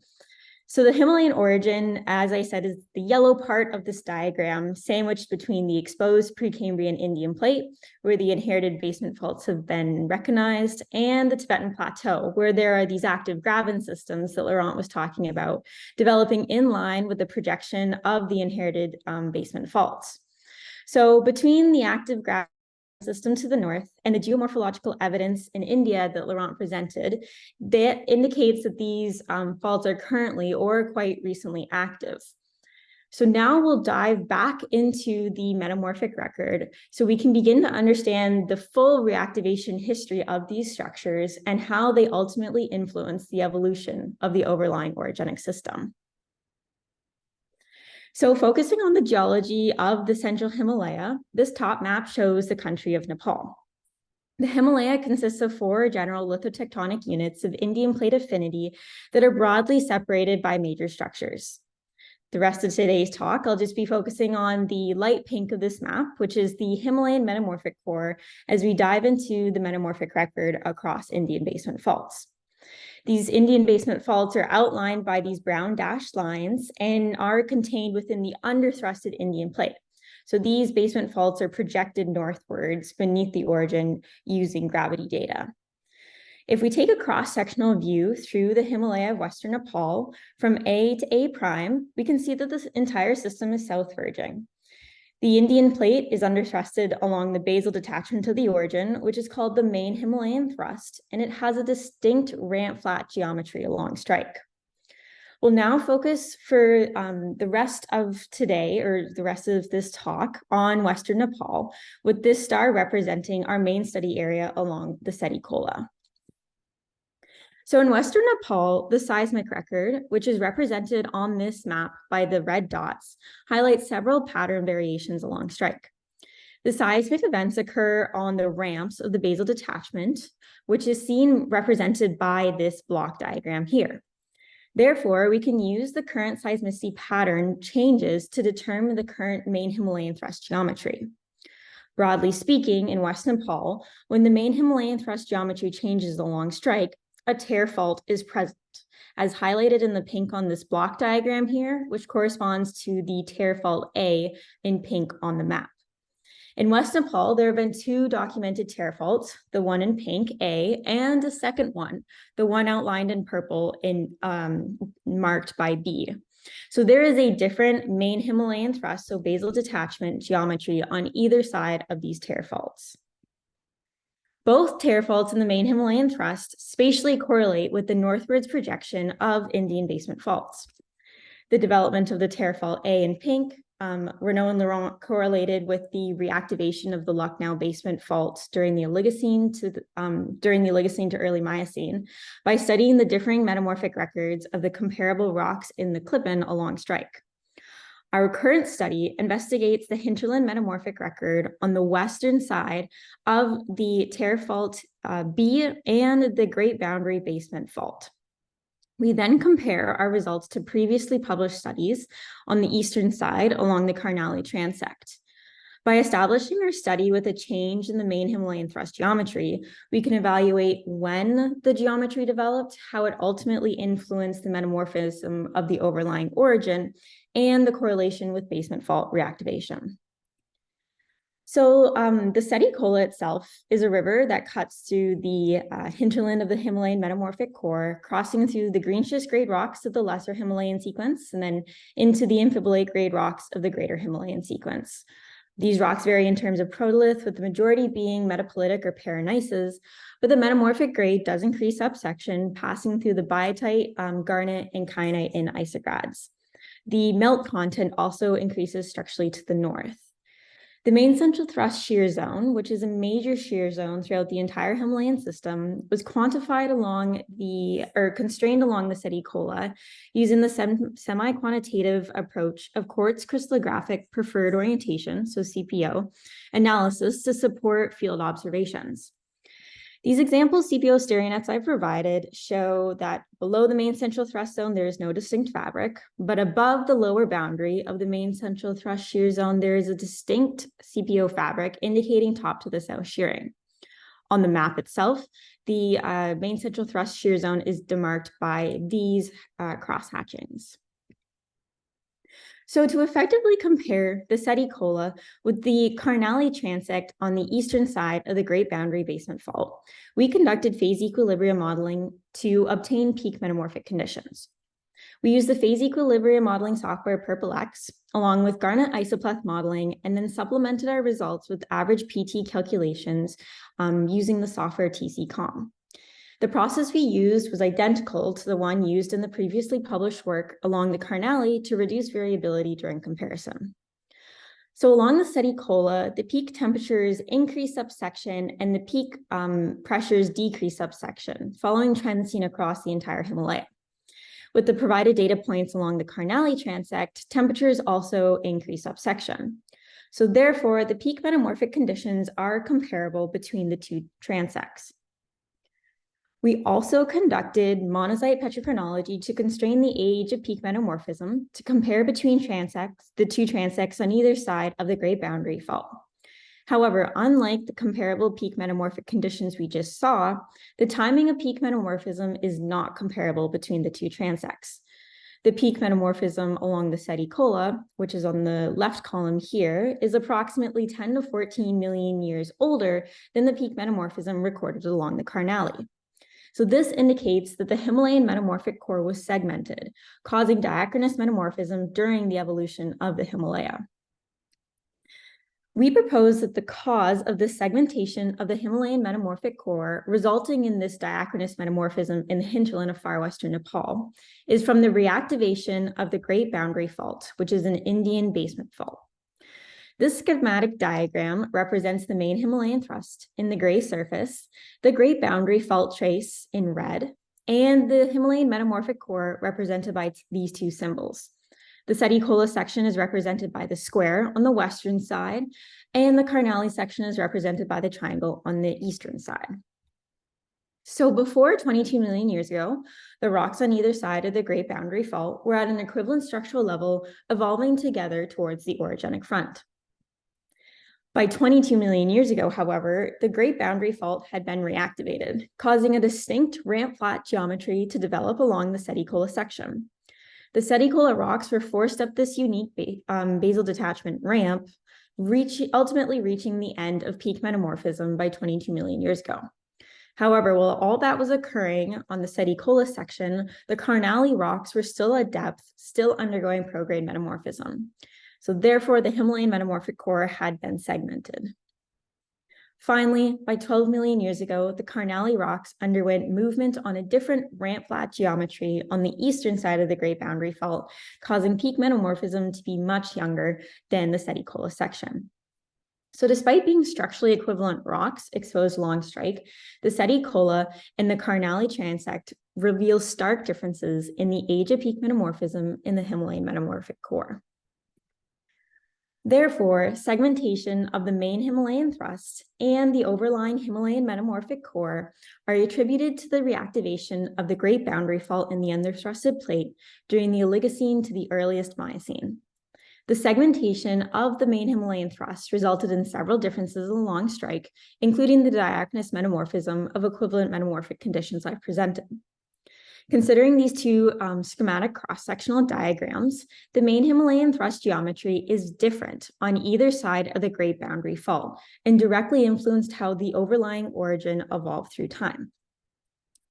So the Himalayan orogen, as I said, is the yellow part of this diagram, sandwiched between the exposed Precambrian Indian plate, where the inherited basement faults have been recognized, and the Tibetan Plateau, where there are these active graben systems that Laurent was talking about, developing in line with the projection of the inherited basement faults. So between the active graben system to the north and the geomorphological evidence in India that Laurent presented, that indicates that these faults are currently or quite recently active. So now we'll dive back into the metamorphic record so we can begin to understand the full reactivation history of these structures and how they ultimately influence the evolution of the overlying orogenic system. So focusing on the geology of the Central Himalaya, this top map shows the country of Nepal. The Himalaya consists of 4 general lithotectonic units of Indian plate affinity that are broadly separated by major structures. The rest of today's talk, I'll just be focusing on the light pink of this map, which is the Himalayan metamorphic core, as we dive into the metamorphic record across Indian basement faults. These Indian basement faults are outlined by these brown dashed lines and are contained within the underthrusted Indian plate. So these basement faults are projected northwards beneath the orogen using gravity data. If we take a cross-sectional view through the Himalaya of Western Nepal from A to A prime, we can see that this entire system is south verging. The Indian plate is underthrusted along the basal detachment of the orogen, which is called the main Himalayan thrust, and it has a distinct ramp flat geometry along strike. We'll now focus for the rest of today, or the rest of this talk, on Western Nepal, with this star representing our main study area along the Seti Kola. So in Western Nepal, the seismic record, which is represented on this map by the red dots, highlights several pattern variations along strike. The seismic events occur on the ramps of the basal detachment, which is seen represented by this block diagram here. Therefore, we can use the current seismicity pattern changes to determine the current main Himalayan thrust geometry. Broadly speaking, in West Nepal, when the main Himalayan thrust geometry changes along strike, a tear fault is present, as highlighted in the pink on this block diagram here, which corresponds to the tear fault A in pink on the map. In West Nepal, there have been 2 documented tear faults, the one in pink, A, and a second one, the one outlined in purple in marked by B. So there is a different main Himalayan thrust, so basal detachment geometry on either side of these tear faults. Both tear faults in the main Himalayan thrust spatially correlate with the northwards projection of Indian basement faults. The development of the tear fault A in pink, Renaud and Laurent correlated with the reactivation of the Lucknow basement faults during the Oligocene to early Miocene by studying the differing metamorphic records of the comparable rocks in the Klippen along strike. Our current study investigates the hinterland metamorphic record on the western side of the tear fault B and the Great Boundary Basement Fault. We then compare our results to previously published studies on the eastern side along the Karnali transect. By establishing our study with a change in the main Himalayan thrust geometry, we can evaluate when the geometry developed, how it ultimately influenced the metamorphism of the overlying orogen, and the correlation with basement fault reactivation. So the Seti Kola itself is a river that cuts through the hinterland of the Himalayan metamorphic core, crossing through the green schist grade rocks of the lesser Himalayan sequence, and then into the amphibolite grade rocks of the greater Himalayan sequence. These rocks vary in terms of protolith, with the majority being metapolitic or paragneises, but the metamorphic grade does increase upsection, passing through the biotite, garnet, and kyanite in isogrades. The melt content also increases structurally to the north. The main central thrust shear zone, which is a major shear zone throughout the entire Himalayan system, was quantified constrained along the Seti Kola using the semi-quantitative approach of quartz crystallographic preferred orientation, so CPO, analysis to support field observations. These example CPO stereo-nets I've provided show that below the main central thrust zone, there is no distinct fabric, but above the lower boundary of the main central thrust shear zone, there is a distinct CPO fabric indicating top to the south shearing. On the map itself, the main central thrust shear zone is demarked by these cross-hatchings. So to effectively compare the Seti Kola with the Karnali transect on the eastern side of the Great Boundary Basement Fault, we conducted phase equilibrium modeling to obtain peak metamorphic conditions. We used the phase equilibrium modeling software PurpleX, along with garnet isopleth modeling, and then supplemented our results with average PT calculations using the software TC-Com. The process we used was identical to the one used in the previously published work along the Karnali to reduce variability during comparison. So along the Seti Kola, the peak temperatures increase subsection and the peak pressures decrease subsection, following trends seen across the entire Himalaya. With the provided data points along the Carnally transect, temperatures also increase upsection. So therefore, the peak metamorphic conditions are comparable between the two transects. We also conducted monocyte petrochronology to constrain the age of peak metamorphism to compare between transects, the two transects on either side of the Great Boundary Fault. However, unlike the comparable peak metamorphic conditions we just saw, the timing of peak metamorphism is not comparable between the two transects. The peak metamorphism along the Sedicola, which is on the left column here, is approximately 10 to 14 million years older than the peak metamorphism recorded along the Carnally. So this indicates that the Himalayan metamorphic core was segmented, causing diachronous metamorphism during the evolution of the Himalaya. We propose that the cause of the segmentation of the Himalayan metamorphic core resulting in this diachronous metamorphism in the hinterland of far western Nepal is from the reactivation of the Great Boundary Fault, which is an Indian basement fault. This schematic diagram represents the main Himalayan thrust in the gray surface, the Great Boundary Fault trace in red, and the Himalayan metamorphic core represented by these two symbols. The Sedicola section is represented by the square on the western side, and the Carnally section is represented by the triangle on the eastern side. So before 22 million years ago, the rocks on either side of the Great Boundary Fault were at an equivalent structural level, evolving together towards the orogenic front. By 22 million years ago, however, the Great Boundary Fault had been reactivated, causing a distinct ramp-flat geometry to develop along the Sedicola section. The Sedicola rocks were forced up this unique basal detachment ramp, ultimately reaching the end of peak metamorphism by 22 million years ago. However, while all that was occurring on the Sedicola section, the Carnally rocks were still at depth, still undergoing prograde metamorphism. So therefore, the Himalayan metamorphic core had been segmented. Finally, by 12 million years ago, the Carnally rocks underwent movement on a different ramp-flat geometry on the eastern side of the Great Boundary Fault, causing peak metamorphism to be much younger than the Sedicola section. So despite being structurally equivalent rocks exposed along strike, the Sedicola and the Carnally transect reveal stark differences in the age of peak metamorphism in the Himalayan metamorphic core. Therefore, segmentation of the main Himalayan thrust and the overlying Himalayan metamorphic core are attributed to the reactivation of the Great Boundary Fault in the underthrusted plate during the Oligocene to the earliest Miocene. The segmentation of the main Himalayan thrust resulted in several differences along strike, including the diachronous metamorphism of equivalent metamorphic conditions I've presented. Considering these two schematic cross-sectional diagrams, the main Himalayan thrust geometry is different on either side of the Great Boundary Fault and directly influenced how the overlying orogen evolved through time.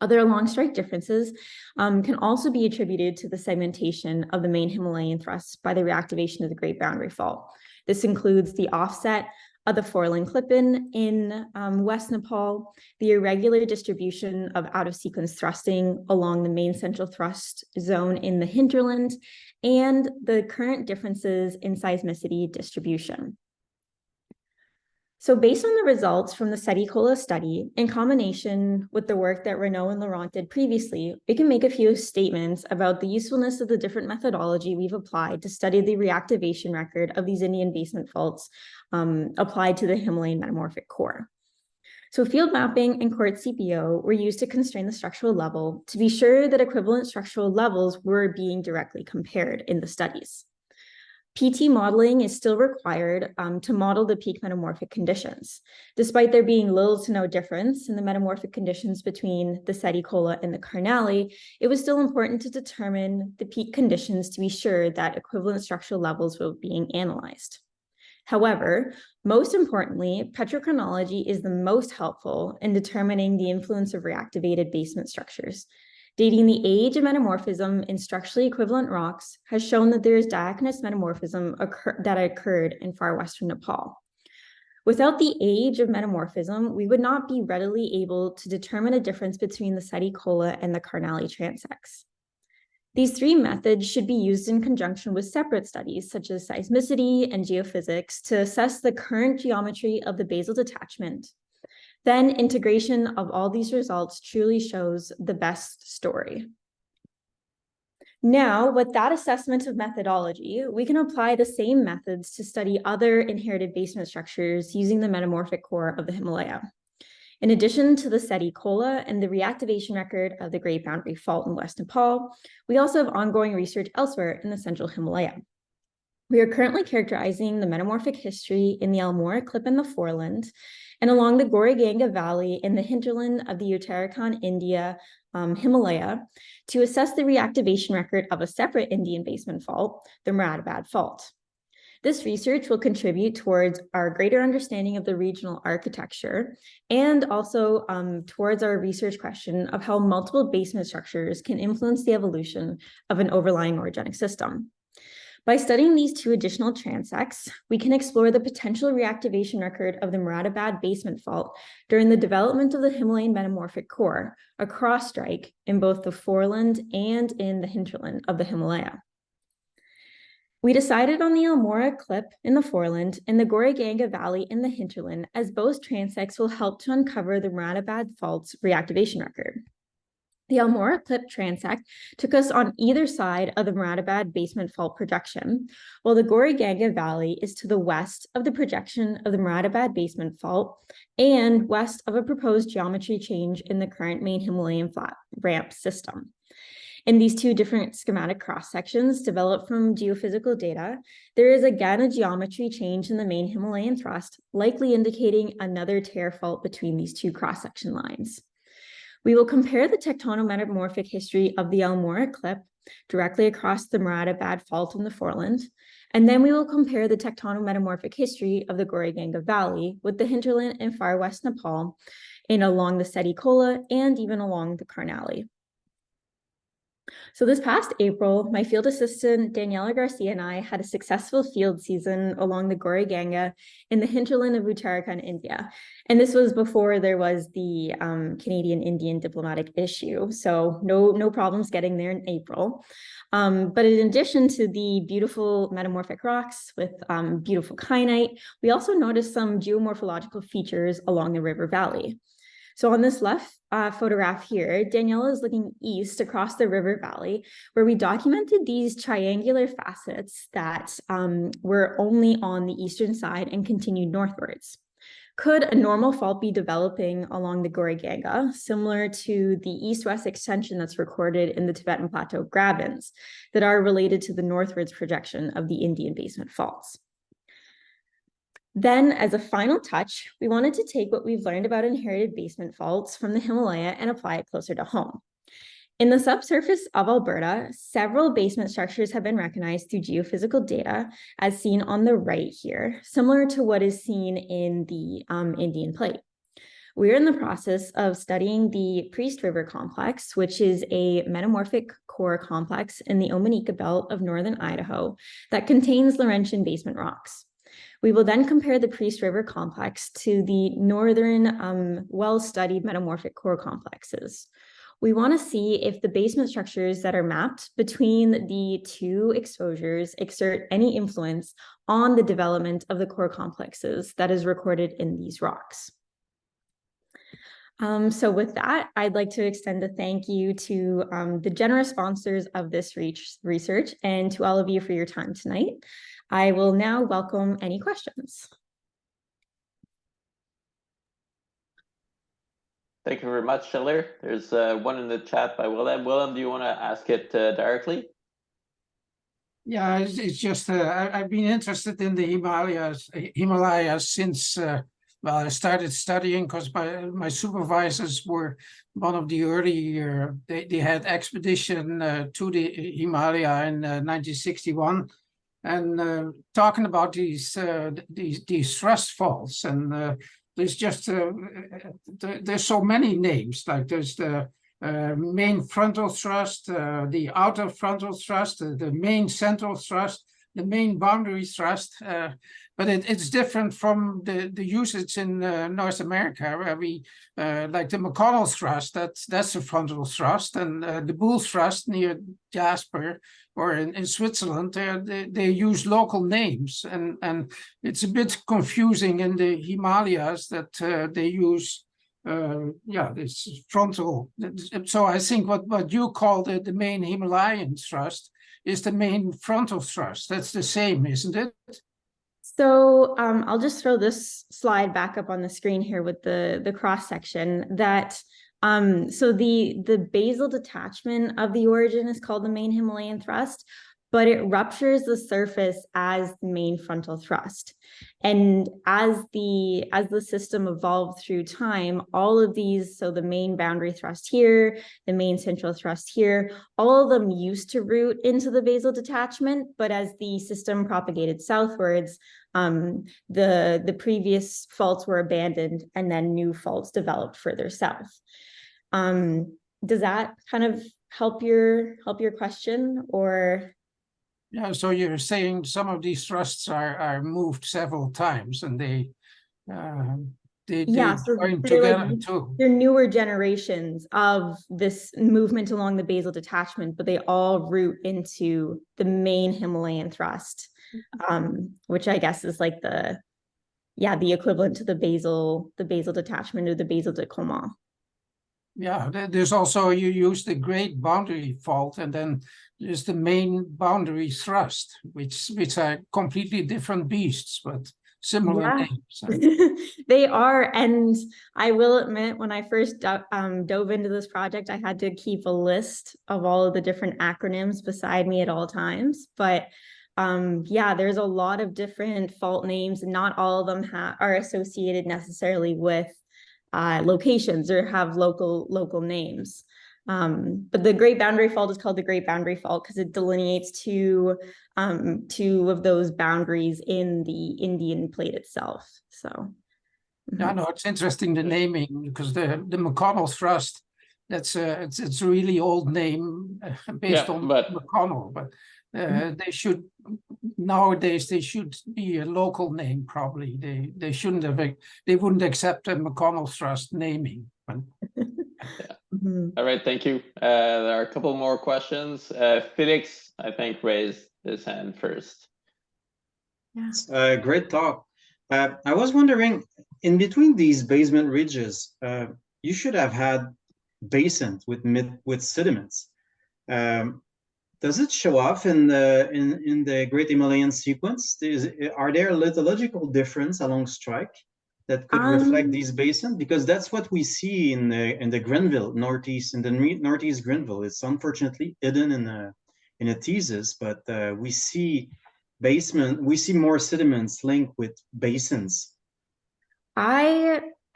Other long strike differences can also be attributed to the segmentation of the main Himalayan thrust by the reactivation of the Great Boundary Fault. This includes the offset of the foreland clip-in West Nepal, the irregular distribution of out-of-sequence thrusting along the main central thrust zone in the hinterland, and the current differences in seismicity distribution. So based on the results from the Sedicola study, in combination with the work that Renaud and Laurent did previously, we can make a few statements about the usefulness of the different methodology we've applied to study the reactivation record of these Indian basement faults applied to the Himalayan metamorphic core. So field mapping and court CPO were used to constrain the structural level to be sure that equivalent structural levels were being directly compared in the studies. PT modeling is still required to model the peak metamorphic conditions. Despite there being little to no difference in the metamorphic conditions between the Sedicola and the Carnally, it was still important to determine the peak conditions to be sure that equivalent structural levels were being analyzed. However, most importantly, petrochronology is the most helpful in determining the influence of reactivated basement structures. Dating the age of metamorphism in structurally equivalent rocks has shown that there is diachronous metamorphism that occurred in far western Nepal. Without the age of metamorphism, we would not be readily able to determine a difference between the Sedicola and the Carnally transects. These three methods should be used in conjunction with separate studies such as seismicity and geophysics to assess the current geometry of the basal detachment. Then integration of all these results truly shows the best story. Now, with that assessment of methodology, we can apply the same methods to study other inherited basement structures using the metamorphic core of the Himalaya. In addition to the Seti-Kola and the reactivation record of the Great Boundary Fault in West Nepal, we also have ongoing research elsewhere in the Central Himalaya. We are currently characterizing the metamorphic history in the Almora Clip in the foreland and along the Goriganga Valley in the hinterland of the Uttarakhand, India, Himalaya, to assess the reactivation record of a separate Indian basement fault, the Moradabad Fault. This research will contribute towards our greater understanding of the regional architecture and also towards our research question of how multiple basement structures can influence the evolution of an overlying orogenic system. By studying these two additional transects, we can explore the potential reactivation record of the Moradabad basement fault during the development of the Himalayan metamorphic core, a cross strike in both the foreland and in the hinterland of the Himalaya. We decided on the Almora Clip in the foreland and the Goriganga Valley in the hinterland, as both transects will help to uncover the Moradabad fault's reactivation record. The Almora Clip transect took us on either side of the Moradabad basement fault projection, while the Goriganga Valley is to the west of the projection of the Moradabad basement fault and west of a proposed geometry change in the current main Himalayan flat ramp system. In these two different schematic cross-sections developed from geophysical data, there is again a geometry change in the main Himalayan thrust, likely indicating another tear fault between these two cross-section lines. We will compare the tectono-metamorphic history of the Almora Clip directly across the Moradabad Fault in the foreland, and then we will compare the tectono-metamorphic history of the Goriganga Valley with the hinterland in far west Nepal and along the Seti-Kola and even along the Karnali. So this past April, my field assistant, Daniela Garcia, and I had a successful field season along the Goriganga in the hinterland of Uttarakhand, India. And this was before there was the Canadian-Indian diplomatic issue. So no problems getting there in April. But in addition to the beautiful metamorphic rocks with beautiful kyanite, we also noticed some geomorphological features along the river valley. So on this left photograph here, Daniela is looking east across the river valley, where we documented these triangular facets that were only on the eastern side and continued northwards. Could a normal fault be developing along the Goriganga, similar to the east-west extension that's recorded in the Tibetan Plateau grabens that are related to the northwards projection of the Indian basement faults? Then, as a final touch, we wanted to take what we've learned about inherited basement faults from the Himalaya and apply it closer to home. In the subsurface of Alberta, several basement structures have been recognized through geophysical data, as seen on the right here, similar to what is seen in the Indian plate. We're in the process of studying the Priest River complex, which is a metamorphic core complex in the Omanika belt of northern Idaho that contains Laurentian basement rocks. We will then compare the Priest River complex to the northern well-studied metamorphic core complexes. We want to see if the basement structures that are mapped between the two exposures exert any influence on the development of the core complexes that is recorded in these rocks. So with that, I'd like to extend a thank you to the generous sponsors of this research and to all of you for your time tonight. I will now welcome any questions. Thank you very much, Schiller. There's one in the chat by Willem. Willem, do you want to ask it directly? Yeah, it's just I've been interested in the Himalayas since well, I started studying because my supervisors were one of the early they had expedition to the Himalaya in 1961. And talking about these thrust faults, and there's just there's so many names. Like there's the main frontal thrust, the outer frontal thrust, the main central thrust, the main boundary thrust. But it's different from the usage in North America, where we like the McConnell thrust. That's a frontal thrust, and the Bull thrust near Jasper. Or in Switzerland, they use local names, and it's a bit confusing in the Himalayas that they use this frontal. So I think what you call the main Himalayan thrust is the main frontal thrust. That's the same, isn't it? So I'll just throw this slide back up on the screen here with the cross section that so the basal detachment of the orogen is called the main Himalayan thrust, but it ruptures the surface as the main frontal thrust. And as the system evolved through time, all of these, so the main boundary thrust here, the main central thrust here, all of them used to root into the basal detachment, but as the system propagated southwards, the previous faults were abandoned and then new faults developed further south. Does that kind of help your question, or? Yeah, so you're saying some of these thrusts are moved several times, and they join together too. They're newer generations of this movement along the basal detachment, but they all root into the main Himalayan thrust, which I guess is like the equivalent to the basal detachment or the basal décollement. Yeah, there's also, you use the great boundary fault, and then there's the main boundary thrust, which are completely different beasts, but similar names. They are, and I will admit, when I first dove into this project, I had to keep a list of all of the different acronyms beside me at all times. But there's a lot of different fault names, and not all of them are associated necessarily with locations or have local names. But the Great Boundary Fault is called the Great Boundary Fault because it delineates two of those boundaries in the Indian plate itself. So yeah, no, it's interesting, the naming, because the McConnell thrust, it's a really old name based on McConnell, but they should nowadays be a local name probably. They shouldn't have, they wouldn't accept a McConnell thrust naming. But... All right, thank you. There are a couple more questions. Felix, I think, raised his hand first. Great talk. I was wondering, in between these basement ridges, you should have had basins with sediments. Does it show off in the Great Himalayan sequence? Are there lithological difference along strike that could reflect these basins? Because that's what we see in the Grenville northeast, in the northeast Grenville. It's unfortunately hidden in a thesis, but we see more sediments linked with basins.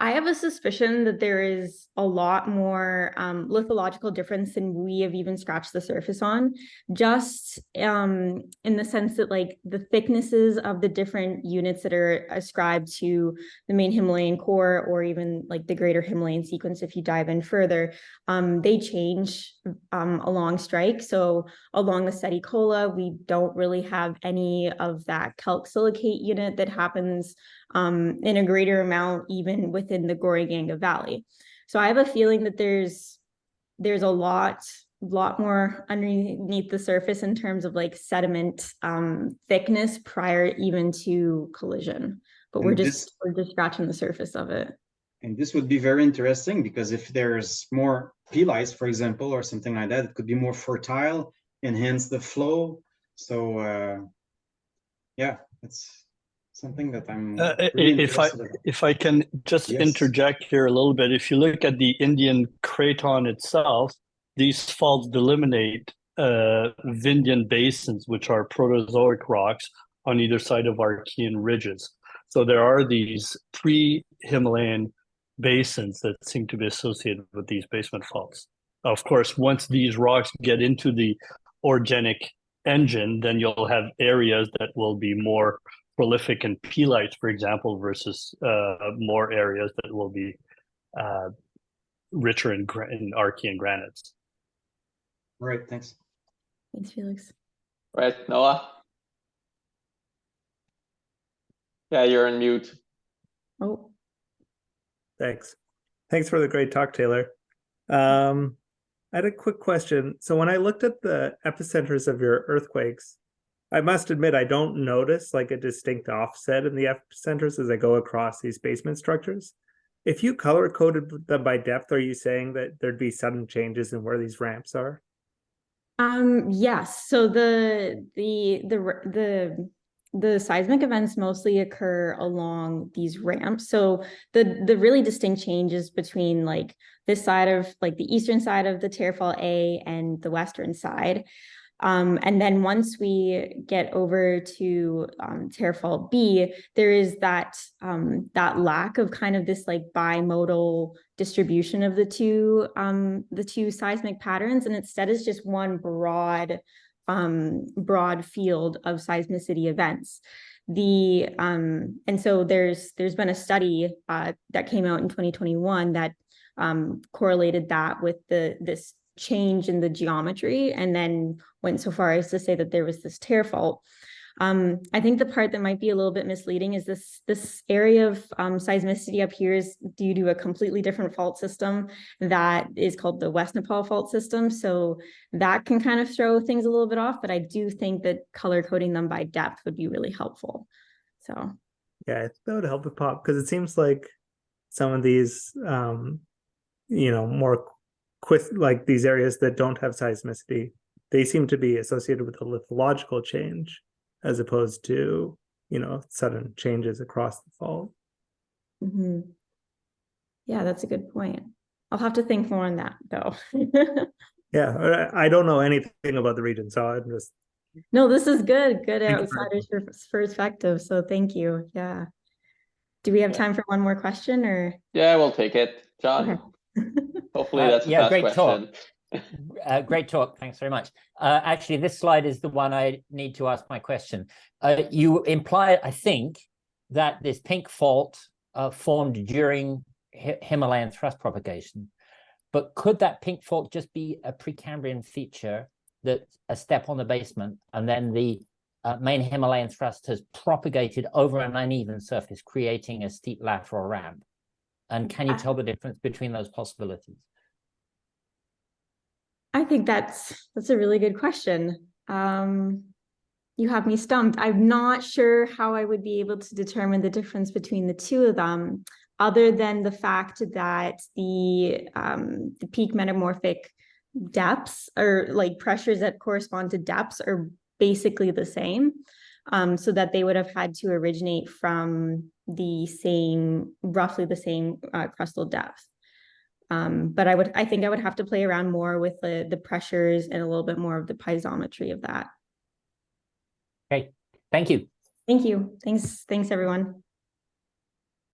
I have a suspicion that there is a lot more lithological difference than we have even scratched the surface on, just in the sense that like the thicknesses of the different units that are ascribed to the main Himalayan core, or even like the greater Himalayan sequence, if you dive in further, they change along strike. So along the Seticola, we don't really have any of that calc silicate unit that happens in a greater amount even within the Goriganga Valley. So I have a feeling that there's a lot more underneath the surface in terms of like sediment thickness prior even to collision, but we're just scratching the surface of it. And this would be very interesting, because if there's more pelites, for example, or something like that, it could be more fertile, enhance the flow. So yeah, it's something that I'm really if I can just interject here a little bit. If you look at the Indian craton itself, these faults delineate Vindian basins, which are Proterozoic rocks on either side of Archean ridges. So there are these pre-Himalayan basins that seem to be associated with these basement faults. Of course, once these rocks get into the orogenic engine, then you'll have areas that will be more prolific in pelites, for example, versus more areas that will be richer in Archean granites. All right, thanks. Thanks, Felix. Right, Noah? Yeah, you're on mute. Oh. Thanks for the great talk, Taylor. I had a quick question. So when I looked at the epicenters of your earthquakes, I must admit I don't notice like a distinct offset in the epicenters as I go across these basement structures. if you color coded them by depth, are you saying that there'd be sudden changes in where these ramps are? Yes. So the seismic events mostly occur along these ramps. So the really distinct changes between like this side of like the eastern side of the Tearfall A and the western side. And then once we get over to Tearfall B, there is that lack of kind of this like bimodal distribution of the two seismic patterns, and instead is just one broad field of seismicity events. And so there's been a study that came out in 2021 that correlated that with this change in the geometry, and then went so far as to say that there was this tear fault. I think the part that might be a little bit misleading is this area of seismicity up here is due to a completely different fault system that is called the West Nepal fault system. So that can kind of throw things a little bit off, but I do think that color coding them by depth would be really helpful. So yeah, that would help it pop, because it seems like some of these more like these areas that don't have seismicity, they seem to be associated with a lithological change as opposed to, sudden changes across the fault. Mm-hmm. Yeah, that's a good point. I'll have to think more on that though. Yeah, I don't know anything about the region, so I'm just... No, this is good outsider's perspective, so thank you. Yeah. Do we have time for one more question, or? Yeah, we'll take it, John. Okay. Hopefully that's a fast great question. Talk. Great talk. Thanks very much. Actually, this slide is the one I need to ask my question. You implied, I think, that this pink fault formed during Himalayan thrust propagation. But could that pink fault just be a Precambrian feature, that a step on the basement, and then the main Himalayan thrust has propagated over an uneven surface, creating a steep lateral ramp? And can you tell the difference between those possibilities? I think that's a really good question. You have me stumped. I'm not sure how I would be able to determine the difference between the two of them, other than the fact that the peak metamorphic depths, or like pressures that correspond to depths, are basically the same. So that they would have had to originate from roughly the same crustal depth. But I think I would have to play around more with the pressures and a little bit more of the piezometry of that. Okay, thank you. Thank you. Thanks everyone.